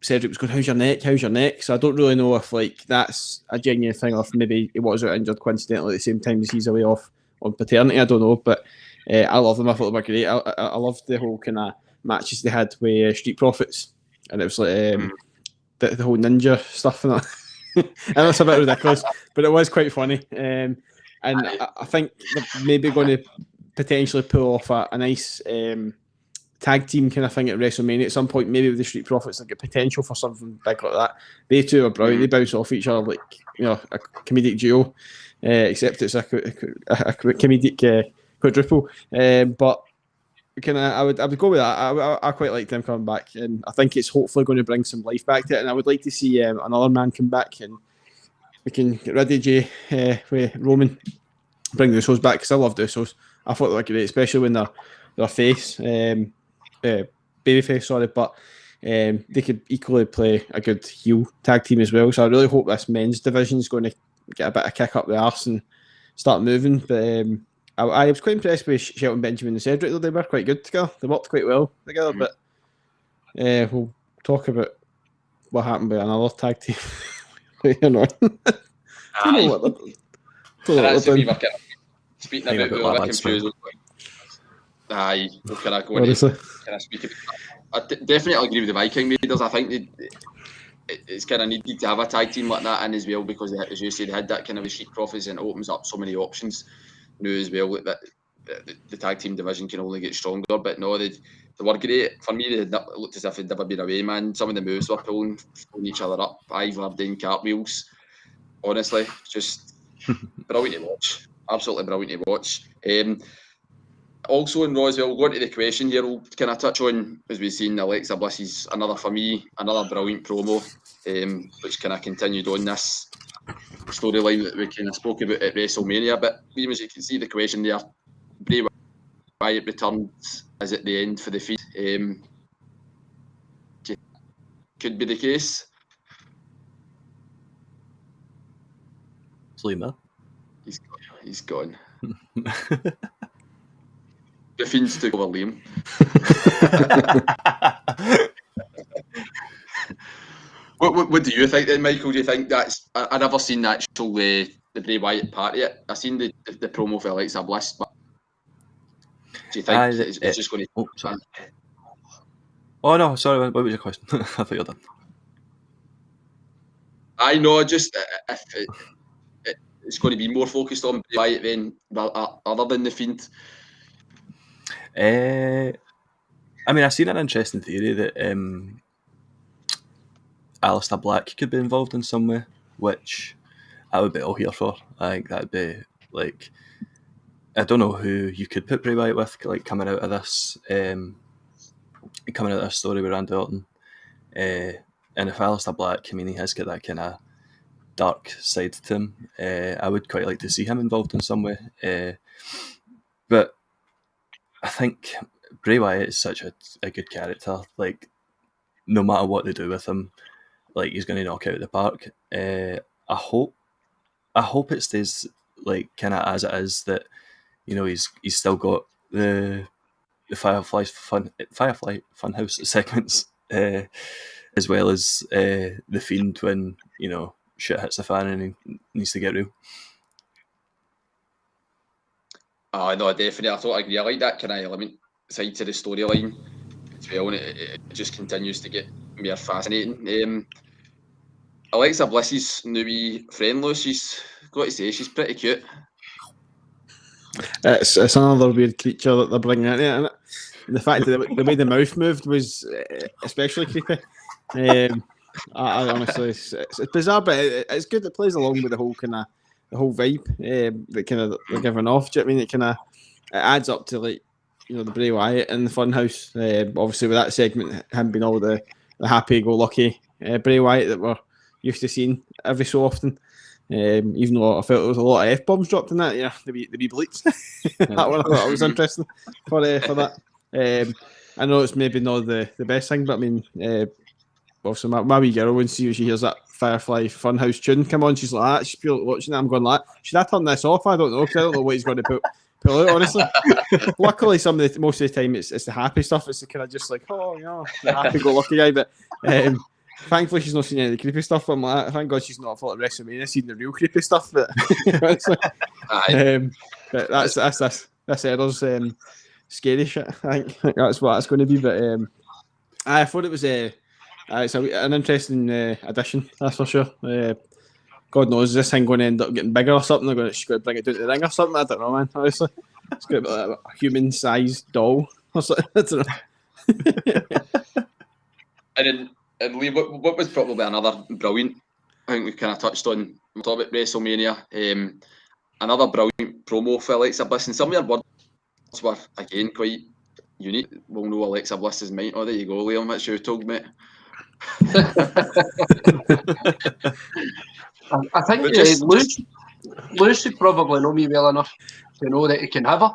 Cedric was going, how's your neck? So I don't really know if like that's a genuine thing, or if maybe he was out injured coincidentally at the same time as he's away off on paternity. I don't know, but I love them. I thought they were great. I loved the whole kind of matches they had with Street Profits, and it was like the whole ninja stuff and that. And that's a bit ridiculous, but it was quite funny. And I think they're maybe going to potentially pull off a nice tag team kind of thing at WrestleMania at some point, maybe with the Street Profits. Like a potential for something big like that. They two are brilliant. They bounce off each other like a comedic duo, except it's a comedic quadruple. But kind of, I would go with that. I quite like them coming back, and I think it's hopefully going to bring some life back to it. And I would like to see another man come back, and we can get rid of Jay with Roman, bring the Usos back, because I love the Usos. I thought they were great, especially when they're face, babyface, sorry, but they could equally play a good heel tag team as well. So I really hope this men's division is going to get a bit of kick up the arse and start moving. But I was quite impressed with Shelton Benjamin and Cedric, though. They were quite good together. They worked quite well together, but we'll talk about what happened with another tag team later on. Speaking about we were confused. Aye, well, can I go on? Can I speak? I definitely agree with the Viking Raiders. I think it's kind of needed to have a tag team like that in as well, because as you said, they had that kind of a Street Profits, and it opens up so many options now as well, that the tag team division can only get stronger. But no, they were great. For me, they looked as if they'd never been away, man. Some of the moves were pulling each other up. Ivor doing cartwheels. Honestly, just brilliant to watch. Absolutely brilliant to watch. Also in Raw as well, going to the question here, we'll kind of touch on, as we've seen, Alexa Bliss's another brilliant promo, which kind of continued on this storyline that we kind of spoke about at WrestleMania. But as you can see, the question there, Bray Wyatt returned as at the end for the feed. Could be the case. Slima. He's gone. The Fiends took over Liam. What do you think then, Michael? Do you think that's... I've never seen the actual the Bray Wyatt part yet. I've seen the promo for Alexa Bliss, but do you think it's just going to... Oh, sorry. Oh no, sorry, what was your question? I thought you were done. I know, just if it's going to be more focused on Bray Wyatt then, other than the Fiend. I mean, I've seen an interesting theory that Aleister Black could be involved in some way, which I would be all here for. I think that'd be like, I don't know who you could put Bray Wyatt with, like coming out of this story with Randy Orton. I and if Alistair Black, I mean, he has got that kind of dark side to him. I would quite like to see him involved in some way. But I think Bray Wyatt is such a good character. Like, no matter what they do with him, like, he's going to knock out the park. I hope it stays like kind of as it is, that, you know, he's still got the Firefly Funhouse segments, as well as the Fiend when, you know, shit hits the fan and he needs to get real. Oh, no, definitely. I totally agree. I like that kind of element side to the storyline as well, and it just continues to get more fascinating. Alexa Bliss's new wee friend, Lewis, she's got to say, she's pretty cute. It's another weird creature that they're bringing in, isn't it? And the fact that the way the mouth moved was especially creepy. I honestly, it's bizarre, but it's good. It plays along with the whole vibe that kind of they're giving off. Do you know what I mean? It kind of adds up to, like, you know, the Bray Wyatt in the Funhouse. Obviously, with that segment, him being all the happy-go-lucky Bray Wyatt that we're used to seeing every so often. Even though I felt there was a lot of F-bombs dropped in that, yeah, the wee bleats. That one I thought was interesting for that. I know it's maybe not the best thing, but I mean, obviously my wee girl, when she hears that Firefly Funhouse tune come on, she's like that. She's pure watching that. I'm going like, should I turn this off? I don't know, because I don't know what he's going to pull out, honestly. Luckily, most of the time it's the happy stuff. It's kind of just like, oh, you know, the happy-go-lucky guy. But thankfully, she's not seen any of the creepy stuff. But I'm like, thank God she's not for WrestleMania seen the real creepy stuff. But but that's Errol's scary shit. I think that's what it's going to be. But I thought it was it's an interesting addition, that's for sure. God knows, is this thing going to end up getting bigger or something? She's going to bring it down to the ring or something? I don't know, man, honestly. It's got a human-sized doll or something. I don't know. And Lee, what was probably another brilliant, I think we kind of touched on top of WrestleMania, another brilliant promo for Alexa Bliss, and some of her words were, again, quite unique. We'll know Alexa Bliss's mind. Oh, there you go, Liam, that's you told, mate. I think Lewis would probably know me well enough to know that he can have her.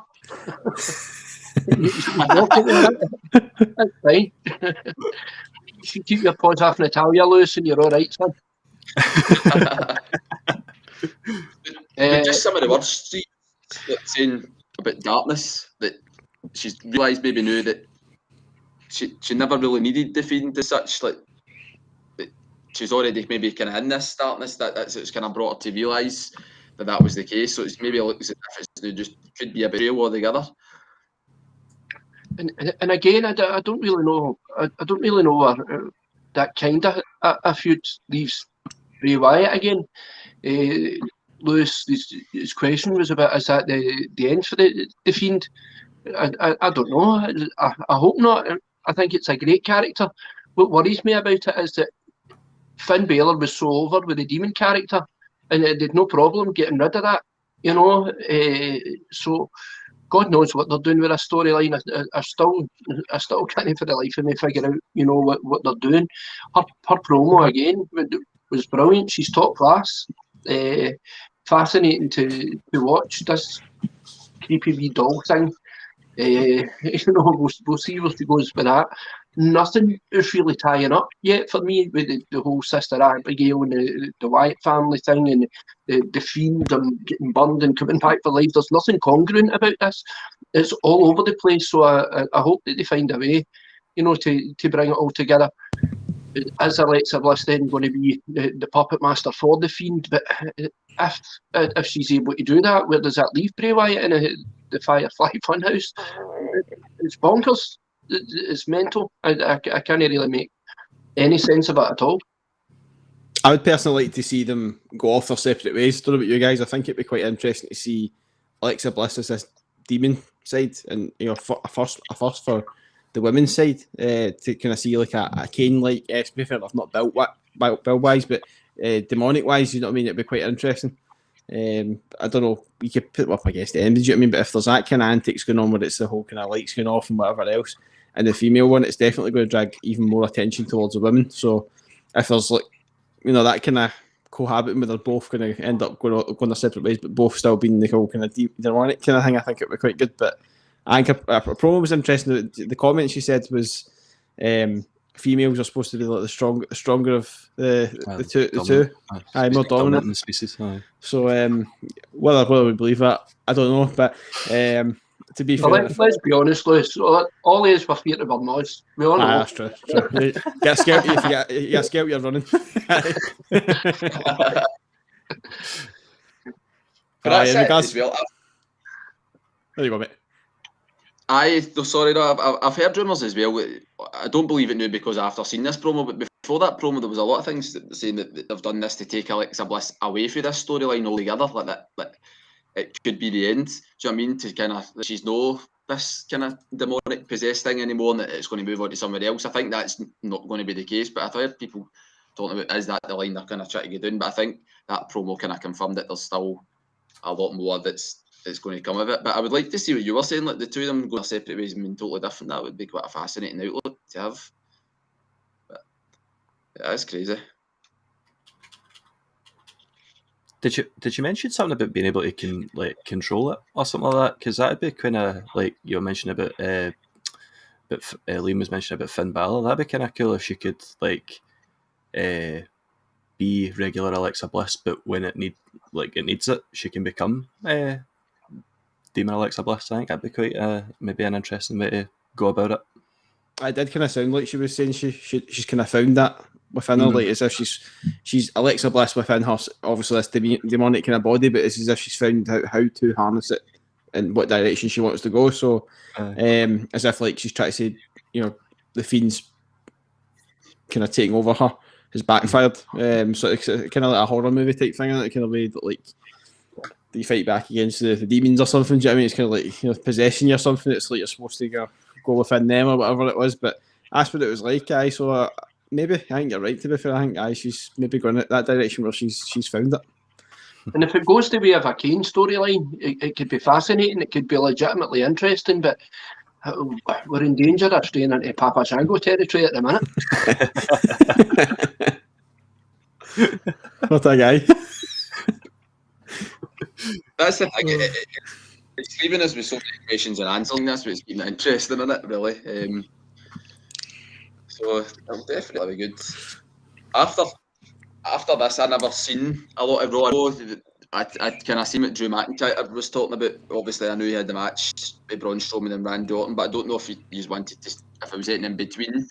That's fine. You should keep your paws off Natalia, Lewis, and you're all right, son. But just some of the words, Steve, saying about darkness, that she's realised maybe now that she never really needed the Fiend as such, like that she's already maybe kind of in this darkness, it's kind of brought her to realise that was the case. So it's maybe looks as if it's just could be a betrayal altogether. And again, I don't really know. I don't really know where that kind of a feud leaves Bray Wyatt again. Lewis, his question was about, is that the end for the Fiend? I don't know. I hope not. I think it's a great character. What worries me about it is that Finn Balor was so over with the demon character, and they had no problem getting rid of that. You know, so God knows what they're doing with a storyline. I still can't for the life of me figure out, you know, what they're doing. Her promo again was brilliant. She's top class. Fascinating to watch this creepy wee doll thing. You know, we'll see where she goes with that. Nothing is really tying up yet for me with the whole Sister Abigail and the Wyatt family thing and the Fiend getting burned and coming back for life. There's nothing congruent about this. It's all over the place. So I hope that they find a way, you know, to bring it all together. Is Alexa Bliss then going to be the puppet master for the Fiend? But if she's able to do that, where does that leave Bray Wyatt in the Firefly Funhouse? It's bonkers. It's mental. I can't really make any sense of it at all. I would personally like to see them go off their separate ways. Don't know about you guys. I think it'd be quite interesting to see Alexa Bliss as this demon side, and you know, a first for the women's side to kind of see like a Kane-like. To be fair, not built wise, but demonic wise. You know what I mean? It'd be quite interesting. I don't know. You could put them up against the end. Do you know what I mean? But if there's that kind of antics going on, where it's the whole kind of lights going off and whatever else, and the female one, it's definitely going to drag even more attention towards the women. So if there's like, you know, that kind of cohabiting where they're both going to end up going their separate ways, but both still being the whole kind of demonic kind of thing, I think it would be quite good. But I think a promo was interesting. The comment she said was females are supposed to be like the stronger of the two. Aye, more dominant in the species. Aye. So whether we believe that, I don't know. But to be fair, let's be honest, Lewis. All is for fear of our noise. We all know. That's true. You get scared if you get scared you're running. But that's it as well. There you go, mate. Sorry, no, I've heard rumours as well. I don't believe it now because after seeing this promo, but before that promo, there was a lot of things saying that they've done this to take Alexa Bliss away from this storyline altogether. Like it could be the end. Do you know what I mean? To kind of, she's no this kind of demonic possessed thing anymore, and that it's going to move on to somewhere else. I think that's not going to be the case. But I've heard people talking about, is that the line they're kind of trying to get down? But I think that promo kind of confirmed that there's still a lot more that's going to come of it. But I would like to see what you were saying, like the two of them going their separate ways and being totally different. That would be quite a fascinating outlook to have. But yeah, it's crazy. Did you mention something about being able to control it or something like that? Because that'd be kind of like you were mentioning about, but Liam was mentioning about Finn Balor. That'd be kind of cool if she could be regular Alexa Bliss, but when it needs it, she can become Demon Alexa Bliss. I think that'd be quite maybe an interesting way to go about it. I did kind of sound like she was saying she's kind of found that within her, like as if she's Alexa Bliss within her, obviously this demonic kind of body, but it's as if she's found out how to harness it and what direction she wants to go. So as if like she's trying to say, you know, the Fiend's kind of taking over her has backfired. So it's kind of like a horror movie type thing, isn't it? Kind of way that like you fight back against the demons or something. Do you know what I mean? It's kind of like, you know, possessing you or something. It's like you're supposed to go within them or whatever it was. But that's what it was like. So maybe I think you're right. To be fair, I think she's maybe going in that direction where she's found it. And if it goes the way of a Kane storyline, it could be fascinating. It could be legitimately interesting. But we're in danger of straying into Papa Shango territory at the minute. What a guy. That's the thing. It's leaving us with so many questions and answering this, but it's been interesting, isn't it, really? So it'll definitely be good. After this, I never seen a lot of Raw. I kind of seen what Drew McIntyre was talking about. Obviously, I knew he had the match with Braun Strowman and Randy Orton, but I don't know if he wanted to, if it was anything in between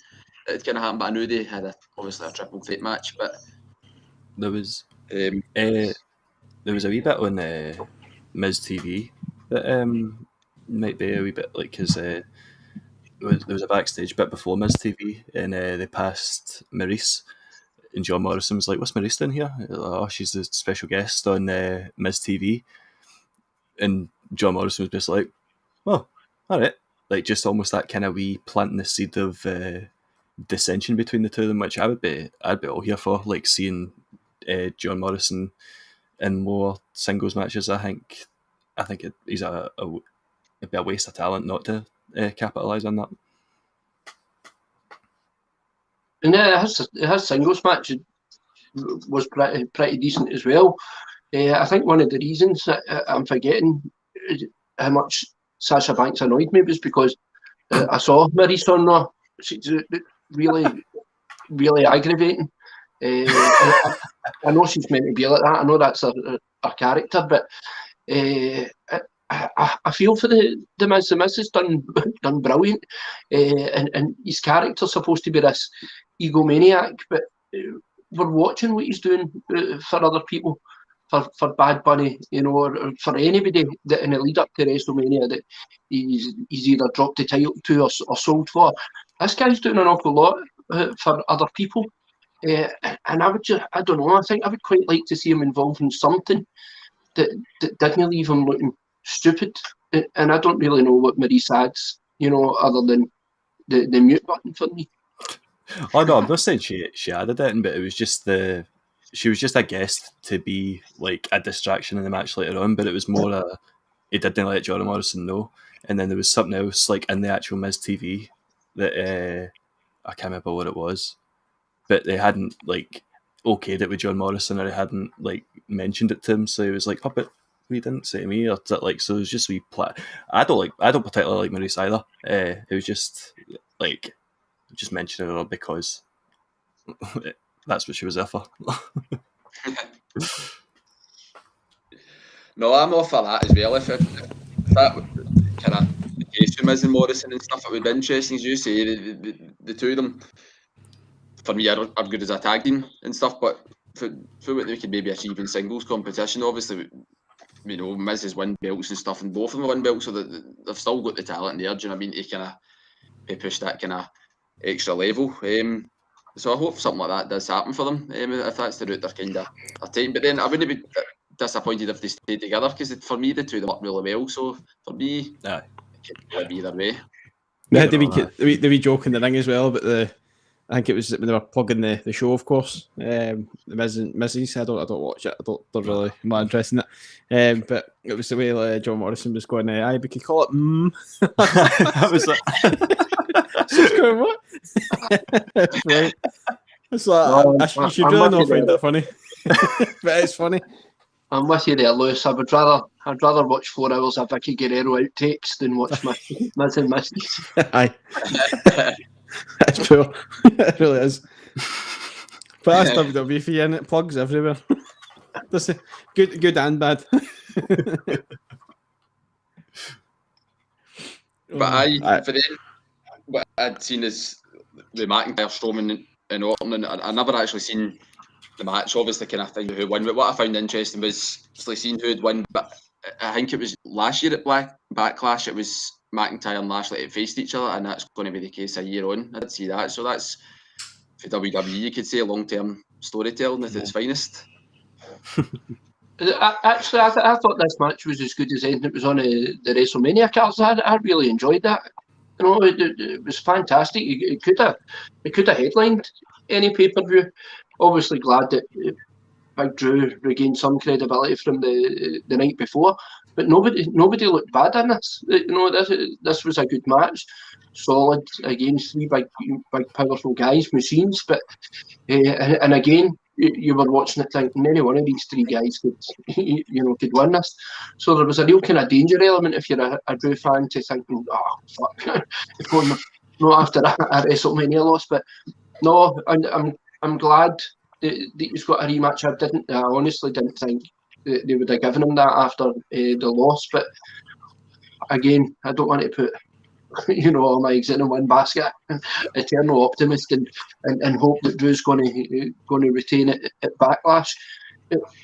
it kind of happened. But I knew they had obviously a triple threat match. But there was a wee bit on Miz TV that might be a wee bit like his. There was a backstage bit before Miz TV, and they passed Maurice. And John Morrison was like, "What's Maurice doing here?" Like, "Oh, she's the special guest on Miz TV." And John Morrison was just like, "Oh, all right." Like just almost that kind of wee planting the seed of dissension between the two of them, which I'd be all here for. Like seeing John Morrison in more singles matches. I think he's it'd be a waste of talent not to capitalise on that. And his singles match was pretty decent as well. I think one of the reasons that I'm forgetting how much Sasha Banks annoyed me was because I saw Maurice on Raw. She's really, really aggravating. I know she's meant to be like that. I know that's her character, but I feel for the Miz. The Miz has done brilliant, and his character's supposed to be this egomaniac, but we're watching what he's doing for other people, for Bad Bunny, you know, or for anybody that in the lead up to WrestleMania that he's either dropped the title to or sold for. This guy's doing an awful lot for other people, and I don't know. I think I would quite like to see him involved in something that didn't leave him looking stupid. And I don't really know what Maurice adds, you know, other than the mute button for me. Oh no, I'm not saying she added it, but it was just she was just a guest to be like a distraction in the match later on. But it was more he didn't let John Morrison know, and then there was something else like in the actual Miz TV that I can't remember what it was, but they hadn't like okayed it with John Morrison, or they hadn't like mentioned it to him. So he was like, "Oh, but we didn't say to me," or like, so it was just we. I don't particularly like Maurice either. It was just like just mentioning her because that's what she was there for. No, I'm all for that as well. If that kind of the case with Miz and Morrison and stuff, it would be interesting, as you say. The two of them, for me, are good as a tag team and stuff. But for what they could maybe achieve in singles competition, obviously, you know, Miz has won belts and stuff, and both of them won belts, so they've still got the talent there. Do you know what I mean? To kind of push that kind of extra level. So I hope something like that does happen for them. If that's the route they're kind of taking. But then I wouldn't be disappointed if they stayed together, because for me the two of them work really well. So for me, it could be either way. They had the wee joke in the ring as well about I think it was when they were plugging the show, of course. The Miz and Mrs. I don't watch it. I'm really not interested in it. But it was the way John Morrison was going, aye, we could call it That was She's going, what? Right. It's like, you should really not find that funny. But it's funny. I'm with you there, Lewis. I'd rather watch 4 hours of Vicky Guerrero outtakes than watch my Miz and Mrs. Aye. That's poor. It really is. But that's WWE for you, innit? Plugs everywhere. That's good and bad. But for them, what I'd seen is the McIntyre, Strowman and Orton, and I never actually seen the match, obviously, kind of thing, who won. But what I found interesting was seeing who'd won. But I think it was last year at Backlash, it was McIntyre and Lashley that faced each other, and that's going to be the case a year on. I did see that. So that's, for WWE, you could say, long-term storytelling at its finest. Actually, I thought this match was as good as anything that was on the WrestleMania cards. I really enjoyed that. You know, it was fantastic. It could have headlined any pay-per-view. Obviously, glad that Big Drew regained some credibility from the night before, but nobody looked bad in this. You know, this was a good match, solid against 3 big powerful guys, machines. But and again, you were watching it thinking any one of these 3 guys could win this. So there was a real kind of danger element if you're a Drew fan to thinking, oh fuck, not after a WrestleMania loss. But no, I'm glad that he's got a rematch. I honestly didn't think that they would have given him that after the loss. But again, I don't want to put all my eggs in one basket. Eternal optimist and hope that Drew's going to retain it at Backlash.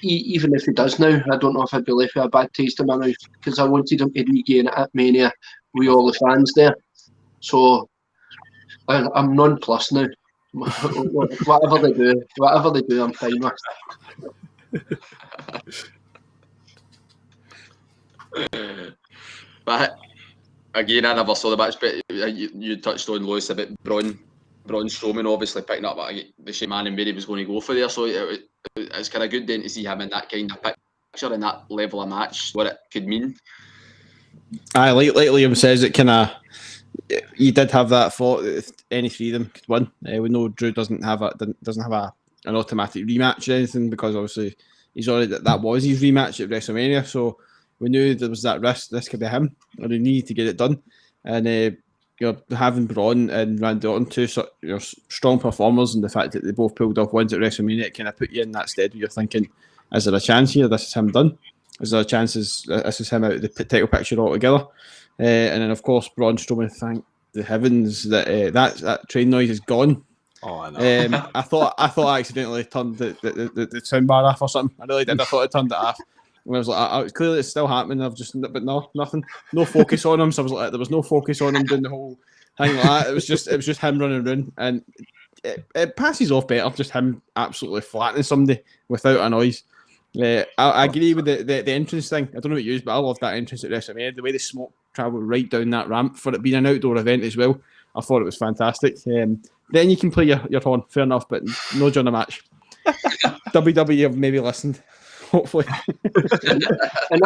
Even if he does now, I don't know if I'd be left with a bad taste in my mouth, because I wanted him to regain it at Mania with all the fans there. So I'm nonplussed now. Whatever they do, I'm fine with. But again, I never saw the match, but you touched on, Lewis, about Braun Strowman obviously picking up the shape man and Mary was going to go for there. So it's kind of good then to see him in that kind of picture and that level of match, what it could mean. Aye, like Liam says, it kind of, you did have that thought that if any 3 of them could win. We know Drew doesn't have an automatic rematch or anything, because obviously he's already that was his rematch at WrestleMania. So we knew there was that risk. This could be him, and he needed to get it done. And having Braun and Randy Orton, 2 strong performers, and the fact that they both pulled off wins at WrestleMania, it kind of put you in that stead where you're thinking, is there a chance here? This is him done. Is there a chance this is him out of the title picture altogether? And then, of course, Braun Strowman, thank the heavens that that train noise is gone. Oh, I know. I thought I accidentally turned the sound bar off or something. I really did. I thought I turned it off. And I was like, clearly it's still happening. But no, nothing. No focus on him. So I was like, there was no focus on him doing the whole thing like that. It was just him running around, and it passes off better. Just him absolutely flattening somebody without a noise. I agree with the entrance thing. I don't know about you, but I love that entrance at WrestleMania. The way the smoke travelled right down that ramp for it being an outdoor event as well. I thought it was fantastic. Then you can play your horn, fair enough, but no during a match. WWE have maybe listened, hopefully. And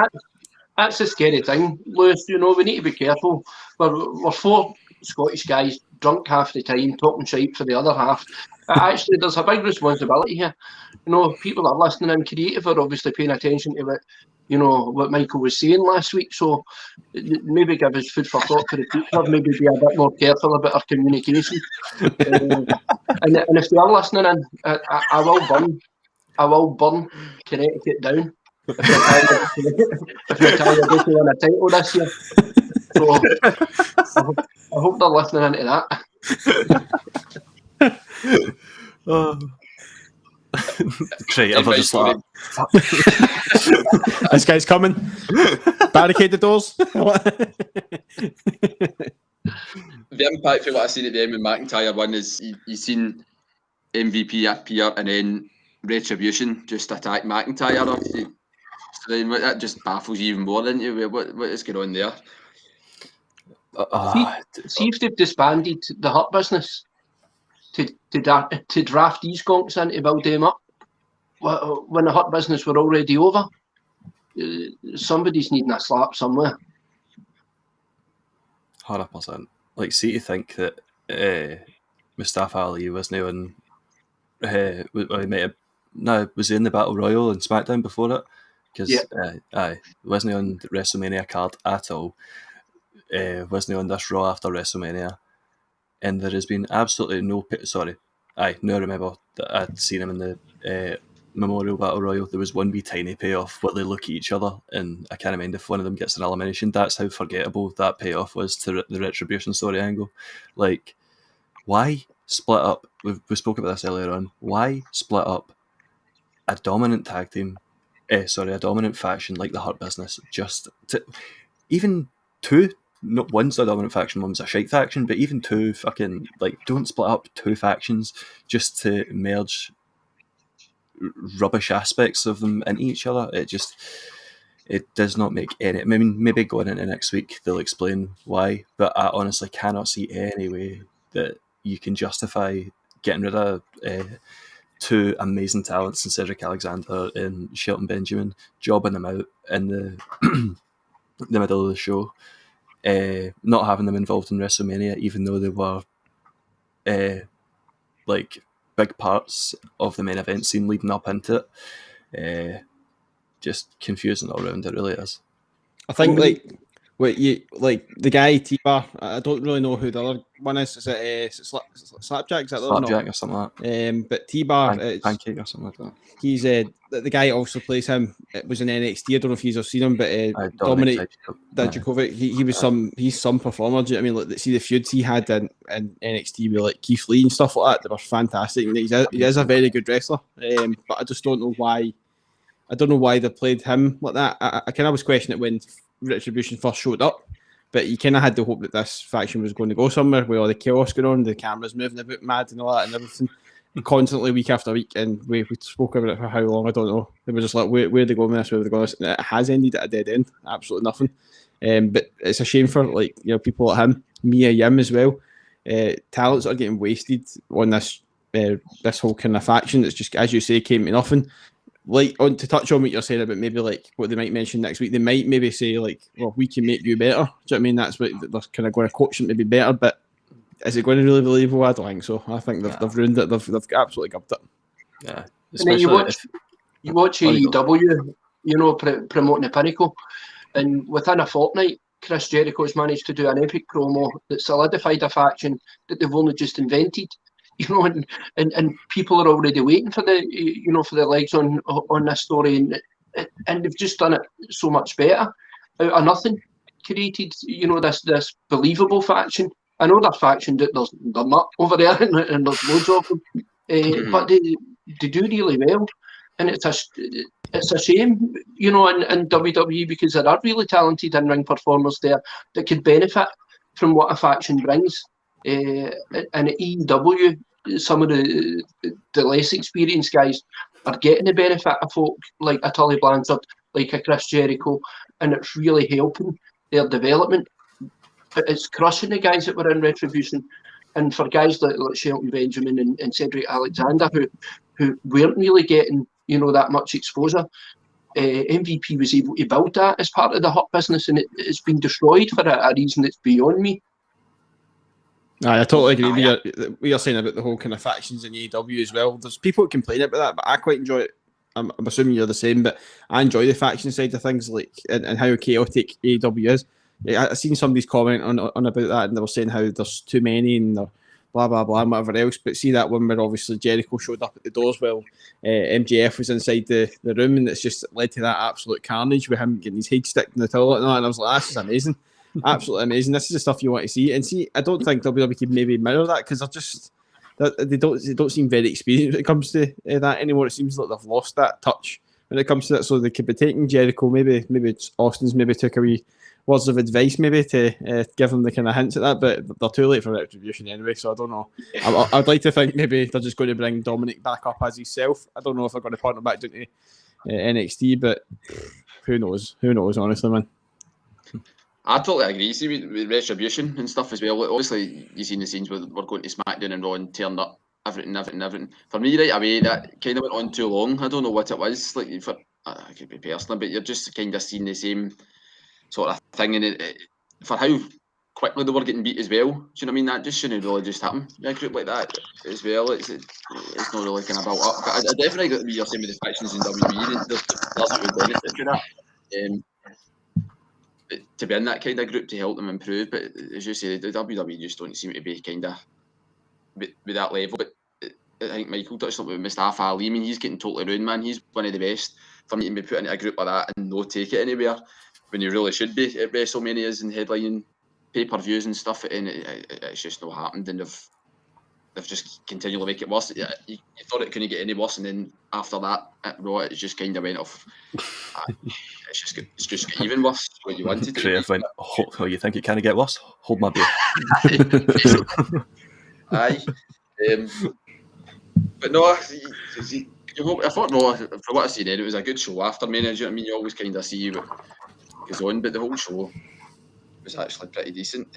that's the scary thing, Lewis. You know, we need to be careful. We're 4 Scottish guys drunk half the time, talking shite for the other half, Actually, there's a big responsibility here. You know, people that are listening in creative are obviously paying attention to what Michael was saying last week. So maybe give us food for thought for the future. Maybe be a bit more careful about our communication. And if they are listening in, I will burn Connecticut down if Natalia Duffy won a title this year. So I hope they're listening into that. Creative are just like, this guy's coming. Barricade the doors. The impact of what I seen at the end when McIntyre won is you seen MVP appear and then Retribution just attack McIntyre. So then that just baffles you even more, doesn't you? What is going on there? See if they've disbanded the Hurt Business to draft these gonks in to build them up when the Hurt Business were already over. Somebody's needing a slap somewhere. 100%. Like, see to think that Mustafa Ali wasn't on. Was he in the Battle Royal and SmackDown before it? Because wasn't he on the WrestleMania card at all? Wasn't he on this Raw after WrestleMania? And there has been absolutely no. I remember that I'd seen him in the Memorial Battle Royal. There was one wee tiny payoff where they look at each other, and I can't mind if one of them gets an elimination. That's how forgettable that payoff was to the Retribution story angle. Like, why split up? We spoke about this earlier on. Why split up a dominant tag team? A dominant faction like the Hurt Business. Just to even two. Not one's a dominant faction, one's a shite faction, but even two fucking don't split up two factions just to merge rubbish aspects of them into each other. It does not make any. I mean, maybe going into next week they'll explain why, but I honestly cannot see any way that you can justify getting rid of two amazing talents in Cedric Alexander and Shelton Benjamin, jobbing them out in the middle of the show. Not having them involved in WrestleMania, even though they were big parts of the main event scene leading up into it. Just confusing all around. It really is. I think the guy T-Bar. I don't really know who the other one is. Is it Slapjack? Is that Slapjack or something like that? But T-Bar, Pancake or something like that. He's the guy that also plays him. It was in NXT. I don't know if you've seen him, but Dominic Dijakovic. He's some performer. Do you know what I mean? See the feuds he had in NXT with Keith Lee and stuff like that. They were fantastic. And he is a very good wrestler. But I just don't know why. I don't know why they played him like that. I kind of was questioning it when Retribution first showed up, but you kind of had the hope that this faction was going to go somewhere with all the chaos going on, the cameras moving a bit mad and all that and everything, constantly week after week. And we spoke about it for how long, I don't know. They were just like, where are they going with this? Where are they going with this? And it has ended at a dead end, absolutely nothing. But it's a shame for people like him, Mia Yim as well. Talents are getting wasted on this whole kind of faction that's just, as you say, came to nothing. To touch on what you're saying about maybe what they might mention next week, they might maybe say well, we can make you better. Do you know what I mean? That's what they're kind of going to coach them to be better, but is it going to really believable? I don't think so. I think they've ruined it. They've absolutely gubbed it. Yeah. And then you watch AEW, promoting the Pinnacle, and within a fortnight, Chris Jericho's managed to do an epic promo that solidified a faction that they've only just invented. And people are already waiting for the legs on this story, and they've just done it so much better out of nothing. Created, this believable faction. I know there's faction that they're not over there, and there's loads of them, but they do really well, and it's a shame, in WWE, because there are really talented in-ring performers there that could benefit from what a faction brings. And at AEW, some of the less experienced guys are getting the benefit of folk like a Tully Blanchard, like a Chris Jericho, and it's really helping their development. But it's crushing the guys that were in Retribution, and for guys like Shelton Benjamin and Cedric Alexander, who weren't really getting that much exposure. MVP was able to build that as part of the Hurt Business, and it's been destroyed for a reason that's beyond me. I totally agree with what you're saying about the whole kind of factions in AEW as well. There's people who complain about that, but I quite enjoy it. I'm assuming you're the same, but I enjoy the faction side of things, like and how chaotic AEW is. Yeah, I've seen somebody's comment on about that, and they were saying how there's too many and blah blah blah and whatever else. But see that one where obviously Jericho showed up at the doors while MJF was inside the room, and it's just led to that absolute carnage with him getting his head sticked in the toilet and all. And I was like, this is amazing. Absolutely amazing. This is the stuff you want to see. And see, I don't think WWE could maybe mirror that because they're just they don't seem very experienced when it comes to that anymore. It seems like they've lost that touch when it comes to that. So they could be taking Jericho. Maybe it's Austin's maybe took a wee words of advice maybe to give them the kind of hints at that, but they're too late for retribution anyway. So I don't know. I'd like to think maybe they're just going to bring Dominic back up as himself. I don't know if they're going to point him back down to NXT, but who knows? Who knows? Honestly, man. I totally agree. See, with retribution and stuff as well. Obviously, you've seen the scenes where we're going to SmackDown and Raw and turned up everything. For me, right away, that kind of went on too long. I don't know what it was. Like, for I could be personal, but you're just kind of seeing the same sort of thing, and for how quickly they were getting beat as well. Do you know what I mean? That just shouldn't really just happen in a group like that as well. It's not really kind of built up. But I definitely got what you're saying with the factions in WWE. There's a good benefit to that. To be in that kind of group to help them improve, but as you say, the WWE just don't seem to be kind of with that level. But I think Michael touched on with Mustafa Ali. I mean, he's getting totally ruined, man. He's one of the best. For me to be put into a group like that and not take it anywhere when you really should be at WrestleManias and headlining pay-per-views and stuff, and it's just not happened, and they've just continually make it worse. You thought it couldn't get any worse, and then after that, at Raw, it just kind of went off. It's just got even worse. What you wanted to Creative went, oh, you think it can get worse? Hold my beer. Aye. But no, I thought Raw, from what I seen, it was a good show after Mania. You know what I mean? You always kind of see what goes on, but the whole show was actually pretty decent.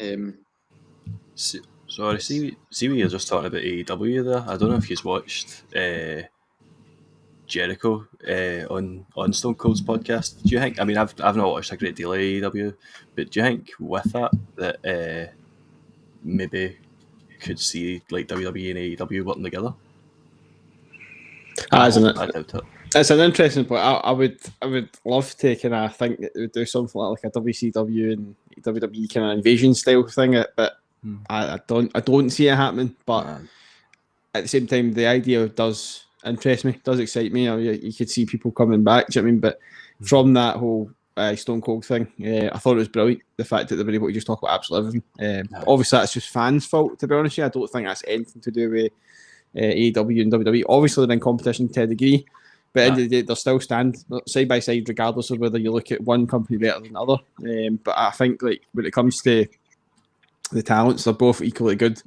Sorry, see what you're just talking about AEW there. I don't know if you've watched Jericho on Stone Cold's podcast. Do you think? I mean, I've not watched a great deal of AEW, but do you think with that maybe could see like WWE and AEW working together? Isn't it? I doubt it. It's an interesting point. I would love to kind of think that it would do something like a WCW and WWE kind of invasion style thing, but I don't see it happening. But at the same time, the idea does interest me, does excite me. You could see people coming back. Do you know what I mean? But from that whole Stone Cold thing, I thought it was brilliant. The fact that they were able to just talk about absolutely everything. Obviously, that's just fans' fault, to be honest. I don't think that's anything to do with AEW and WWE. Obviously, they're in competition to a degree, but at the end of the day, they'll still stand side by side, regardless of whether you look at one company better than the other. But I think, like, when it comes to the talents, they're both equally good.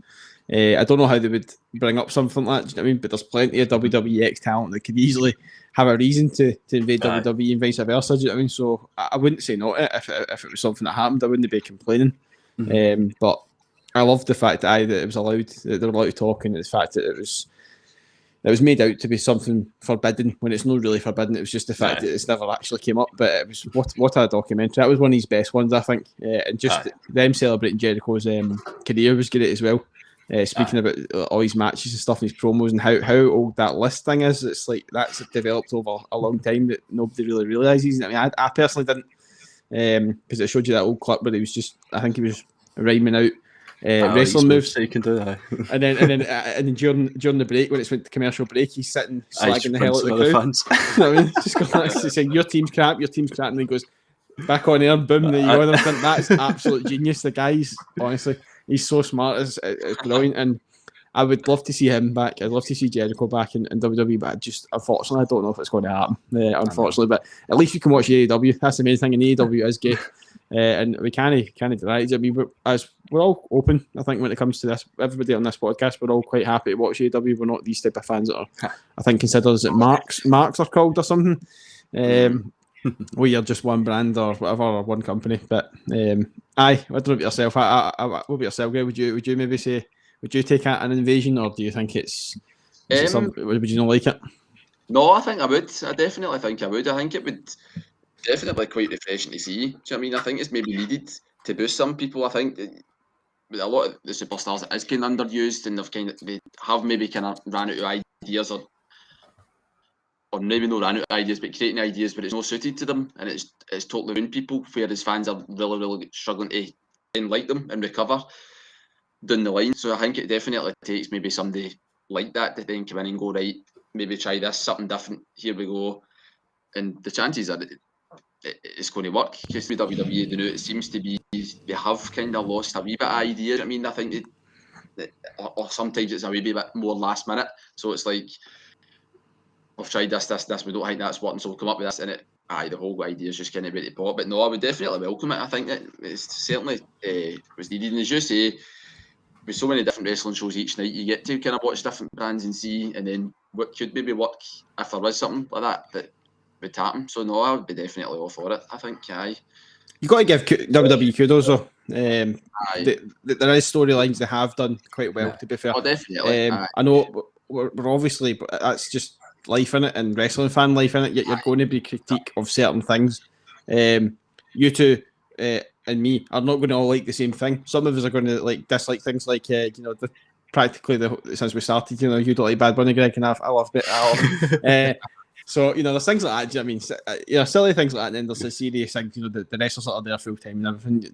I don't know how they would bring up something like that, do you know what I mean? But there's plenty of WWE X talent that could easily have a reason to invade WWE and vice versa, do you know what I mean? So I wouldn't say no to it if it was something that happened. I wouldn't be complaining. But I love the fact that it was allowed, that they were allowed to talk, and the fact that it was made out to be something forbidden when it's not really forbidden. It was just the fact that it's never actually came up. But it was what a documentary. That was one of his best ones, I think. And just them celebrating Jericho's career was great as well. Speaking about all his matches and stuff and his promos and how old that list thing is, it's like that's developed over a long time that nobody really realises. I mean, I personally didn't, because it showed you that old clip where I think he was rhyming out wrestling moves, so you can do that. and then during the break, when it's went to commercial break, he's sitting slagging the hell out of the crowd. Fans. You know what I mean? Just going, he's saying your team's crap, and he goes back on air, boom, there you go. And I think that's absolute genius. The guy's honestly, he's so smart, it's brilliant, and I would love to see him back. I'd love to see Jericho back in WWE, but unfortunately, I don't know if it's going to happen. Unfortunately, but at least you can watch AEW. That's the main thing, and AEW is gay. And we can't deny it. I mean, we're all open, I think, when it comes to this. Everybody on this podcast, we're all quite happy to watch AEW. We're not these type of fans that are, I think, considered as it marks are called or something. We are just one brand or whatever, or one company. But I don't know about yourself. What about yourself, Greg? Would you maybe say, would you take an invasion, or do you think would you not like it? No, I think I would. I definitely think I would. I think it would definitely quite refreshing to see. Do you know what I mean? I think it's maybe needed to boost some people. I think with a lot of the superstars, it is kind of underused, and they have maybe kind of ran out of ideas, or maybe not ran out of ideas, but creating ideas, but it's not suited to them, and it's totally ruined people. Whereas fans are really, really struggling to like them and recover down the line. So I think it definitely takes maybe somebody like that to then come in and go, right, maybe try this, something different. Here we go, and the chances are it's going to work, because with WWE, it seems to be they have kind of lost a wee bit of idea. I mean, I think or sometimes it's a wee bit more last minute. So it's like, we've tried this, we don't think that's working, so we'll come up with this, and the whole idea is just kind of ready to pop. But no, I would definitely welcome it. I think that it's certainly was needed. And as you say, with so many different wrestling shows each night, you get to kind of watch different brands and see, and then what could maybe work if there was something like that would happen. So no, I would be definitely all for it. I think, aye. You've got to give WWE kudos though. There is storylines they have done quite well, to be fair. Oh, definitely. I know we're obviously, but that's just life in it, and wrestling fan life in it. You're going to be critique of certain things. You two and me are not going to all like the same thing. Some of us are going to dislike things like practically since we started. You don't like Bad Bunny, Greg, and I love it. So there's things like that. Do you know what I mean? Silly things like that, and then there's the serious things. The wrestlers that are there full time and everything.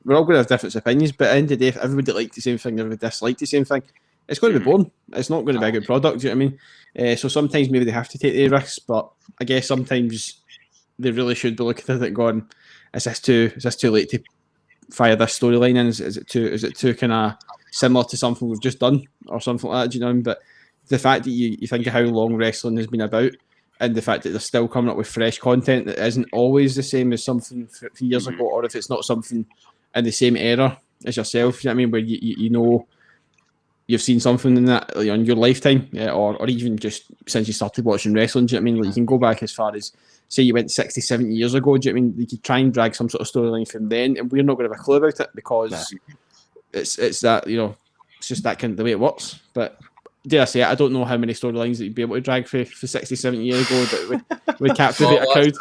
We're all going to have different opinions, but at the end of the day, if everybody liked the same thing, everybody disliked the same thing, it's going to be boring. It's not going to be a good product. Do you know what I mean? So sometimes maybe they have to take the risks, but I guess sometimes they really should be looking at it going, is this too late to fire this storyline in? Is it too kind of similar to something we've just done or something like that? Do you know what I mean? But the fact that you think of how long wrestling has been about, and the fact that they're still coming up with fresh content that isn't always the same as something 3 years ago, or if it's not something in the same era as yourself, you know what I mean, where you you've seen something in that in your lifetime, or even just since you started watching wrestling. Do you know what I mean? You can go back as far as, say, you went 60, 70 years ago. Do you know what I mean? You could try and drag some sort of storyline from then, and we're not going to have a clue about it, because it's that, it's just that kind of the way it works. But dare I say it, I don't know how many storylines that you'd be able to drag for 60, 70 years ago that would captivate a crowd.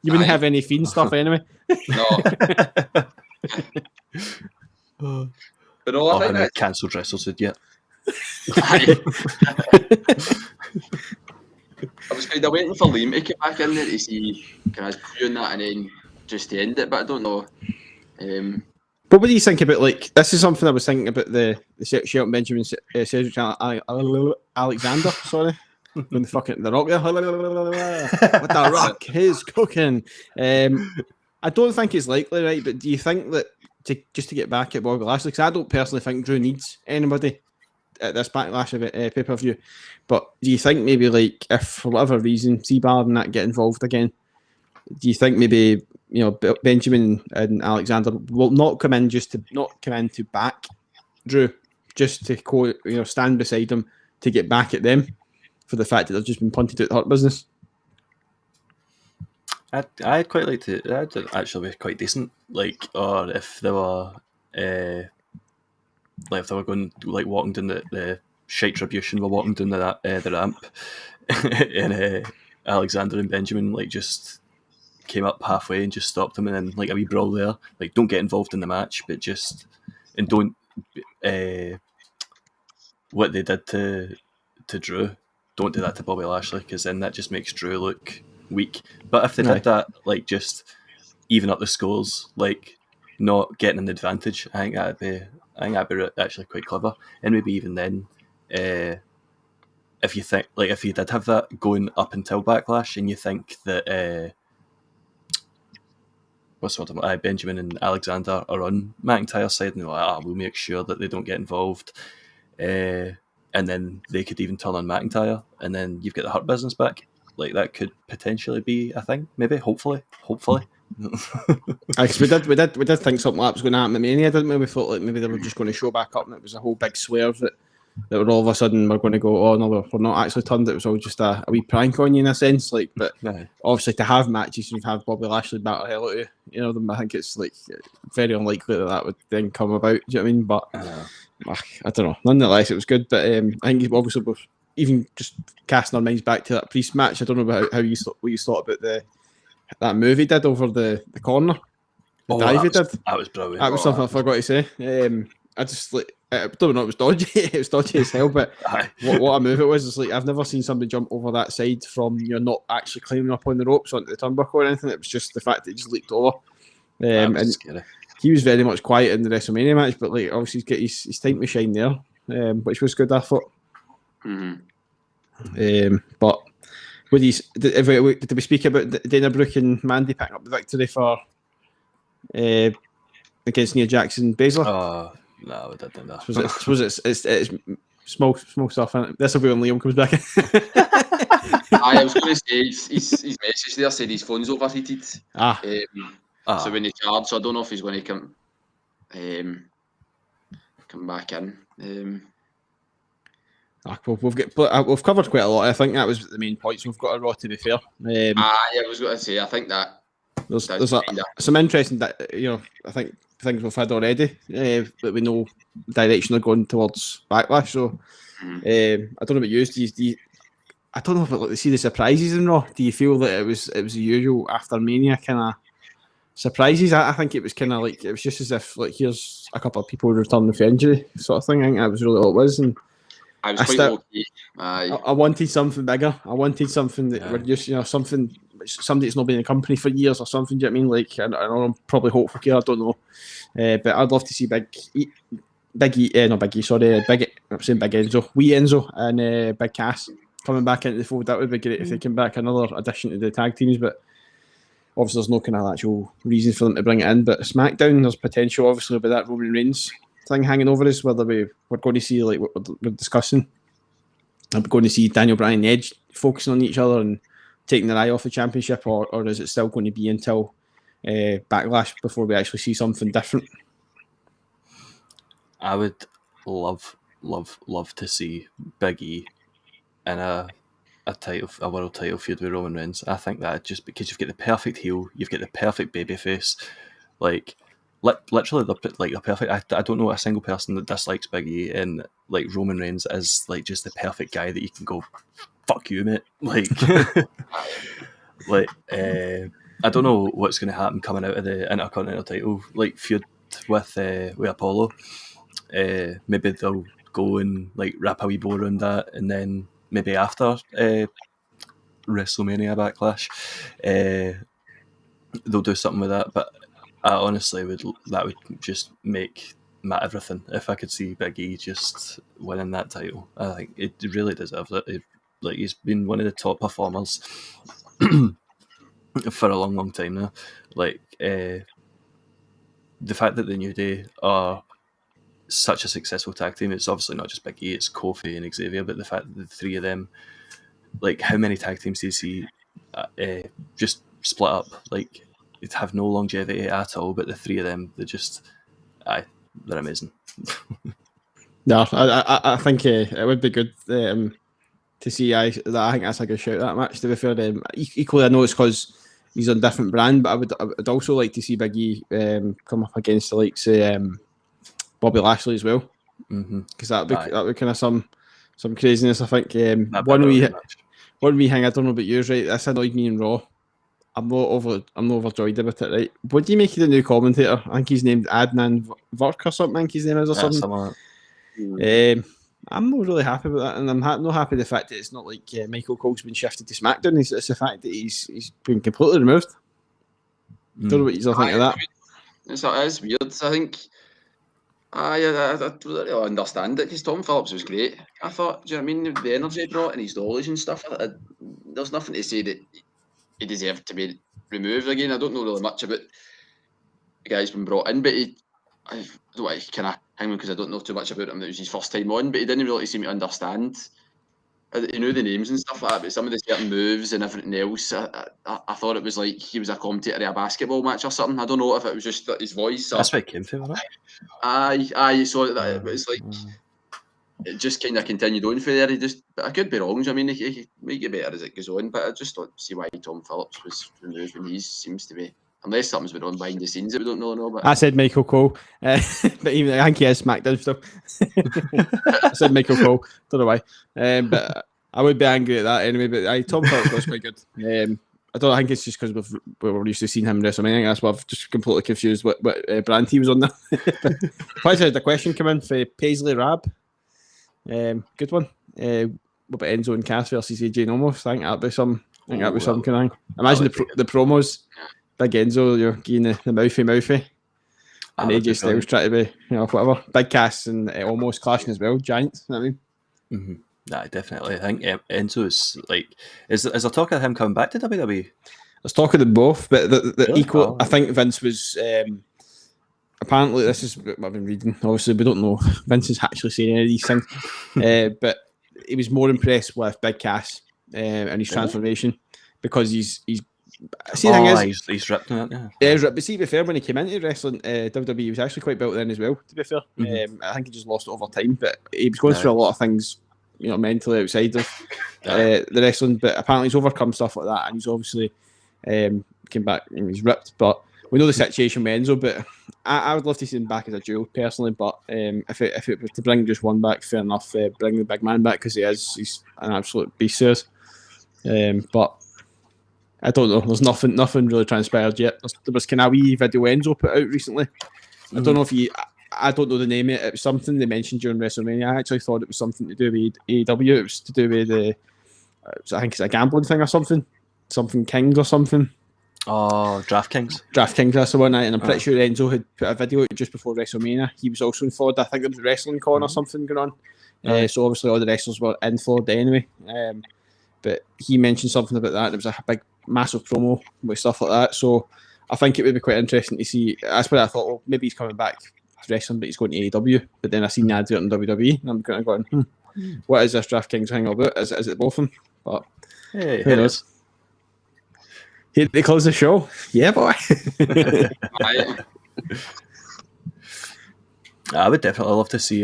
You wouldn't have any Fiend stuff anyway. No. But no, I think how cancelled wrestlers did yet. I was kind of waiting for Liam to come back in there to see kind of doing that, and then just to end it, but I don't know. But what do you think about, this is something I was thinking about the Shelton Benjamin Cedric Alexander, sorry. When the fucking The Rock there. What the Rock is cooking. I don't think it's likely, right? But do you think that, just to get back at Bobby Lashley, because I don't personally think Drew needs anybody at this Backlash pay-per-view, but do you think maybe, if for whatever reason T-Bar and that get involved again, do you think maybe Benjamin and Alexander will not come in to back Drew, just to stand beside him to get back at them for the fact that they've just been punted out the Hurt Business? I'd quite like to. That'd actually be quite decent. Or if they were, if they were going walking down the shite Tribution, were walking down the ramp, and Alexander and Benjamin just came up halfway and just stopped them, and then a wee brawl there. Don't get involved in the match, but don't what they did to Drew. Don't do that to Bobby Lashley, because then that just makes Drew look weak. But if they did that, just even up the scores, not getting an advantage, I think that'd be actually quite clever. And maybe even then, if you think if you did have that going up until Backlash, and you think that Benjamin and Alexander are on McIntyre's side, and we'll make sure that they don't get involved, and then they could even turn on McIntyre, and then you've got the Hurt Business back. That could potentially be a thing, maybe, hopefully. Because we did think something like that was going to happen at Mania, didn't we? We thought maybe they were just going to show back up, and it was a whole big swerve that were all of a sudden we're going to go, oh no, we're not actually turned. It was all just a wee prank on you in a sense. But obviously to have matches and have Bobby Lashley batter the hell out of you, I think it's very unlikely that would then come about. Do you know what I mean? But I don't know. Nonetheless, it was good. But I think obviously we're even just casting our minds back to that Priest match. I don't know about what you thought about that move he did over the corner. Dive he did. That was brilliant. That was something I forgot to say. I just like I don't know, it was dodgy. It was dodgy as hell, but what a move it was. It's like I've never seen somebody jump over that side from not actually climbing up on the ropes onto the turnbuckle or anything. It was just the fact that he just leaped over. And scary. he was very much quiet in the WrestleMania match, but like obviously he's got his time to shine there, which was good, I thought. But with these, did we speak about Dana Brooke and Mandy picking up the victory for against Nia Jackson Baszler? Oh no, I didn't know. It's small stuff. This will be when Liam comes back. I was going to say his message there said his phone's overheated. So when he charged, I don't know if he's going to come back in. We've covered quite a lot. I think that was the main points we've got a Raw, to be fair. I was going to say, I think that there's some interesting, I think things we've had already that we know direction are going towards Backlash. So I don't know about you. I don't know if like to see the surprises in Raw. Do you feel that it was the usual after Mania kind of surprises? I think it was kind of like it was just as if like here's a couple of people returning for injury sort of thing. I think that was really all it was. And I was quite okay. I wanted something bigger. I wanted something that would just something somebody that's not been in the company for years or something. Do you know what I mean? Like I'm probably hopeful here. I don't know, but I'd love to see Big Enzo, Wee Enzo, and Big Cass coming back into the fold. That would be great if they came back, another addition to the tag teams. But obviously, there's no kind of actual reason for them to bring it in. But SmackDown, there's potential, obviously, with that Roman Reigns thing hanging over us. Whether we're going to see, like we're discussing, are we going to see Daniel Bryan and Edge focusing on each other and taking their eye off the championship, or is it still going to be until Backlash before we actually see something different? I would love to see Big E in a world title feud with Roman Reigns. I think that just because you've got the perfect heel, you've got the perfect babyface, like literally the perfect. I don't know a single person that dislikes Big E, and like Roman Reigns is like just the perfect guy that you can go, fuck you, mate. Like, I don't know what's going to happen coming out of the Intercontinental title like feud with Apollo. Maybe they'll go and like wrap a wee bow around that, and then maybe after WrestleMania Backlash, they'll do something with that. But I honestly would just make my everything if I could see Big E just winning that title. I think it really deserves it. He's been one of the top performers for a long time now. Like the fact that the New Day are such a successful tag team, it's obviously not just Big E, it's Kofi and Xavier, but the fact that the three of them, like how many tag teams do you see just split up, like it have no longevity at all, but the three of them, they're amazing. No, I think it would be good to see. I think that's a good shout, that match, to be fair. Equally, I know it's because he's on a different brand, but I would also like to see Big E come up against the likes of Bobby Lashley as well, because that would kind of some craziness. I think one wee thing, I don't know about yours, right? This annoyed me in Raw. I'm not overjoyed about it, right? What do you make of the new commentator? I think he's named Adnan Virk or something. I think his name is or something. I'm not really happy with that, and I'm not happy with the fact that it's not like Michael Cole's been shifted to SmackDown. It's the fact that he's been completely removed. Don't know what you think of that. It is weird. I think I don't really understand it, because Tom Phillips was great. I thought, do you know what I mean? The energy he brought and his knowledge and stuff. There's nothing to say that he deserved to be removed again. I don't know really much about the guy who's been brought in, but I don't want to kind of hang him because I don't know too much about him. It was his first time on, but he didn't really seem to understand. He knew the names and stuff like that, but some of the certain moves and everything else, I thought it was like he was a commentator of a basketball match or something. I don't know if it was just his voice. That's where it came from, wasn't it? Aye, so that it was like it just kind of continued on for there. But I could be wrong. I mean, he might get better as it goes on, but I just don't see why Tom Phillips was removed when he seems to be. Unless something's been on behind the scenes that we don't really know about. I said Michael Cole, but even I think he has SmackDown stuff. I said Michael Cole, don't know why, but I would be angry at that anyway. But Tom Phillips was quite good. don't think it's just because we're used to seeing him WrestleMania. I think that's why I've just completely confused what brand he was on there. Twice had the question come in for Paisley Rab. Good one. What about Enzo and Cass versus AJ and Omos? I think that'd be some. I think that'd be some kind of thing. Imagine the promos. Big Enzo, you're getting the mouthy. And AJ Styles trying to be, whatever. Big Cass and Omos clashing as well. Giants, you know what I mean? Mm-hmm. Nah, definitely. I think Enzo is like... Is there talk of him coming back to WWE? There's talk of them both, but the Really? equal... I think Vince was... apparently, this is what I've been reading. Obviously, we don't know if Vince is actually saying any of these things. But he was more impressed with Big Cass and his transformation because he's he's ripped in it, yeah. Yeah, he's ripped. But see, to be fair, when he came into wrestling, WWE, he was actually quite built then as well, to be fair. I think he just lost it over time, but he was going through a lot of things, mentally outside of the wrestling, but apparently he's overcome stuff like that, and he's obviously came back and he's ripped, but we know the situation with Enzo, but I would love to see him back as a duel, personally, but if it was to bring just one back, fair enough, bring the big man back, because he's an absolute beast there. But I don't know, there's nothing really transpired yet. There was kind of a wee video Enzo put out recently. I don't know if I don't know the name of it. It was something they mentioned during WrestleMania. I actually thought it was something to do with AEW. It was to do with I think it's a gambling thing or something Kings or something. Oh, DraftKings. DraftKings, that's the one. And I'm pretty sure Enzo had put a video out just before WrestleMania. He was also in Florida. I think there was a wrestling con or something going on. So obviously all the wrestlers were in Florida anyway. But he mentioned something about that. There was a big, massive promo with stuff like that. So I think it would be quite interesting to see. That's what I thought. Well, maybe he's coming back to wrestling, but he's going to AEW. But then I seen the advert in WWE, and I'm kind of going, what is this DraftKings thing about? Is it both of them? But hey, who knows? They close the show. Yeah, boy. I would definitely love to see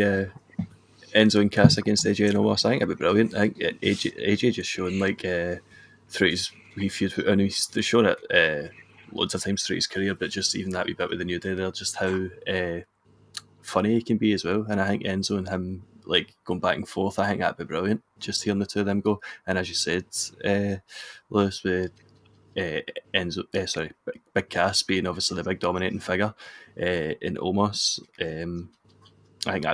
Enzo and Cass against AJ and Omos. I think it'd be brilliant. I think AJ just shown through his wee feud, and he's shown it loads of times through his career, but just even that wee bit with the New Day there, just how funny he can be as well. And I think Enzo and him going back and forth, I think that'd be brilliant. Just hearing the two of them go. And as you said, Lewis, with Big Cass being obviously the big dominating figure in Omos, I think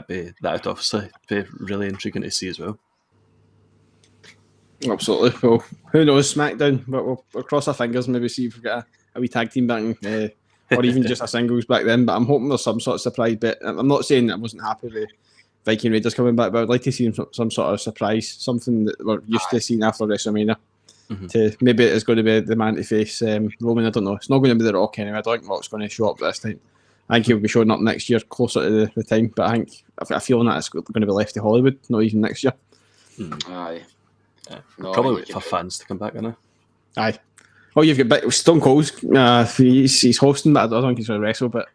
that'd obviously be really intriguing to see as well. Absolutely. Well, who knows, SmackDown, but we'll cross our fingers and maybe see if we get a wee tag team back or even just a singles back then, but I'm hoping there's some sort of surprise bit. I'm not saying I wasn't happy with Viking Raiders coming back, but I'd like to see some sort of surprise, something that we're used to seeing after WrestleMania. To maybe it's going to be the man to face Roman. I don't know. It's not going to be The Rock anyway. I don't think Rock's going to show up this time. I think he'll be showing up next year, closer to the time. But I feel that it's going to be left to Hollywood, not even next year. Aye. No, probably wait for fans to come back, I know. Aye. Oh, you've got Stone Cold's. He's hosting, but I don't think he's going to wrestle. But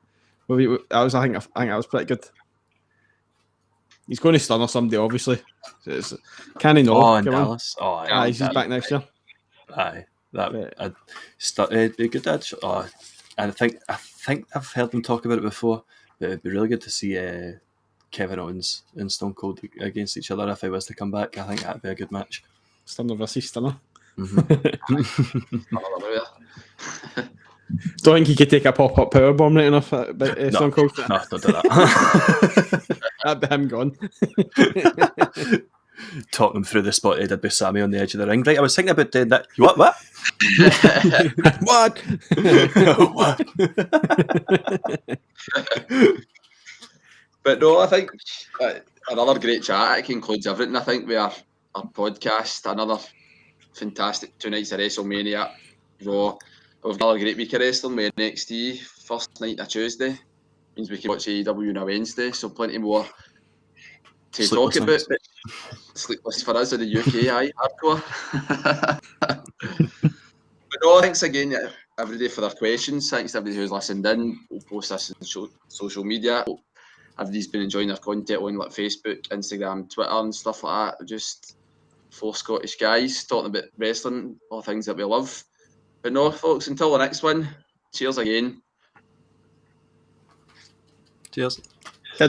I think that was pretty good. He's going to stun or somebody, obviously. So can he know? Oh, in Dallas. On. Oh, he's back next year. Aye, it'd be good. And I think I've heard them talk about it before. But it'd be really good to see Kevin Owens and Stone Cold against each other if he was to come back. I think that'd be a good match. Stunner versus Stunner. Don't think he could take a pop-up powerbomb right enough at Stone Cold? No, don't do that. That'd be him gone. Talking him through the spot he did with Sammy on the edge of the ring. Right, I was thinking about doing that. What? What? What? But no, I think another great chat. It concludes everything, I think, with our podcast. Another fantastic 2 nights of WrestleMania. Raw. We've got another great week of wrestling with NXT. First night of Tuesday. Means we can watch AEW on a Wednesday. So plenty more to talk about. Sleepless for us in the UK, aye, hardcore. But no, thanks again everybody for their questions. Thanks to everybody who's listened in. We'll post this on social media. Everybody's been enjoying our content on Facebook, Instagram, Twitter and stuff like that. We're just 4 Scottish guys talking about wrestling, all things that we love. But no, folks, until the next one, cheers again. Cheers.